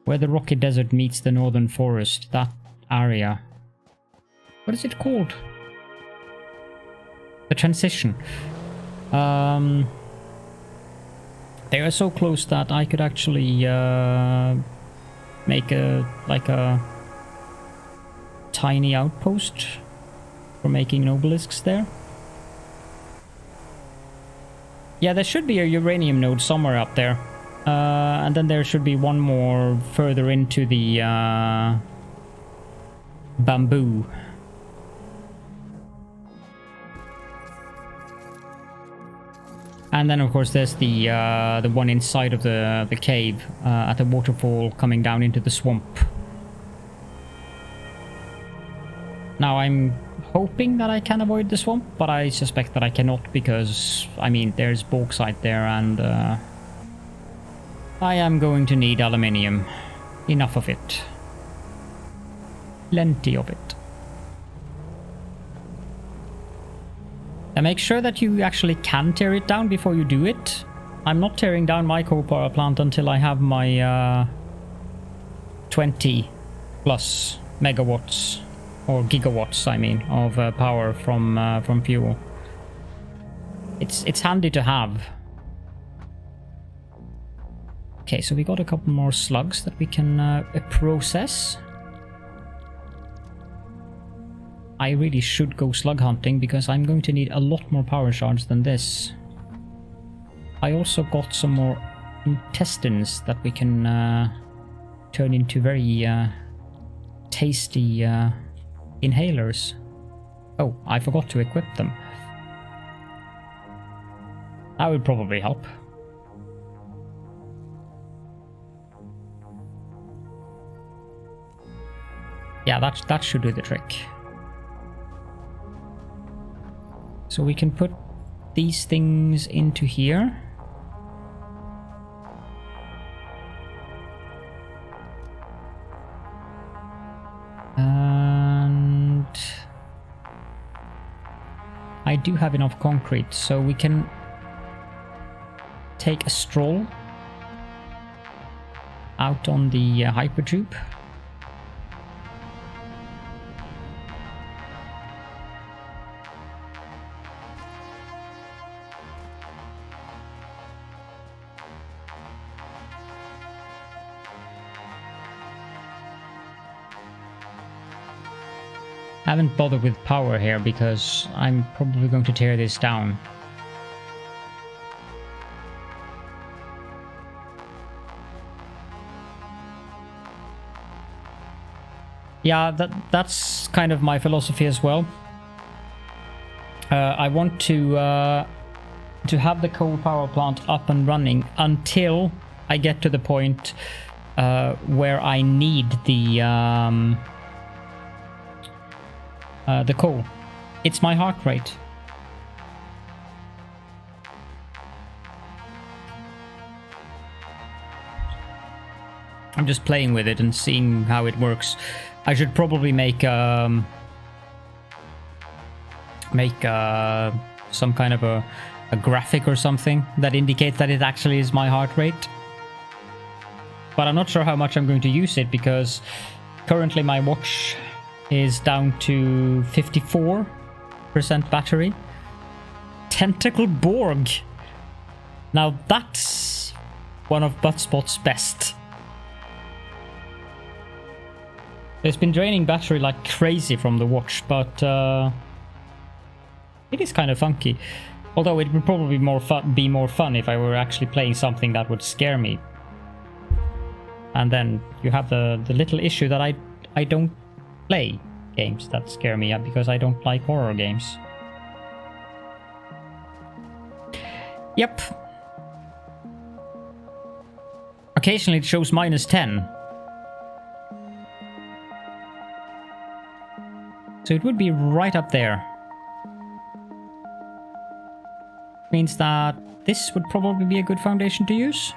where the rocky desert meets the northern forest, that area. What is it called? The transition. They are so close that I could actually make a tiny outpost for making obelisks there. Yeah, there should be a uranium node somewhere up there. And then there should be one more further into the bamboo. And then, of course, there's the one inside of the cave at the waterfall coming down into the swamp. Now, I'm hoping that I can avoid the swamp, but I suspect that I cannot because, I mean, there's bauxite there and I am going to need aluminium. Enough of it. Plenty of it. And make sure that you actually can tear it down before you do it. I'm not tearing down my coal power plant until I have my 20 plus megawatts, or gigawatts, I mean, of power from fuel. It's handy to have. Okay, so we got a couple more slugs that we can process. I really should go slug hunting because I'm going to need a lot more power shards than this. I also got some more intestines that we can turn into very tasty inhalers. Oh, I forgot to equip them. That would probably help. Yeah, that should do the trick. So we can put these things into here. And I do have enough concrete, so we can take a stroll out on the hypertube. I haven't bothered with power here because I'm probably going to tear this down. Yeah, that's kind of my philosophy as well. I want to have the coal power plant up and running until I get to the point where I need the coal. It's my heart rate. I'm just playing with it and seeing how it works. I should probably make some kind of a graphic or something that indicates that it actually is my heart rate. But I'm not sure how much I'm going to use it because currently my watch is down to 54% battery. Tentacle Borg. Now that's one of Buttspot's best. It's been draining battery like crazy from the watch, but it is kind of funky. Although it would probably be more fun if I were actually playing something that would scare me. And then you have the little issue that I don't play games that scare me because I don't like horror games. Yep. Occasionally it shows -10. So it would be right up there. Means that this would probably be a good foundation to use.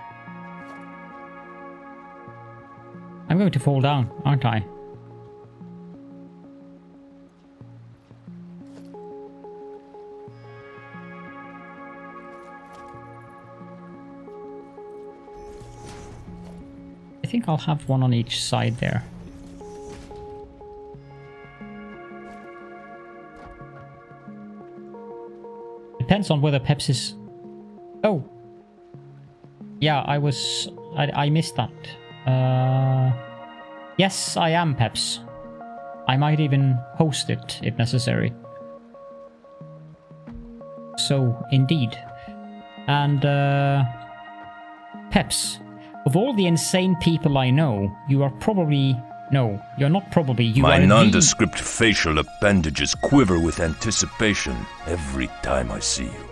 I'm going to fall down, aren't I? I think I'll have one on each side there. Depends on whether Pepsi's... Oh! Yeah, I missed that. Yes, I am, Peps. I might even host it if necessary. So, indeed. And, Peps, of all the insane people I know, you are probably... No, you're not probably, you My are nondescript facial appendages quiver with anticipation every time I see you.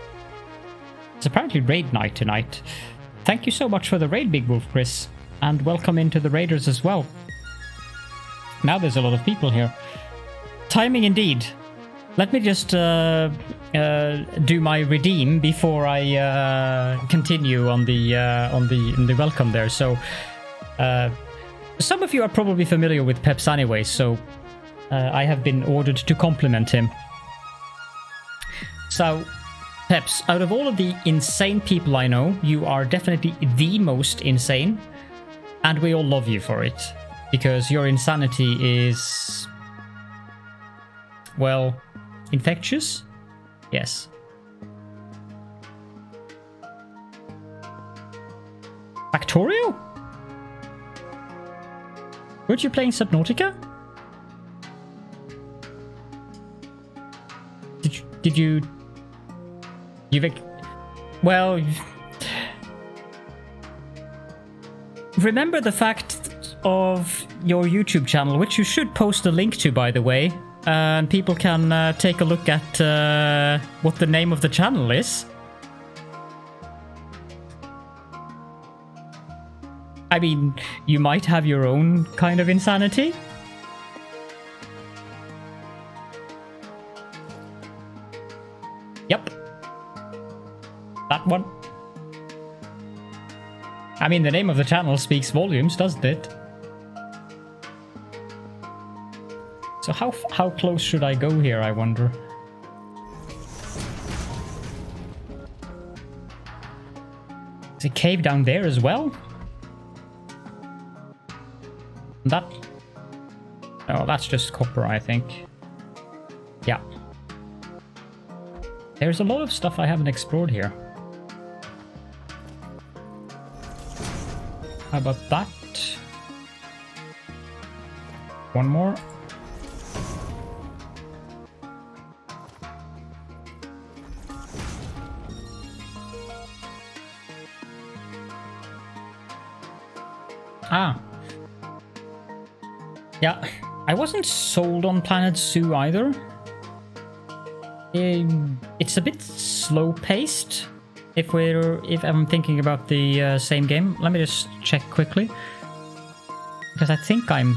It's apparently raid night tonight. Thank you so much for the raid, Big Wolf Chris. And welcome into the raiders as well. Now there's a lot of people here. Timing indeed. Let me just do my redeem before I continue on the welcome there. So, some of you are probably familiar with Peps anyway, so I have been ordered to compliment him. So, Peps, out of all of the insane people I know, you are definitely the most insane, and we all love you for it, because your insanity is, well, infectious? Yes. Factorio? Weren't you playing Subnautica? Did you... Well... Remember the fact of your YouTube channel, which you should post a link to, by the way, and people can take a look at what the name of the channel is. I mean, you might have your own kind of insanity. Yep. That one. I mean, the name of the channel speaks volumes, doesn't it? So how close should I go here, I wonder? Is a cave down there as well? That... Oh, that's just copper, I think. Yeah. There's a lot of stuff I haven't explored here. How about that? One more. Ah. Yeah, I wasn't sold on Planet Zoo either. It's a bit slow-paced. If I'm thinking about the same game, let me just check quickly, because I think I'm.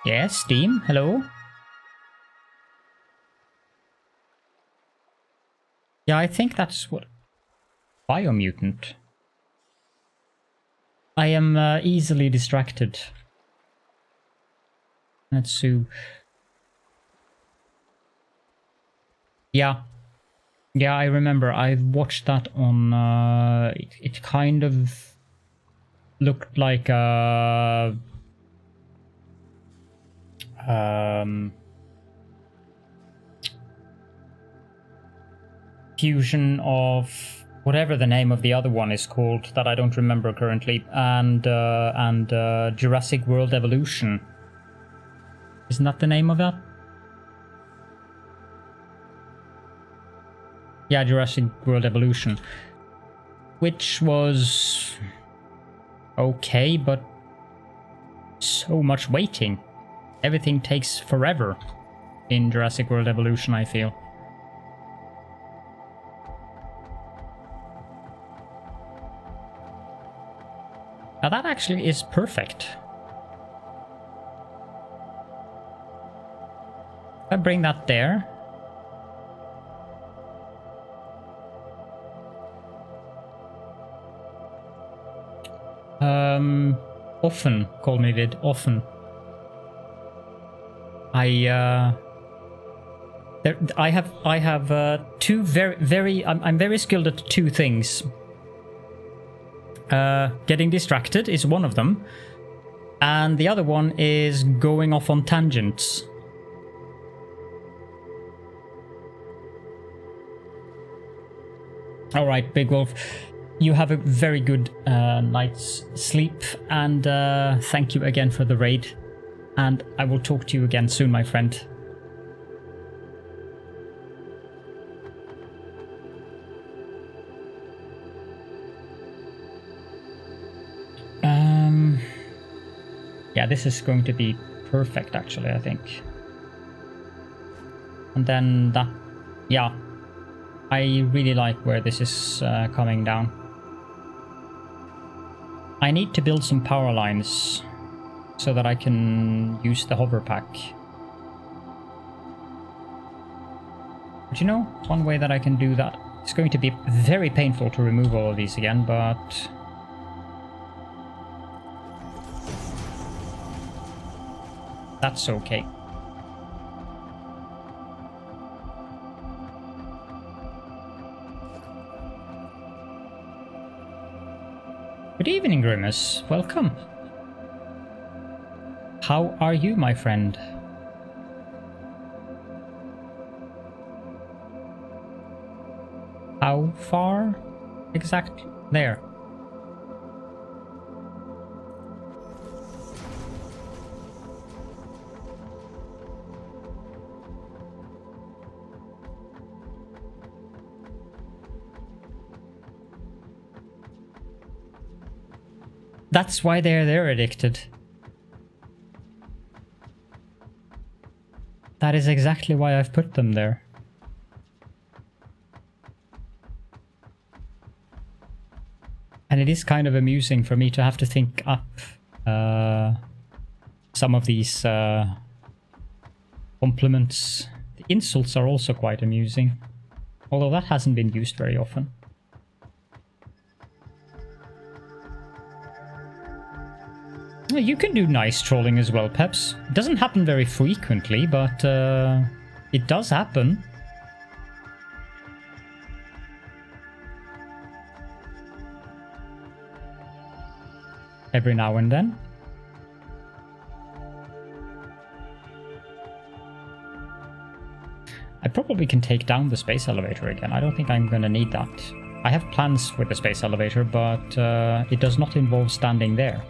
Yes, Steam. Hello. Yeah, I think that's what... Biomutant. I am easily distracted. Let's see. Yeah. Yeah, I remember. I watched that on... it kind of looked like a... fusion of whatever the name of the other one is called that I don't remember currently, and Jurassic World Evolution. Isn't that the name of that? Yeah, Jurassic World Evolution. Which was okay, but so much waiting. Everything takes forever in Jurassic World Evolution, I feel. Now that actually is perfect. If I bring that there. Often, call me vid, often. I have two I'm very skilled at two things. Getting distracted is one of them, and the other one is going off on tangents. Alright, Big Wolf. You have a very good night's sleep, and thank you again for the raid. And I will talk to you again soon, my friend. Yeah, this is going to be perfect, actually, I think. And then that... Yeah. I really like where this is coming down. I need to build some power lines so that I can use the hover pack. But you know, one way that I can do that, it's going to be very painful to remove all of these again, but... that's okay. Good evening, Grimace. Welcome. How are you, my friend? How far exactly? There. That's why they're addicted. That is exactly why I've put them there. And it is kind of amusing for me to have to think up some of these compliments. The insults are also quite amusing, although that hasn't been used very often. You can do nice trolling as well, Peps. It doesn't happen very frequently, but it does happen. Every now and then. I probably can take down the space elevator again. I don't think I'm gonna need that. I have plans with the space elevator, but it does not involve standing there.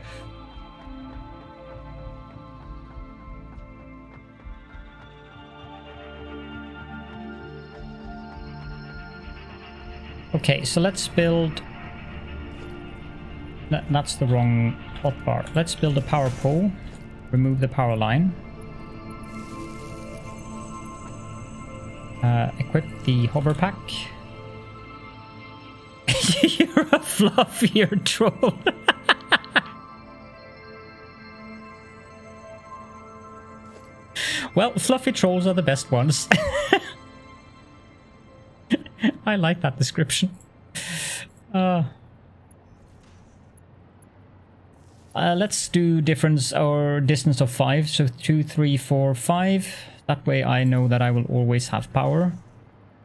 Okay, so let's build... That's the wrong hotbar. Let's build a power pole, remove the power line. Equip the hover pack. You're a fluffier troll. Well, fluffy trolls are the best ones. I like that description. Let's do difference or distance of 5. So 2, 3, 4, 5. That way I know that I will always have power.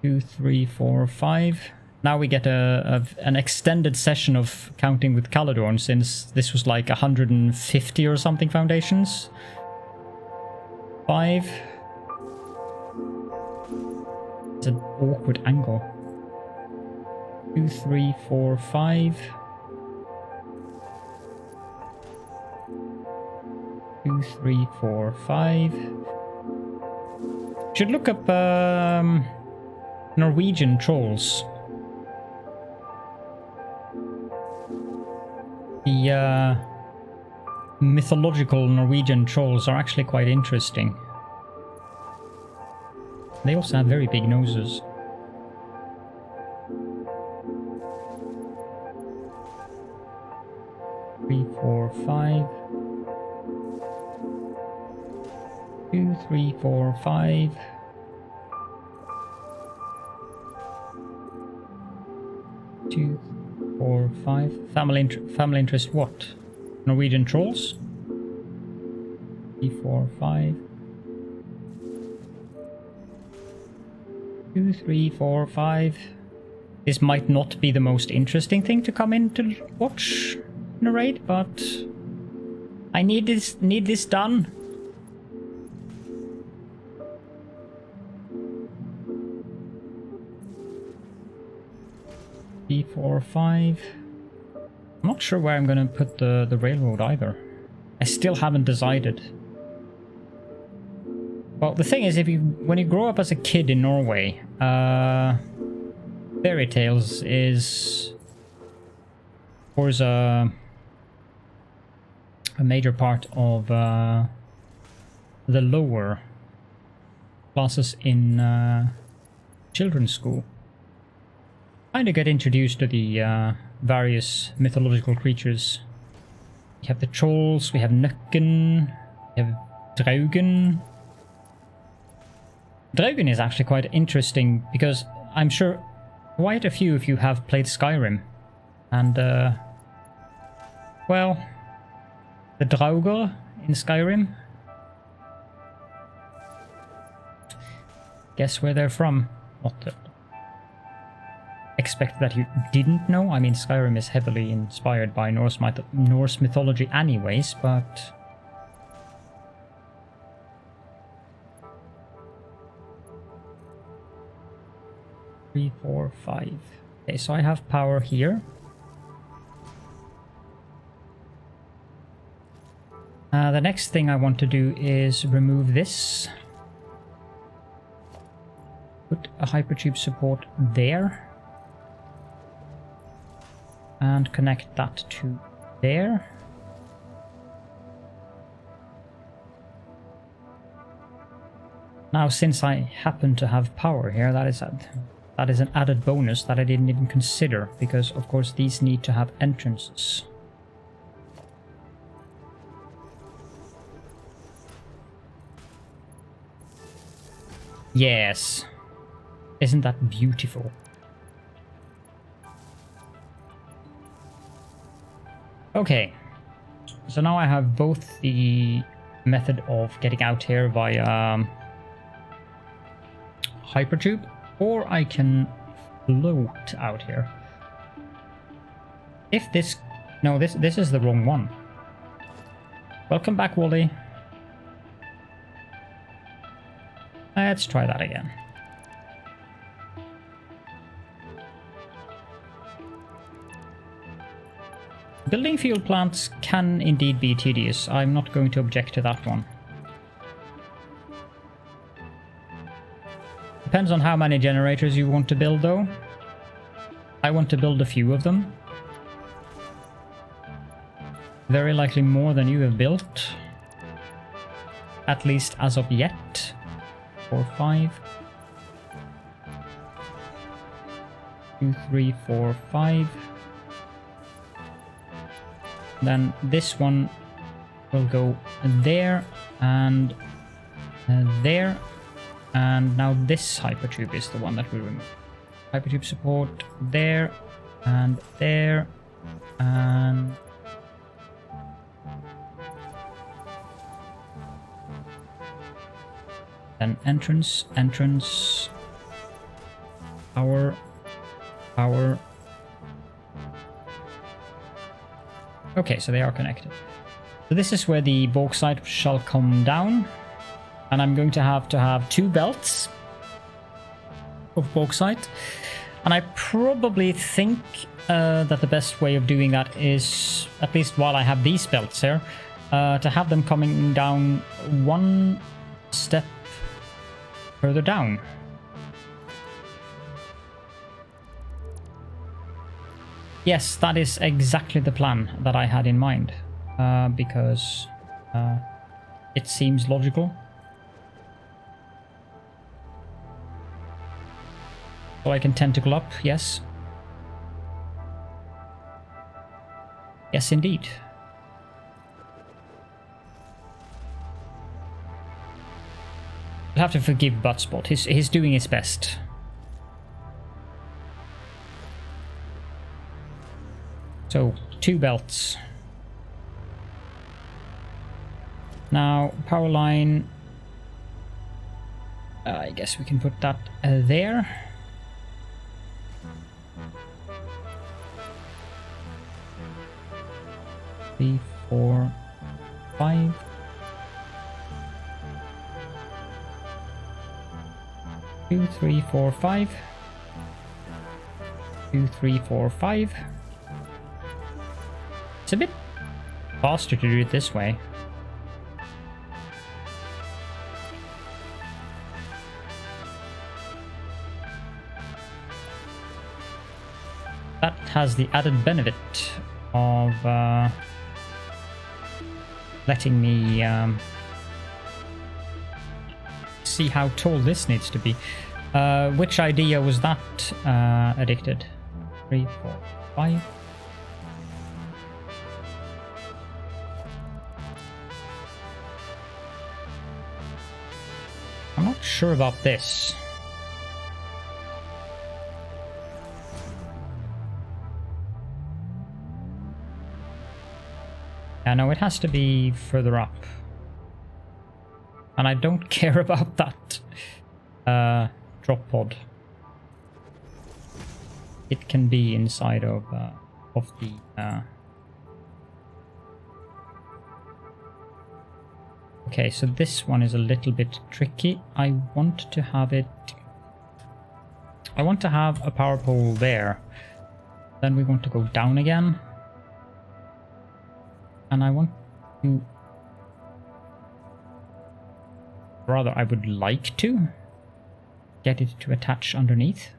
2, 3, 4, 5. Now we get an extended session of counting with Caledorn, since this was like 150 or something foundations. 5. It's an awkward angle. 2, 3, 4, 5. 2, 3, 4, 5. Should look up Norwegian trolls. The mythological Norwegian trolls are actually quite interesting. They also have very big noses. Three, 4, 5. 2, 3, 4, 5. 2, 4, 5. Family interest what? Norwegian trolls? 3, 4, 5. 2, 3, 4, 5. This might not be the most interesting thing to come in to watch in a raid, but I need this done. 3, 4, 5. I'm not sure where I'm gonna put the railroad either. I still haven't decided. Well, the thing is, when you grow up as a kid in Norway, fairy tales is, of course, a major part of the lower classes in children's school. Kind of get introduced to the various mythological creatures. We have the trolls, we have Nøkken, we have Draugen. Draugen is actually quite interesting because I'm sure quite a few of you have played Skyrim. And, well, the Draugr in Skyrim. Guess where they're from. Not that expect that you didn't know. I mean, Skyrim is heavily inspired by Norse mythology anyways, but... Three, 4, 5. Okay, so I have power here. The next thing I want to do is remove this. Put a hypertube support there. And connect that to there. Now, since I happen to have power here, that is an added bonus that I didn't even consider, because of course these need to have entrances. Yes. Isn't that beautiful? Okay. So now I have both the method of getting out here via hypertube, or I can float out here. If this... No, this is the wrong one. Welcome back, Wally. Let's try that again. Building fuel plants can indeed be tedious. I'm not going to object to that one. Depends on how many generators you want to build, though. I want to build a few of them. Very likely more than you have built. At least as of yet. 4, 5. 2, 3, 4, 5. Then this one will go there and there. And now this hypertube is the one that we remove. Hypertube support there and there and... Then entrance, entrance, power, power. Okay, so they are connected. So this is where the bauxite shall come down. And I'm going to have 2 belts of bauxite. And I probably think that the best way of doing that is, at least while I have these belts here, to have them coming down 1 step further down. Yes, that is exactly the plan that I had in mind, because it seems logical. So I can tentacle up, yes. Yes, indeed. You'll have to forgive Buttspot. He's doing his best. So, 2 belts. Now, power line. I guess we can put that there. Three, 4, 5. Two, 3, 4, 5. 2, 3, 4, 5. It's a bit faster to do it this way. That has the added benefit of letting me see how tall this needs to be. Which idea was that addicted? 3, 4, 5. I'm not sure about this. Yeah, no, it has to be further up. And I don't care about that drop pod. It can be inside of the... Okay, so this one is a little bit tricky. I want to have it... I want to have a power pole there. Then we want to go down again. And I want to... Rather, I would like to get it to attach underneath.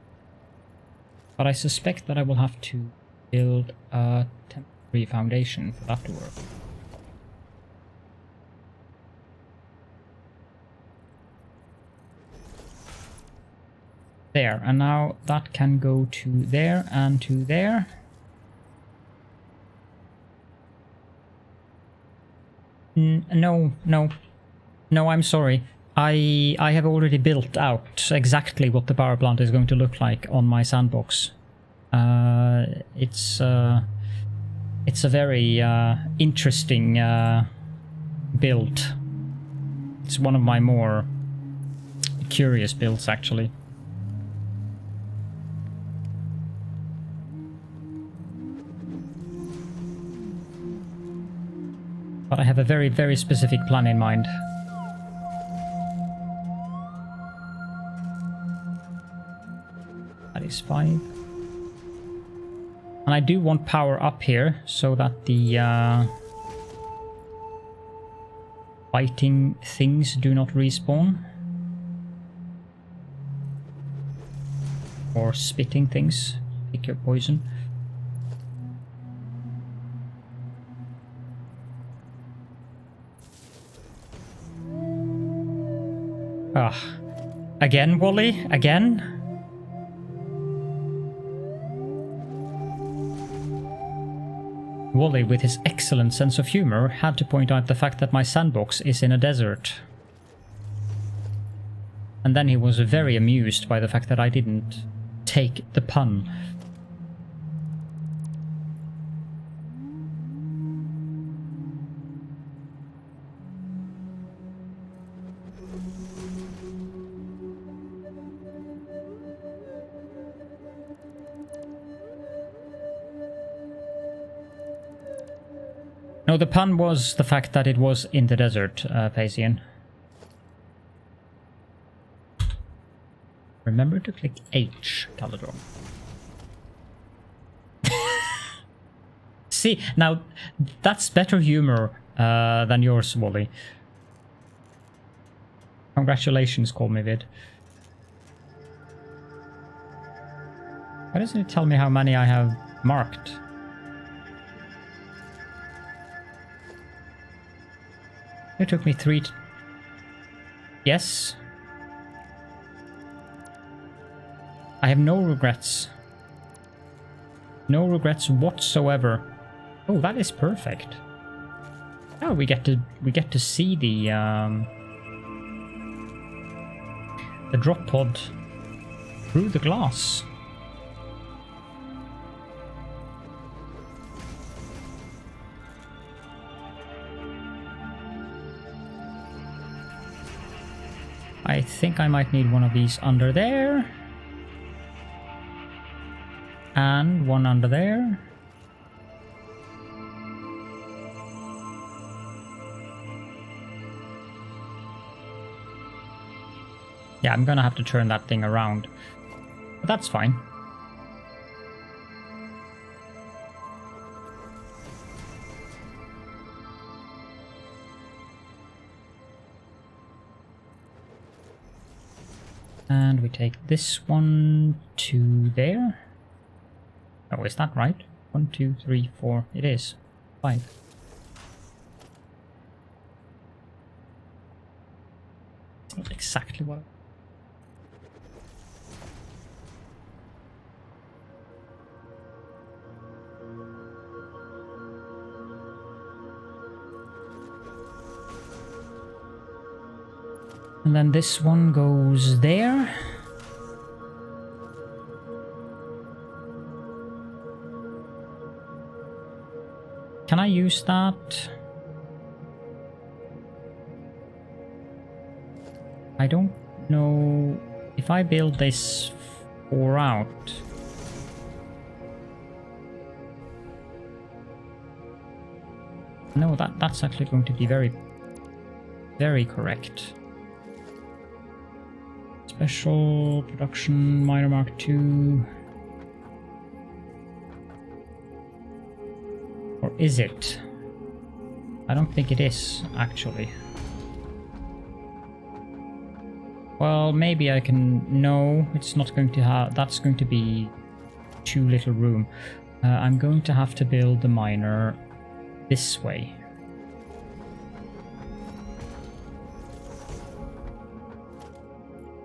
But I suspect that I will have to build a temporary foundation for that to work. There, and now that can go to there and to there. No, I'm sorry. I have already built out exactly what the power plant is going to look like on my sandbox. It's a very interesting build. It's one of my more curious builds, actually. But I have a very, very specific plan in mind. That is 5. And I do want power up here so that the fighting things do not respawn. Or spitting things. Pick your poison. Ah, again, Wally? Again? Wally, with his excellent sense of humor, had to point out the fact that my sandbox is in a desert. And then he was very amused by the fact that I didn't take the pun. No, the pun was the fact that it was in the desert, Paisian. Remember to click H, Caledorn. See, now that's better humor than yours, Wally. Congratulations, Call Me Vid. Why doesn't it tell me how many I have marked? It took me 3... Yes. I have no regrets. No regrets whatsoever. Oh, that is perfect. Oh, we get to see the drop pod through the glass. I think I might need one of these under there. And one under there. Yeah, I'm gonna have to turn that thing around. But that's fine. And we take this one to there. Oh, is that right? 1, 2, 3, 4. It is 5. It's not exactly what. And then this one goes there. Can I use that? I don't know if I build this 4 out. No, that's actually going to be very, very correct. Special production minor mark 2. Or is it? I don't think it is, actually. Well, maybe I can... No, it's not going to have... That's going to be too little room. I'm going to have to build the miner this way.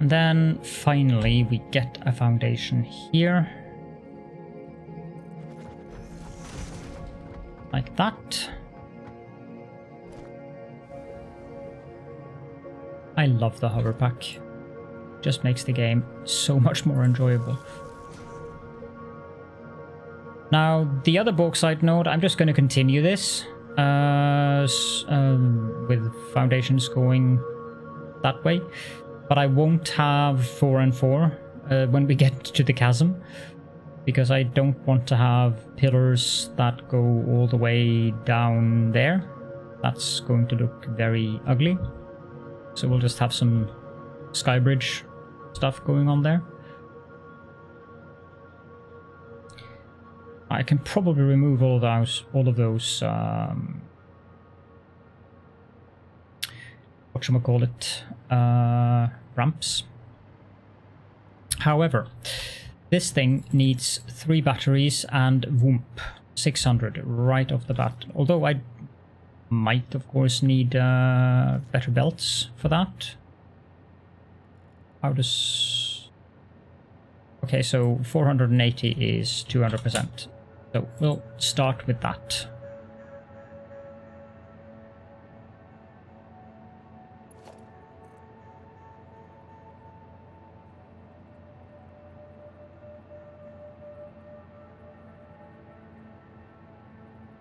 And then finally we get a foundation here. Like that. I love the hover pack. Just makes the game so much more enjoyable. Now, the other bauxite node, I'm just going to continue this with foundations going that way. But I won't have 4 and 4 when we get to the chasm, because I don't want to have pillars that go all the way down there. That's going to look very ugly. So we'll just have some skybridge stuff going on there. I can probably remove all of those whatchamacallit, ramps. However, this thing needs 3 batteries and whoomp, 600 right off the bat. Although I might, of course, need better belts for that. How does... Okay, so 480 is 200%. So we'll start with that.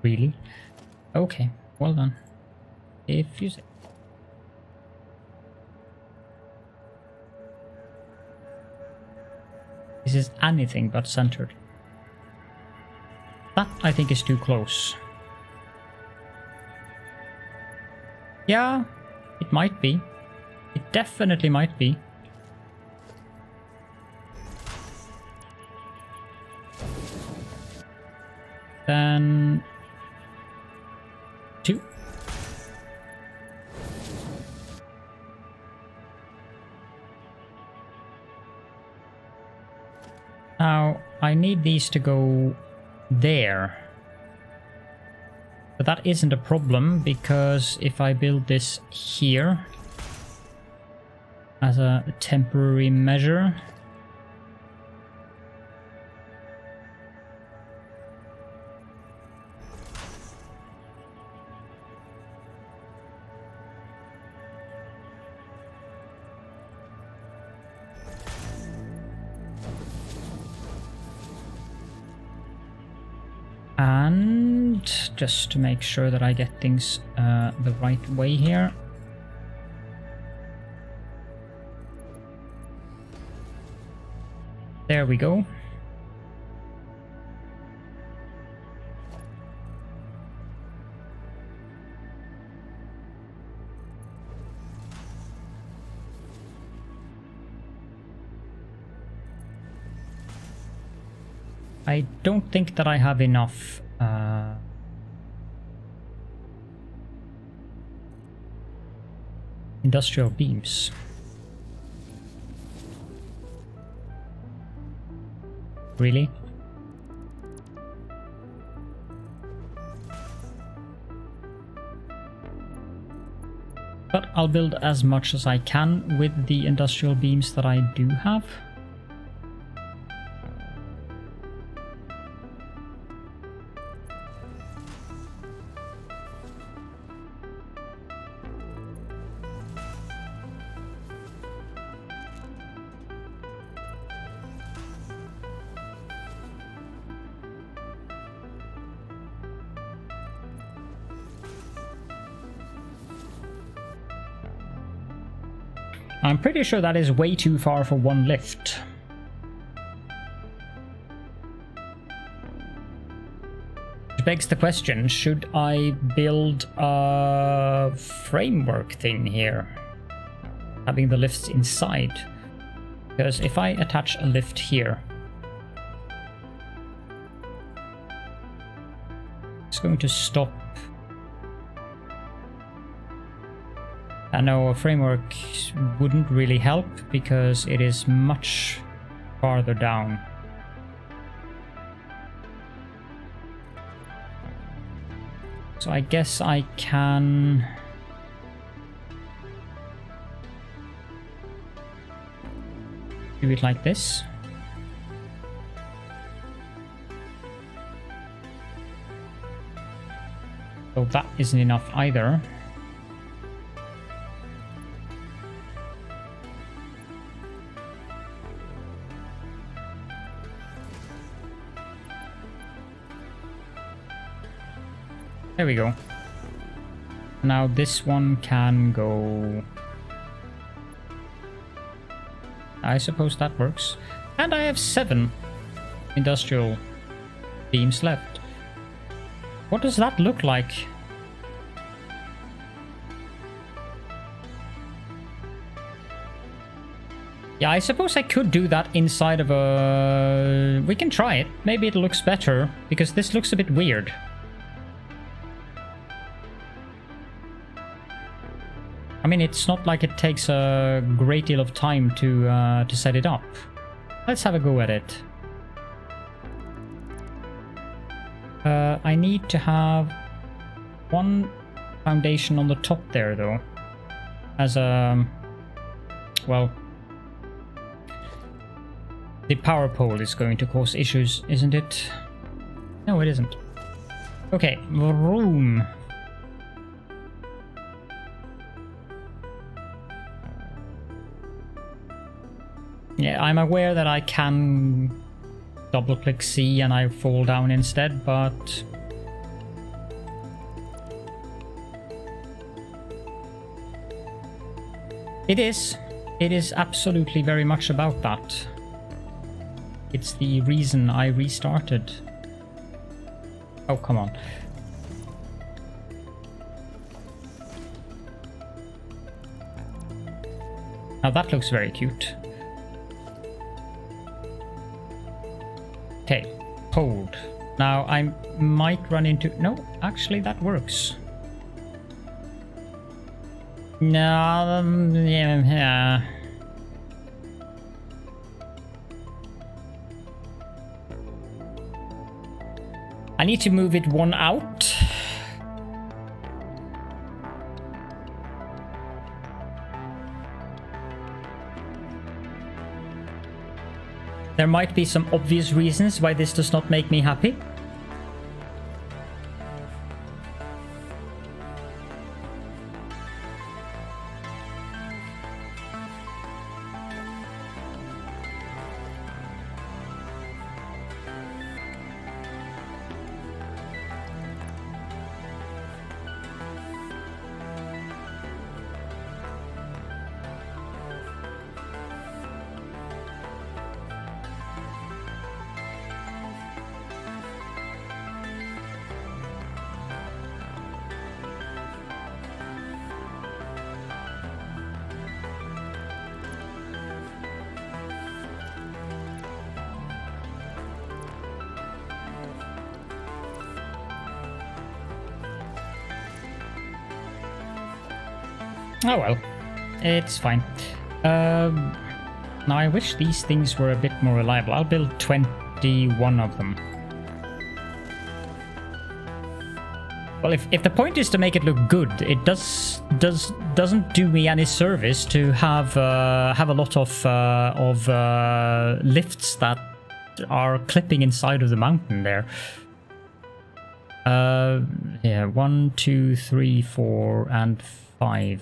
Really? Okay, well done. If you say. This is anything but centered. That, I think, is too close. Yeah, it might be. It definitely might be. Then... 2. Now, I need these to go there. But that isn't a problem, because if I build this here as a temporary measure, and just to make sure that I get things the right way here. There we go. I don't think that I have enough industrial beams. Really? But I'll build as much as I can with the industrial beams that I do have. I'm pretty sure that is way too far for one lift. Which begs the question, should I build a framework thing here? Having the lifts inside? Because if I attach a lift here, it's going to stop. I know a framework wouldn't really help because it is much farther down. So I guess I can do it like this. So that isn't enough either. There we go. Now this one can go. I suppose that works. And I have 7 industrial beams left. What does that look like? Yeah, I suppose I could do that inside of a... We can try it. Maybe it looks better, because this looks a bit weird. I mean, it's not like it takes a great deal of time to set it up. Let's have a go at it. I need to have one foundation on the top there, though. As a... well... The power pole is going to cause issues, isn't it? No, it isn't. Okay, room. Yeah, I'm aware that I can double-click C and I fall down instead, but... It is absolutely very much about that. It's the reason I restarted. Oh, come on. Now that looks very cute. Okay, hold. Now I might run into... No, actually that works. No, yeah. I need to move it one out. There might be some obvious reasons why this does not make me happy. Oh well, it's fine. Now I wish these things were a bit more reliable. I'll build 20 21 of them. Well, if the point is to make it look good, it doesn't do me any service to have a lot of lifts that are clipping inside of the mountain there. Yeah, 1, 2, 3, 4, and 5.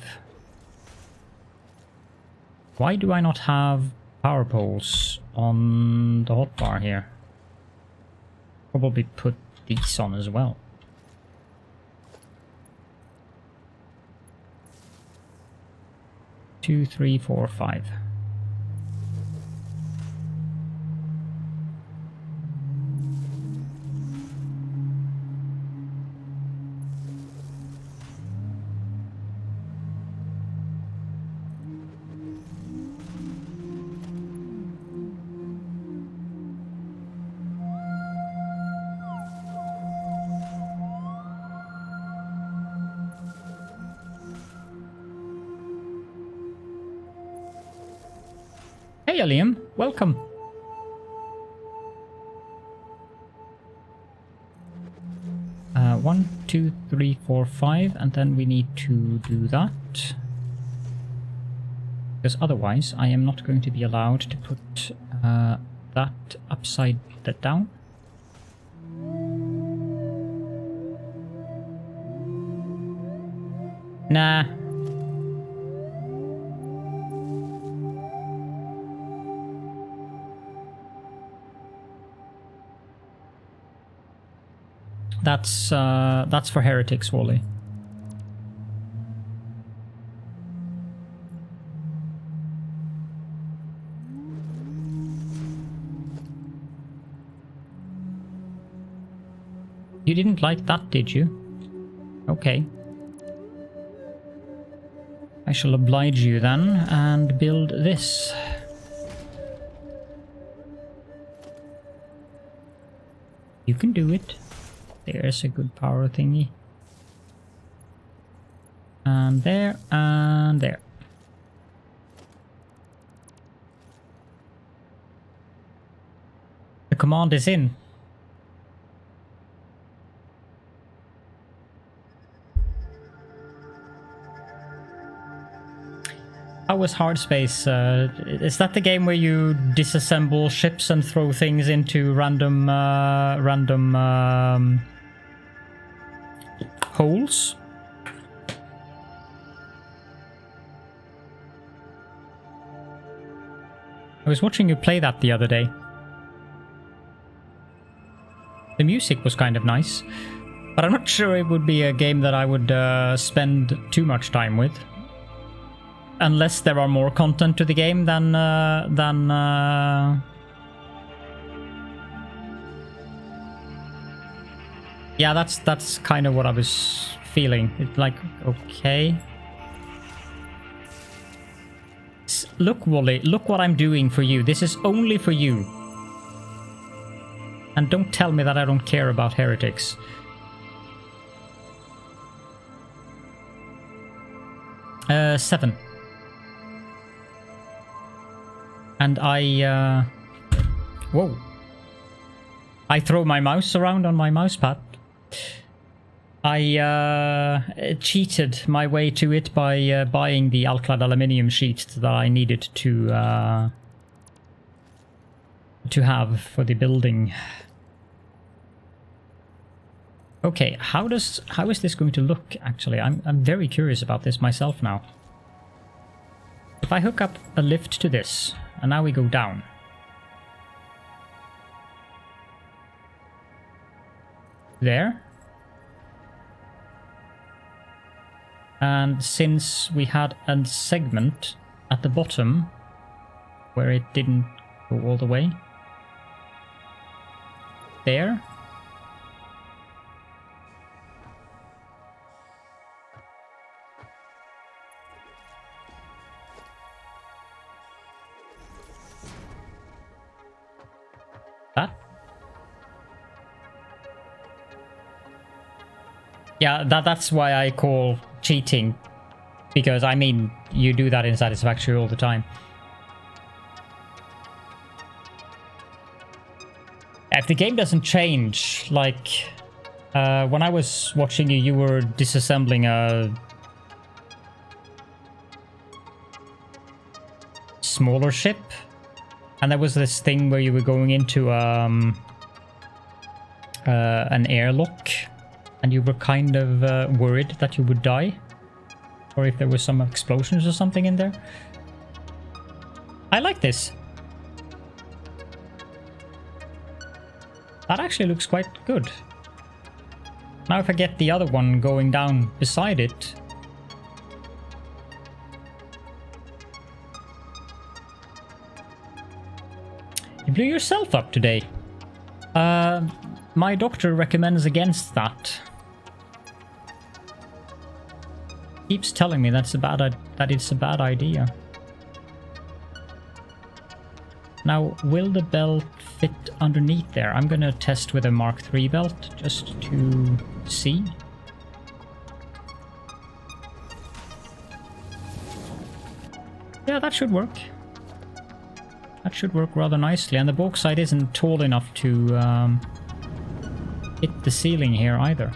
Why do I not have power poles on the hotbar here? Probably put these on as well. 2, 3, 4, 5. Hey, Liam, welcome. One, 2, 3, 4, 5, and then we need to do that. Because otherwise I am not going to be allowed to put that upside down. Nah. That's for heretics, Wally. You didn't like that, did you? Okay. I shall oblige you then and build this. You can do it. There's a good power thingy. And there, and there. The command is in. How was Hardspace? Is that the game where you disassemble ships and throw things into random holes? I was watching you play that the other day. The music was kind of nice, but I'm not sure it would be a game that I would spend too much time with. Unless there are more content to the game than yeah, that's kind of what I was feeling. It's like, okay. Look, Wally, look what I'm doing for you. This is only for you. And don't tell me that I don't care about heretics. Seven. And I whoa. I throw my mouse around on my mouse pad. I cheated my way to it by buying the alclad aluminium sheet that I needed to have for the building. Okay, how is this going to look actually? I'm very curious about this myself now. If I hook up a lift to this, and now we go down. There. And since we had a segment at the bottom where it didn't go all the way. There. That. Yeah, that's why I call cheating, because I mean you do that in Satisfactory all the time. If the game doesn't change, like when I was watching you, you were disassembling a smaller ship, and there was this thing where you were going into an airlock, and you were kind of worried that you would die, or if there was some explosions or something in there. I like this. That actually looks quite good. Now if I get the other one going down beside it. You blew yourself up today. My doctor recommends against that. Keeps telling me that it's a bad idea. Now, will the belt fit underneath there? I'm gonna test with a Mark III belt just to see. Yeah, that should work. That should work rather nicely, and the bauxite isn't tall enough to hit the ceiling here either.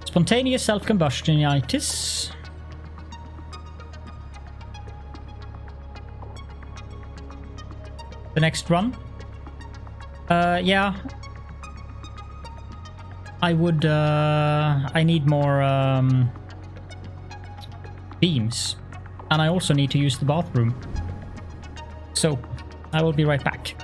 Spontaneous self-combustionitis. The next run? Yeah. I would, I need more, beams. And I also need to use the bathroom. So, I will be right back.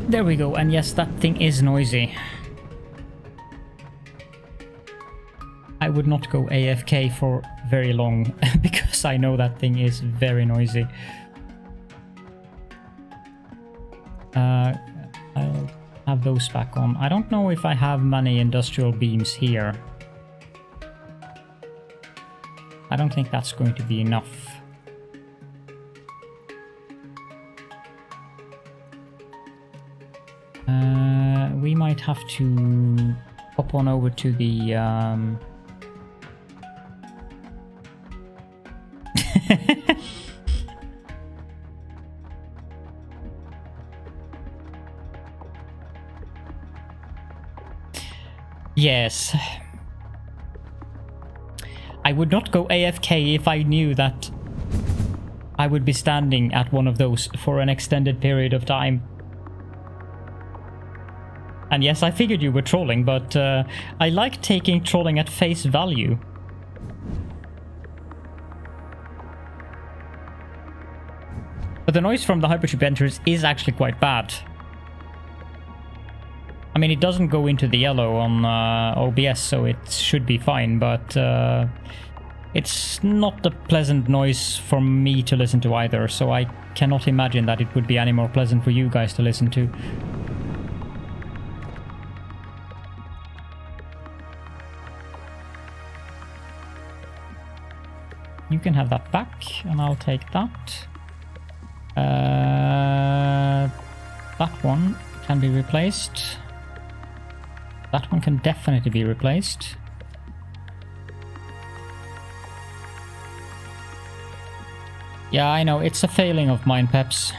There we go, and yes, that thing is noisy. I would not go AFK for very long, because I know that thing is very noisy. I'll have those back on. I don't know if I have many industrial beams here. I don't think that's going to be enough. We might have to hop on over to the Yes. I would not go AFK if I knew that I would be standing at one of those for an extended period of time. And yes, I figured you were trolling, but I like taking trolling at face value. But the noise from the hypership enters is actually quite bad. I mean, it doesn't go into the yellow on OBS, so it should be fine, but it's not a pleasant noise for me to listen to either, so I cannot imagine that it would be any more pleasant for you guys to listen to. You can have that back, and I'll take that. That one can be replaced. That one can definitely be replaced. Yeah, I know, it's a failing of mine, Peps.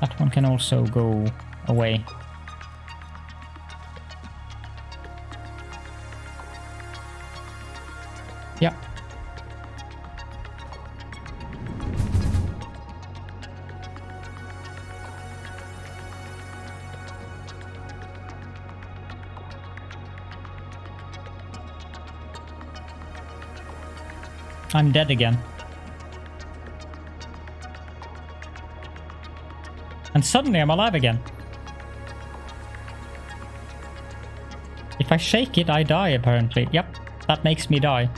That one can also go away. Yeah. I'm dead again. And suddenly I'm alive again. If I shake it, I die apparently. Yep, that makes me die.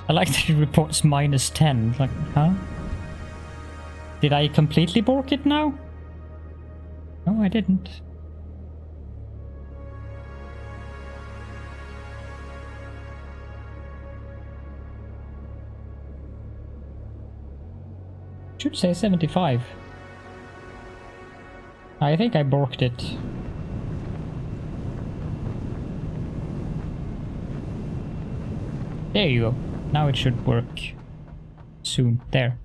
I like that it reports -10. Like, huh? Did I completely bork it now? No, I didn't. Should say 75. I think I borked it. There you go. Now it should work soon. There.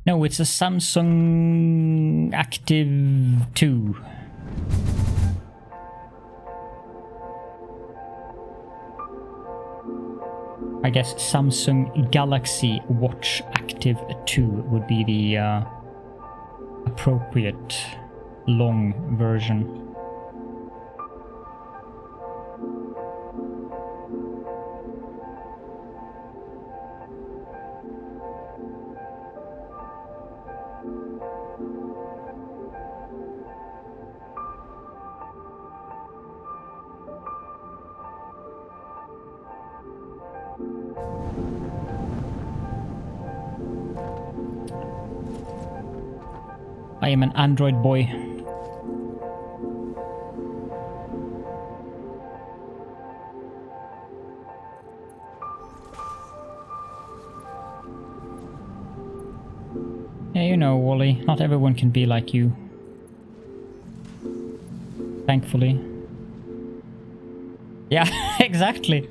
No, it's a Samsung Active 2. I guess Samsung Galaxy Watch Active 2 would be the appropriate long version. I am an Android boy. Yeah, you know, Wally, not everyone can be like you. Thankfully. Yeah, exactly.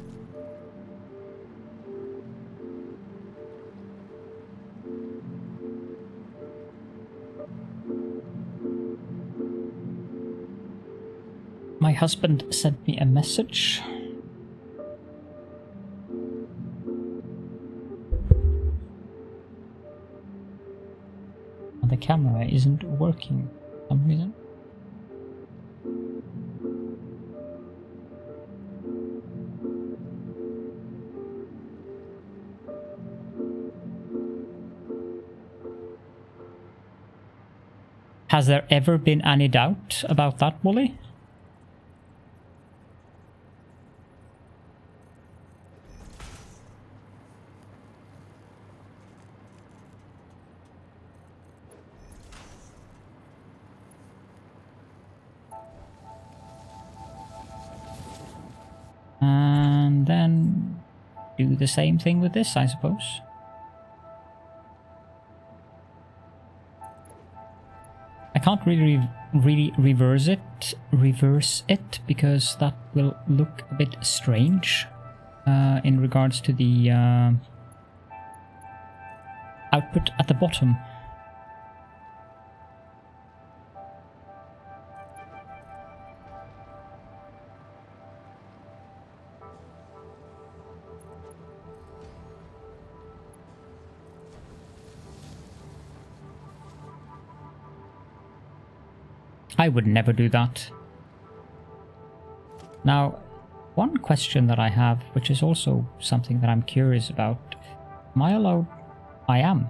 My husband sent me a message. The camera isn't working for some reason. Has there ever been any doubt about that, Wally? And then do the same thing with this, I suppose. I can't really reverse it because that will look a bit strange in regards to the output at the bottom. I would never do that. Now, one question that I have, which is also something that I'm curious about. Am I allowed? I am.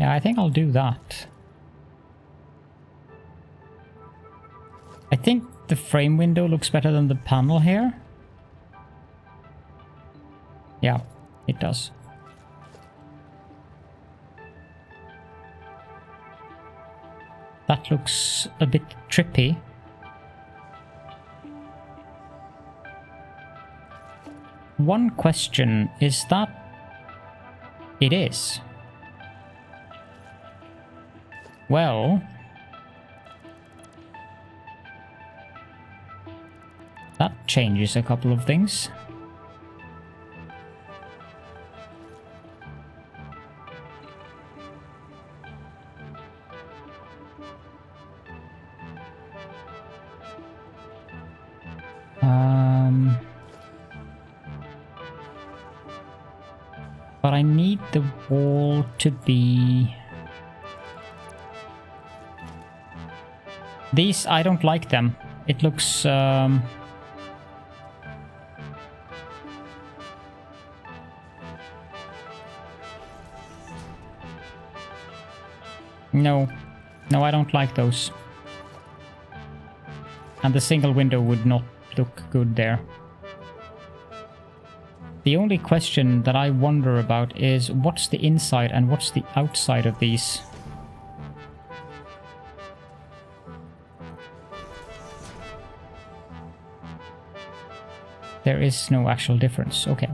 Yeah, I think I'll do that. I think the frame window looks better than the panel here. Yeah, it does. That looks a bit trippy. One question is that it is. Well, that changes a couple of things. But I need the wall to be... These, I don't like them. It looks... No. No, I don't like those. And the single window would not look good there. The only question that I wonder about is what's the inside and what's the outside of these? There is no actual difference. Okay.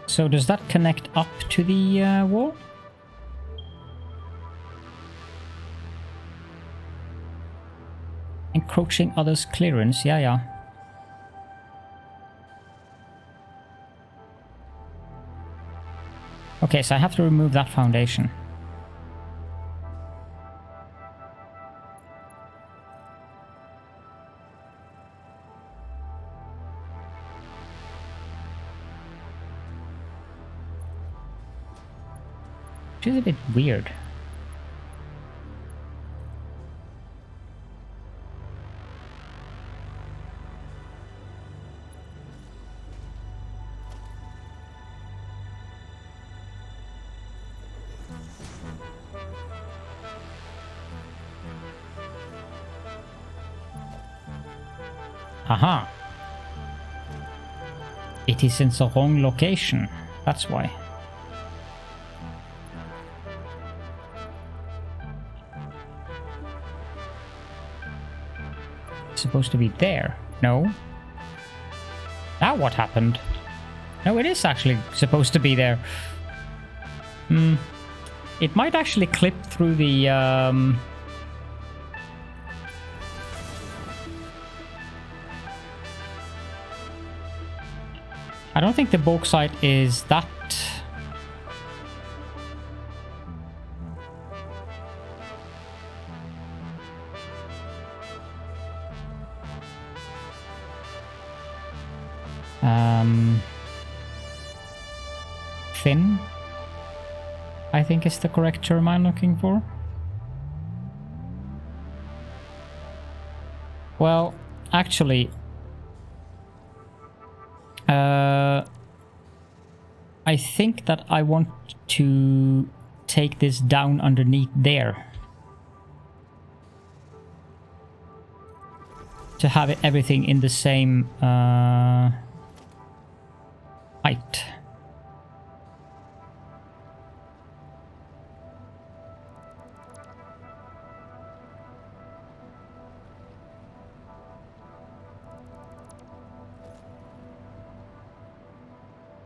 So does that connect up to the wall? Encroaching others' clearance, yeah. Okay, so I have to remove that foundation. Which is a bit weird. Aha! It is in the wrong location. That's why. It's supposed to be there. No. Now what happened? No, it is actually supposed to be there. It might actually clip through the... I don't think the bauxite is that... thin, I think is the correct term I'm looking for. Well, actually... I think that I want to take this down underneath there. To have everything in the same height.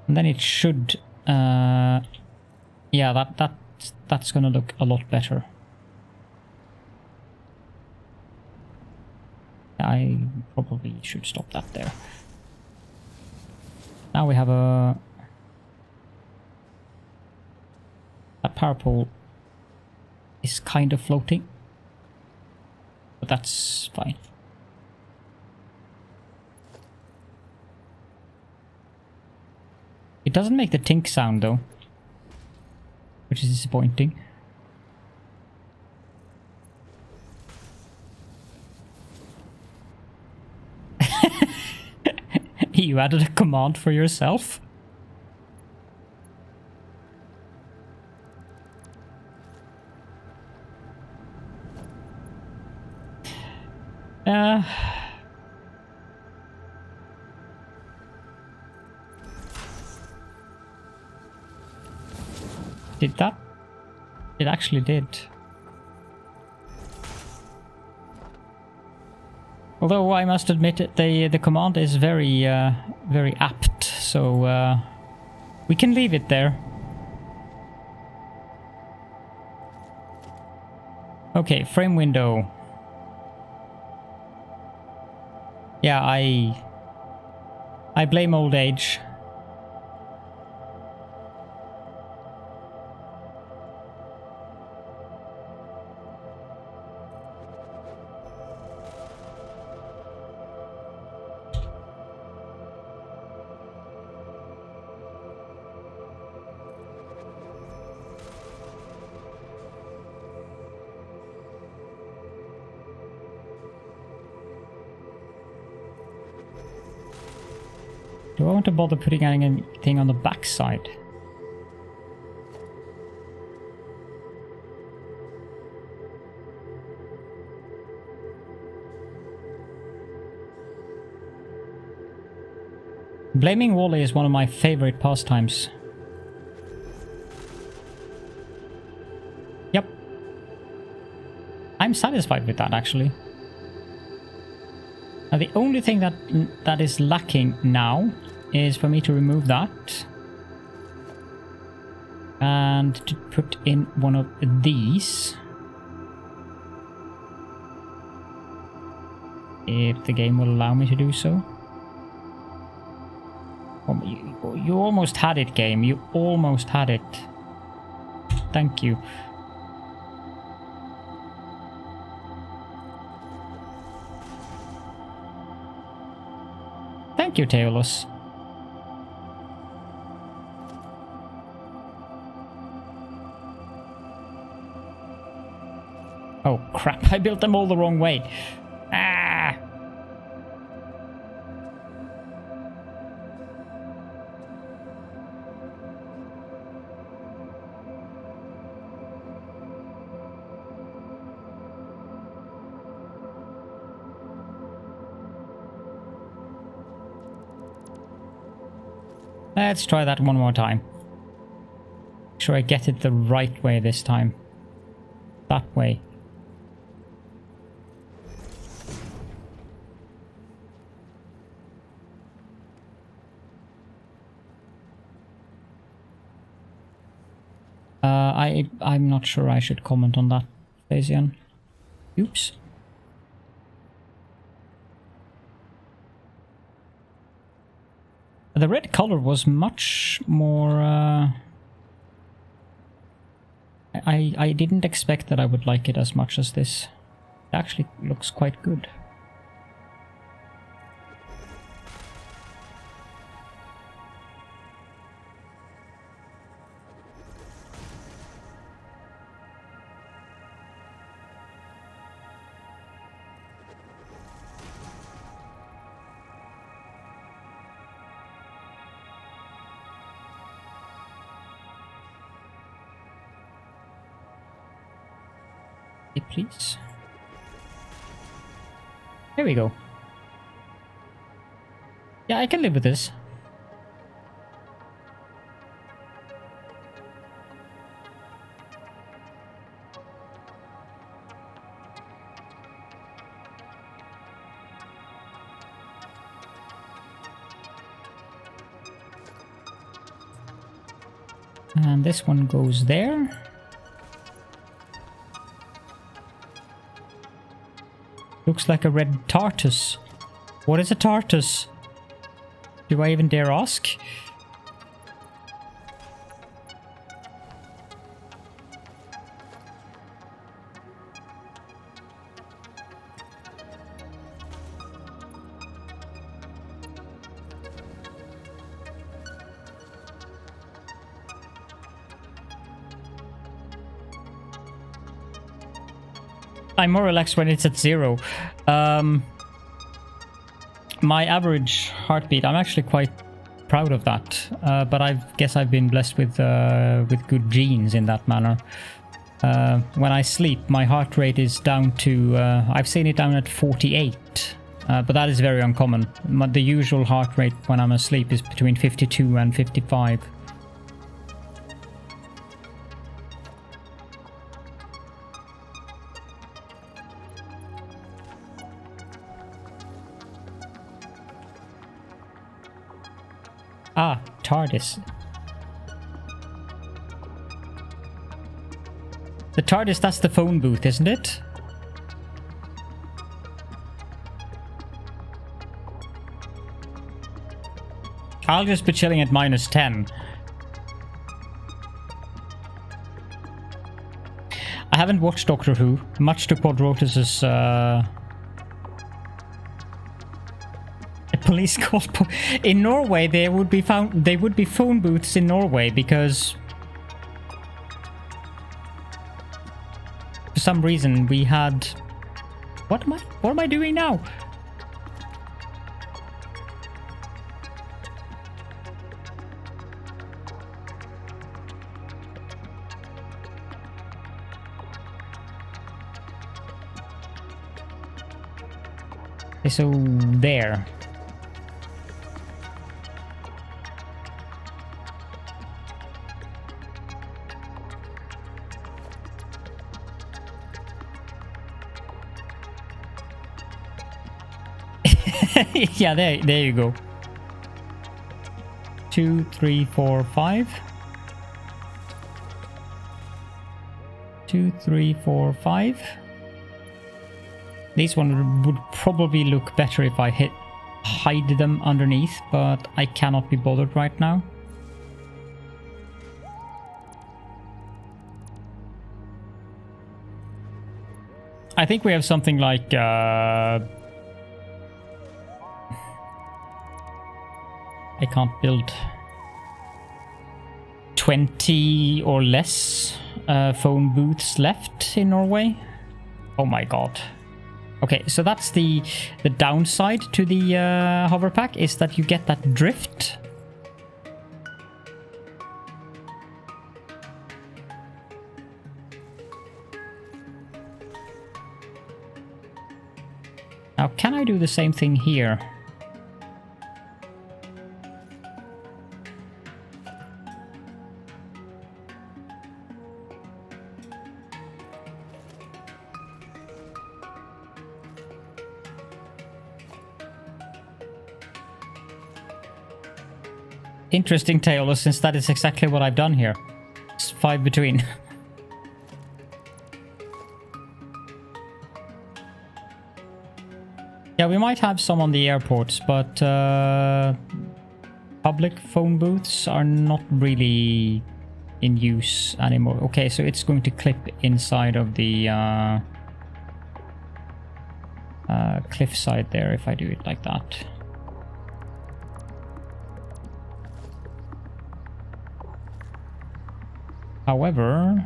And then it should, yeah, that's gonna look a lot better. I probably should stop that there. Now we have a... That power pole is kind of floating, but that's fine. It doesn't make the tink sound though, which is disappointing. You added a command for yourself? Did that? It actually did. Although I must admit it, the command is very very apt, so we can leave it there. Okay, frame window. Yeah, I blame old age. Do I want to bother putting anything on the backside? Blaming Wally is one of my favorite pastimes. Yep. I'm satisfied with that, actually. Now, the only thing that is lacking now is for me to remove that and to put in one of these, if the game will allow me to do so. You almost had it, game. You almost had it. Thank you. Thank you, Teolus. Oh crap, I built them all the wrong way. Ah! Let's try that one more time. Make sure I get it the right way this time. That way. I'm not sure I should comment on that, Phasian. Oops. The red color was much more... I didn't expect that I would like it as much as this. It actually looks quite good. Please. There we go. Yeah, I can live with this. And this one goes there. Looks like a red tartus. What is a tartus? Do I even dare ask? I'm more relaxed when it's at 0. My average heartbeat, I'm actually quite proud of that. But I guess I've been blessed with good genes in that manner. When I sleep, my heart rate is down to, I've seen it down at 48. But that is very uncommon. The usual heart rate when I'm asleep is between 52 and 55. Ah, TARDIS. The TARDIS, that's the phone booth, isn't it? I'll just be chilling at -10. I haven't watched Doctor Who, much to Quadrotus's police call. In Norway, they would be phone booths in Norway because for some reason we had. What am I doing now? Okay, so there. Yeah, there you go. 2, 3, 4, 5. 2, 3, 4, 5. This one would probably look better if I hide them underneath, but I cannot be bothered right now. I think we have something like I can't build 20 or less phone booths left in Norway. Oh my god. Okay, so that's the downside to the hoverpack, is that you get that drift. Now, can I do the same thing here? Interesting, Taylor, since that is exactly what I've done here. It's 5 between. Yeah, we might have some on the airports, but public phone booths are not really in use anymore. Okay, so it's going to clip inside of the cliffside there if I do it like that. However,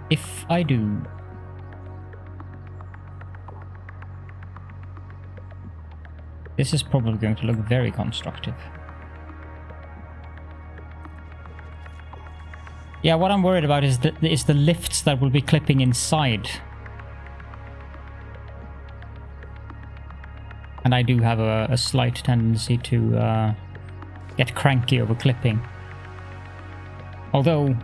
if I do, this is probably going to look very constructive. Yeah, what I'm worried about is the lifts that will be clipping inside. And I do have a slight tendency to get cranky over clipping. Although,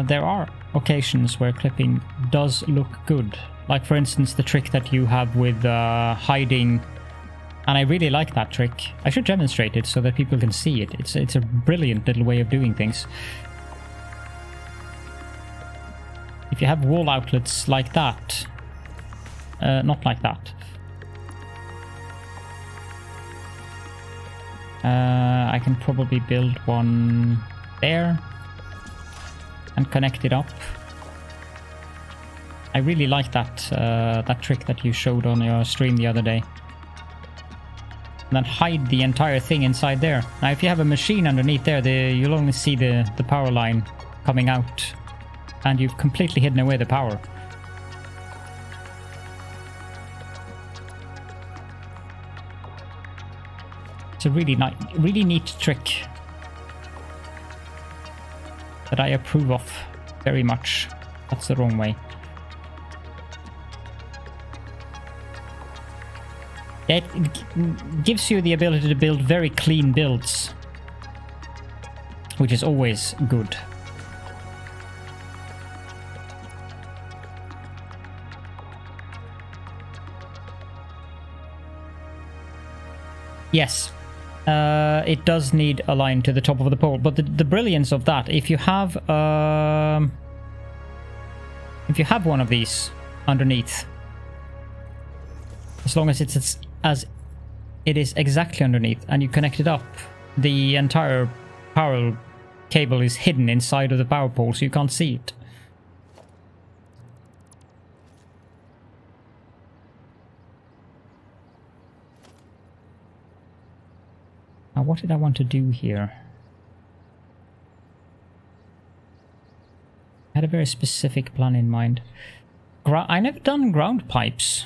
there are occasions where clipping does look good. Like, for instance, the trick that you have with hiding. And I really like that trick. I should demonstrate it so that people can see it. It's a brilliant little way of doing things. If you have wall outlets like that. Not like that. I can probably build one there. And connect it up. I really like that that trick that you showed on your stream the other day. And then hide the entire thing inside there. Now, if you have a machine underneath there, you'll only see the power line coming out. and you've completely hidden away the power. It's a really neat trick that I approve of very much. That's the wrong way. It gives you the ability to build very clean builds, which is always good. Yes, it does need a line to the top of the pole, but the brilliance of that, if you have one of these underneath, as long as it's as it is exactly underneath and you connect it up, the entire power cable is hidden inside of the power pole, so you can't see it. Now, what did I want to do here? I had a very specific plan in mind. I never done ground pipes.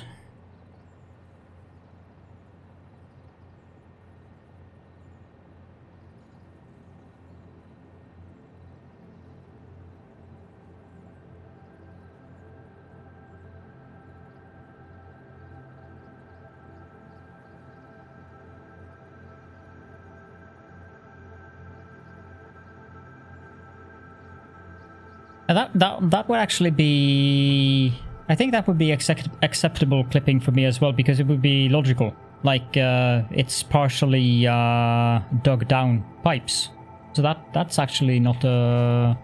That would actually be... I think that would be acceptable clipping for me as well, because it would be logical. Like, it's partially dug down pipes. So that's actually not a...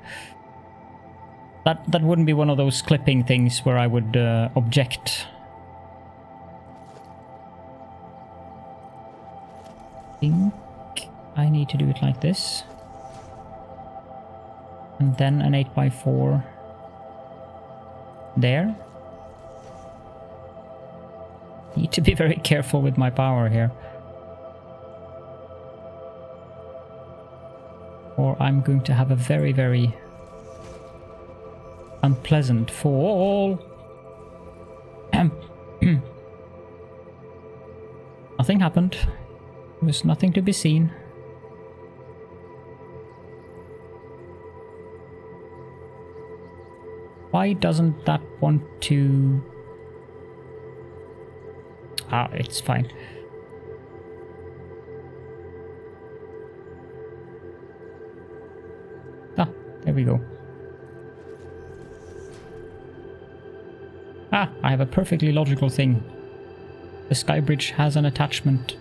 That wouldn't be one of those clipping things where I would object. I think I need to do it like this. And then an 8x4 there. Need to be very careful with my power here, or I'm going to have a very, very unpleasant fall. Nothing happened. There was nothing to be seen. Why doesn't that want to... Ah, it's fine. Ah, there we go. Ah, I have a perfectly logical thing. The sky bridge has an attachment.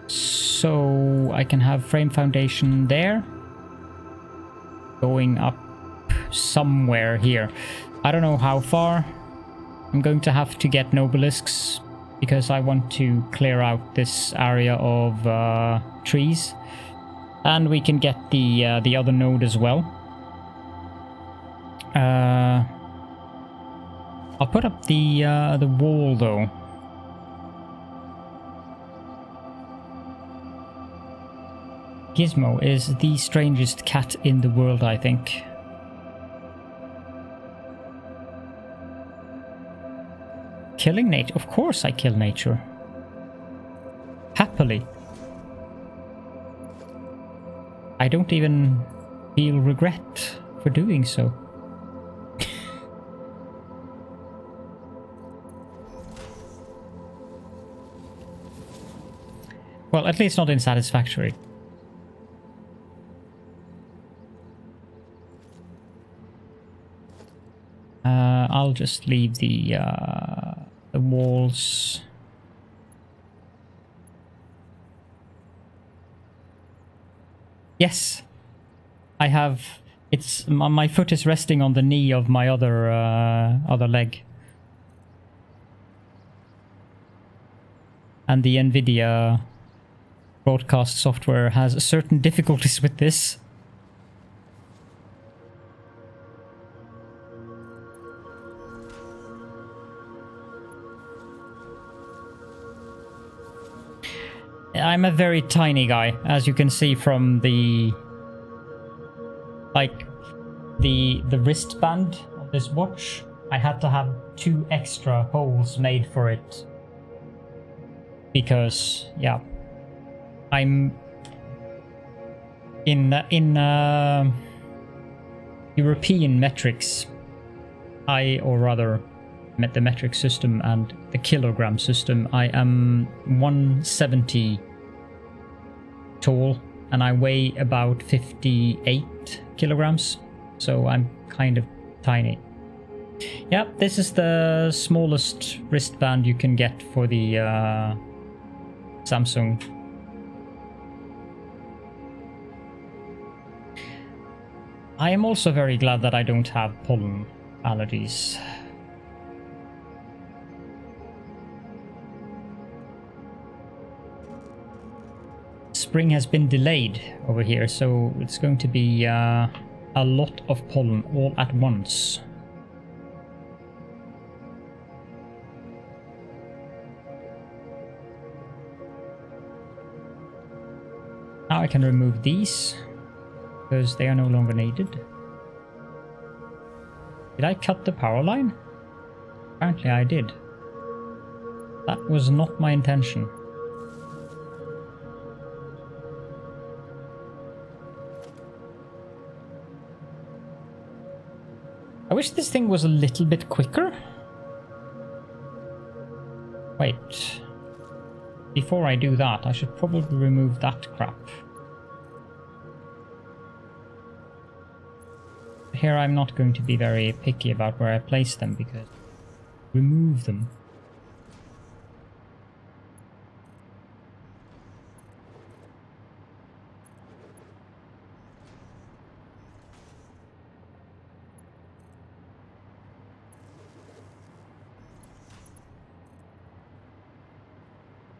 So I can have frame foundation there, going up somewhere here. I don't know how far. I'm going to have to get nobelisks because I want to clear out this area of trees, and we can get the other node as well. I'll put up the wall though. Gizmo is the strangest cat in the world, I think. Killing nature? Of course I kill nature. Happily. I don't even feel regret for doing so. Well, at least not in Satisfactory. I'll just leave the walls. Yes, I have. It's my foot is resting on the knee of my other leg, and the NVIDIA broadcast software has certain difficulties with this. I'm a very tiny guy, as you can see from the... like, the wristband of this watch. I had to have 2 extra holes made for it. Because, yeah, I'm... In European metrics, or rather, the metric system and the kilogram system, I am 170 tall and I weigh about 58 kilograms, so I'm kind of tiny. Yeah, this is the smallest wristband you can get for the Samsung. I am also very glad that I don't have pollen allergies. Spring has been delayed over here, so it's going to be a lot of pollen all at once. Now I can remove these, because they are no longer needed. Did I cut the power line? Apparently I did. That was not my intention. I wish this thing was a little bit quicker. Wait. Before I do that, I should probably remove that crap. Here I'm not going to be very picky about where I place them, because remove them.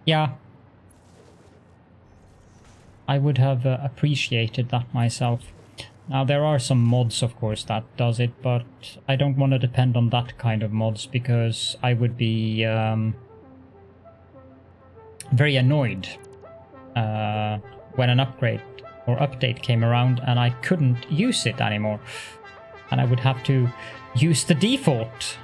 Yeah. I would have appreciated that myself. Now, there are some mods, of course, that does it, but I don't want to depend on that kind of mods, because I would be very annoyed when an upgrade or update came around and I couldn't use it anymore. And I would have to use the default.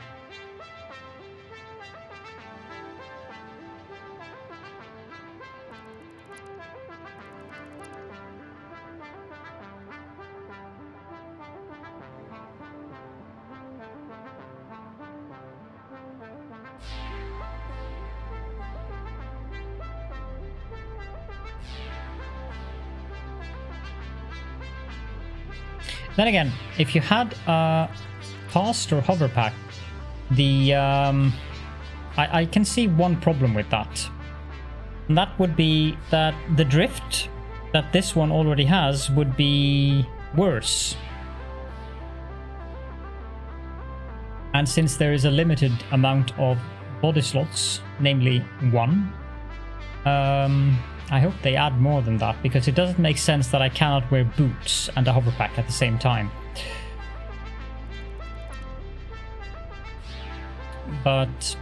Then again, if you had a fast or hover pack, the I can see one problem with that. And that would be that the drift that this one already has would be worse. And since there is a limited amount of body slots, namely 1, I hope they add more than that, because it doesn't make sense that I cannot wear boots and a hover pack at the same time. But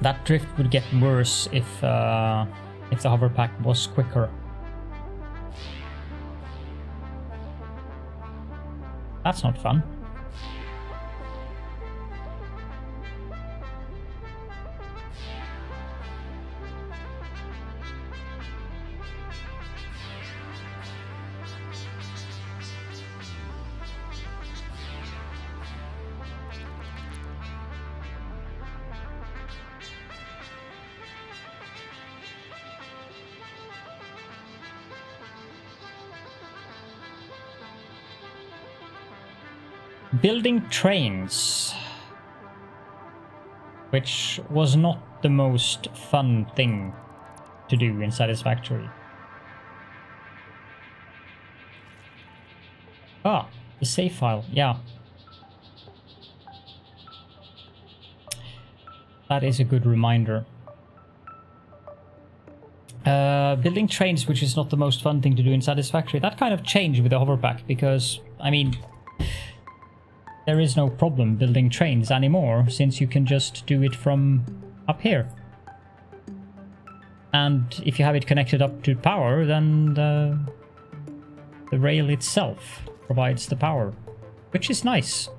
that drift would get worse if the hover pack was quicker. That's not fun. Building trains, which was not the most fun thing to do in Satisfactory. Ah, the save file, yeah. That is a good reminder. Building trains, which is not the most fun thing to do in Satisfactory, that kind of changed with the hoverpack, because, I mean, there is no problem building trains anymore, since you can just do it from up here. And if you have it connected up to power, then the rail itself provides the power, which is nice.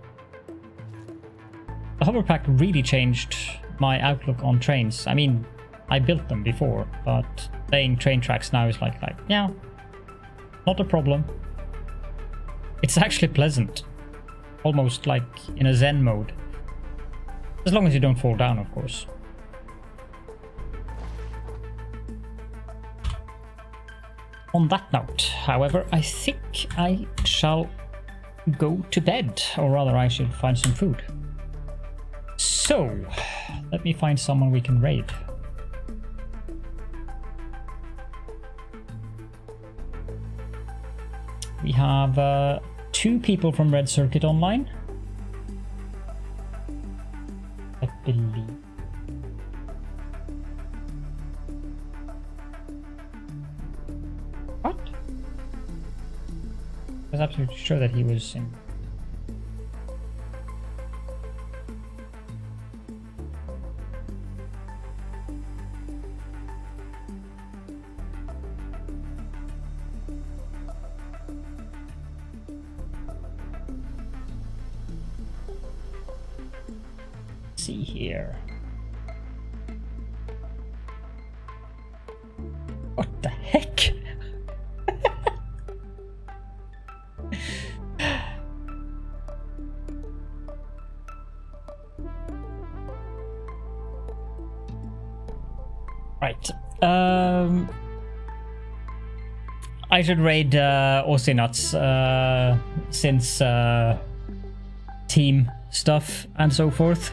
The hoverpack really changed my outlook on trains. I mean, I built them before, but laying train tracks now is like yeah, not a problem. It's actually pleasant, almost like in a Zen mode, as long as you don't fall down, of course. On that note, however, I think I shall go to bed, or rather I should find some food. So, let me find someone we can raid. We have 2 people from Red Circuit online, I believe. What? I was absolutely sure that he was in. See here. What the heck? Right. I should raid Aussie Nuts since team stuff and so forth.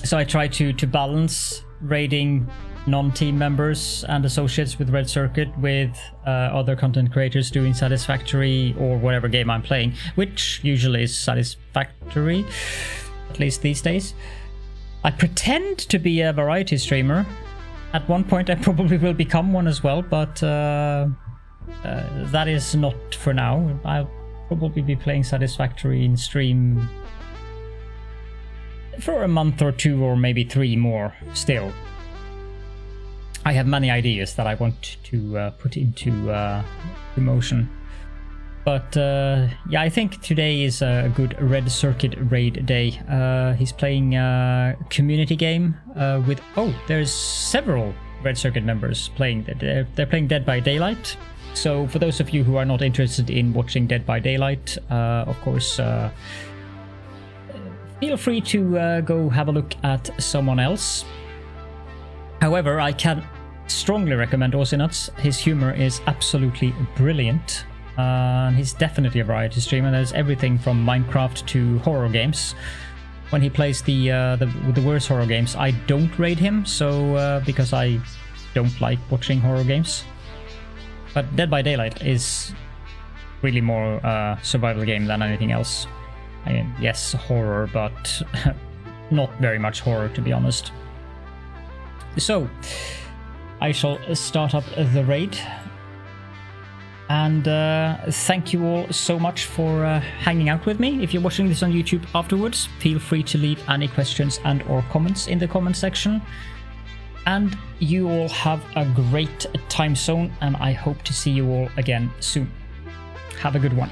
So I try to balance raiding non-team members and associates with Red Circuit with other content creators doing Satisfactory or whatever game I'm playing, which usually is Satisfactory, at least these days. I pretend to be a variety streamer. At one point I probably will become one as well, but that is not for now. I'll probably be playing Satisfactory in stream for a month or 2 or maybe 3 more still. I have many ideas that I want to put into motion. But yeah, I think today is a good Red Circuit raid day. He's playing a community game with... Oh, there's several Red Circuit members playing. They're playing Dead by Daylight. So for those of you who are not interested in watching Dead by Daylight, of course... feel free to go have a look at someone else. However, I can strongly recommend Aussie Nuts. His humor is absolutely brilliant. He's definitely a variety streamer. There's everything from Minecraft to horror games. When he plays the worst horror games, I don't raid him, so because I don't like watching horror games. But Dead by Daylight is really more a survival game than anything else. I mean, yes, horror, but not very much horror, to be honest. So, I shall start up the raid. And thank you all so much for hanging out with me. If you're watching this on YouTube afterwards, feel free to leave any questions and or comments in the comment section. And you all have a great time zone, and I hope to see you all again soon. Have a good one.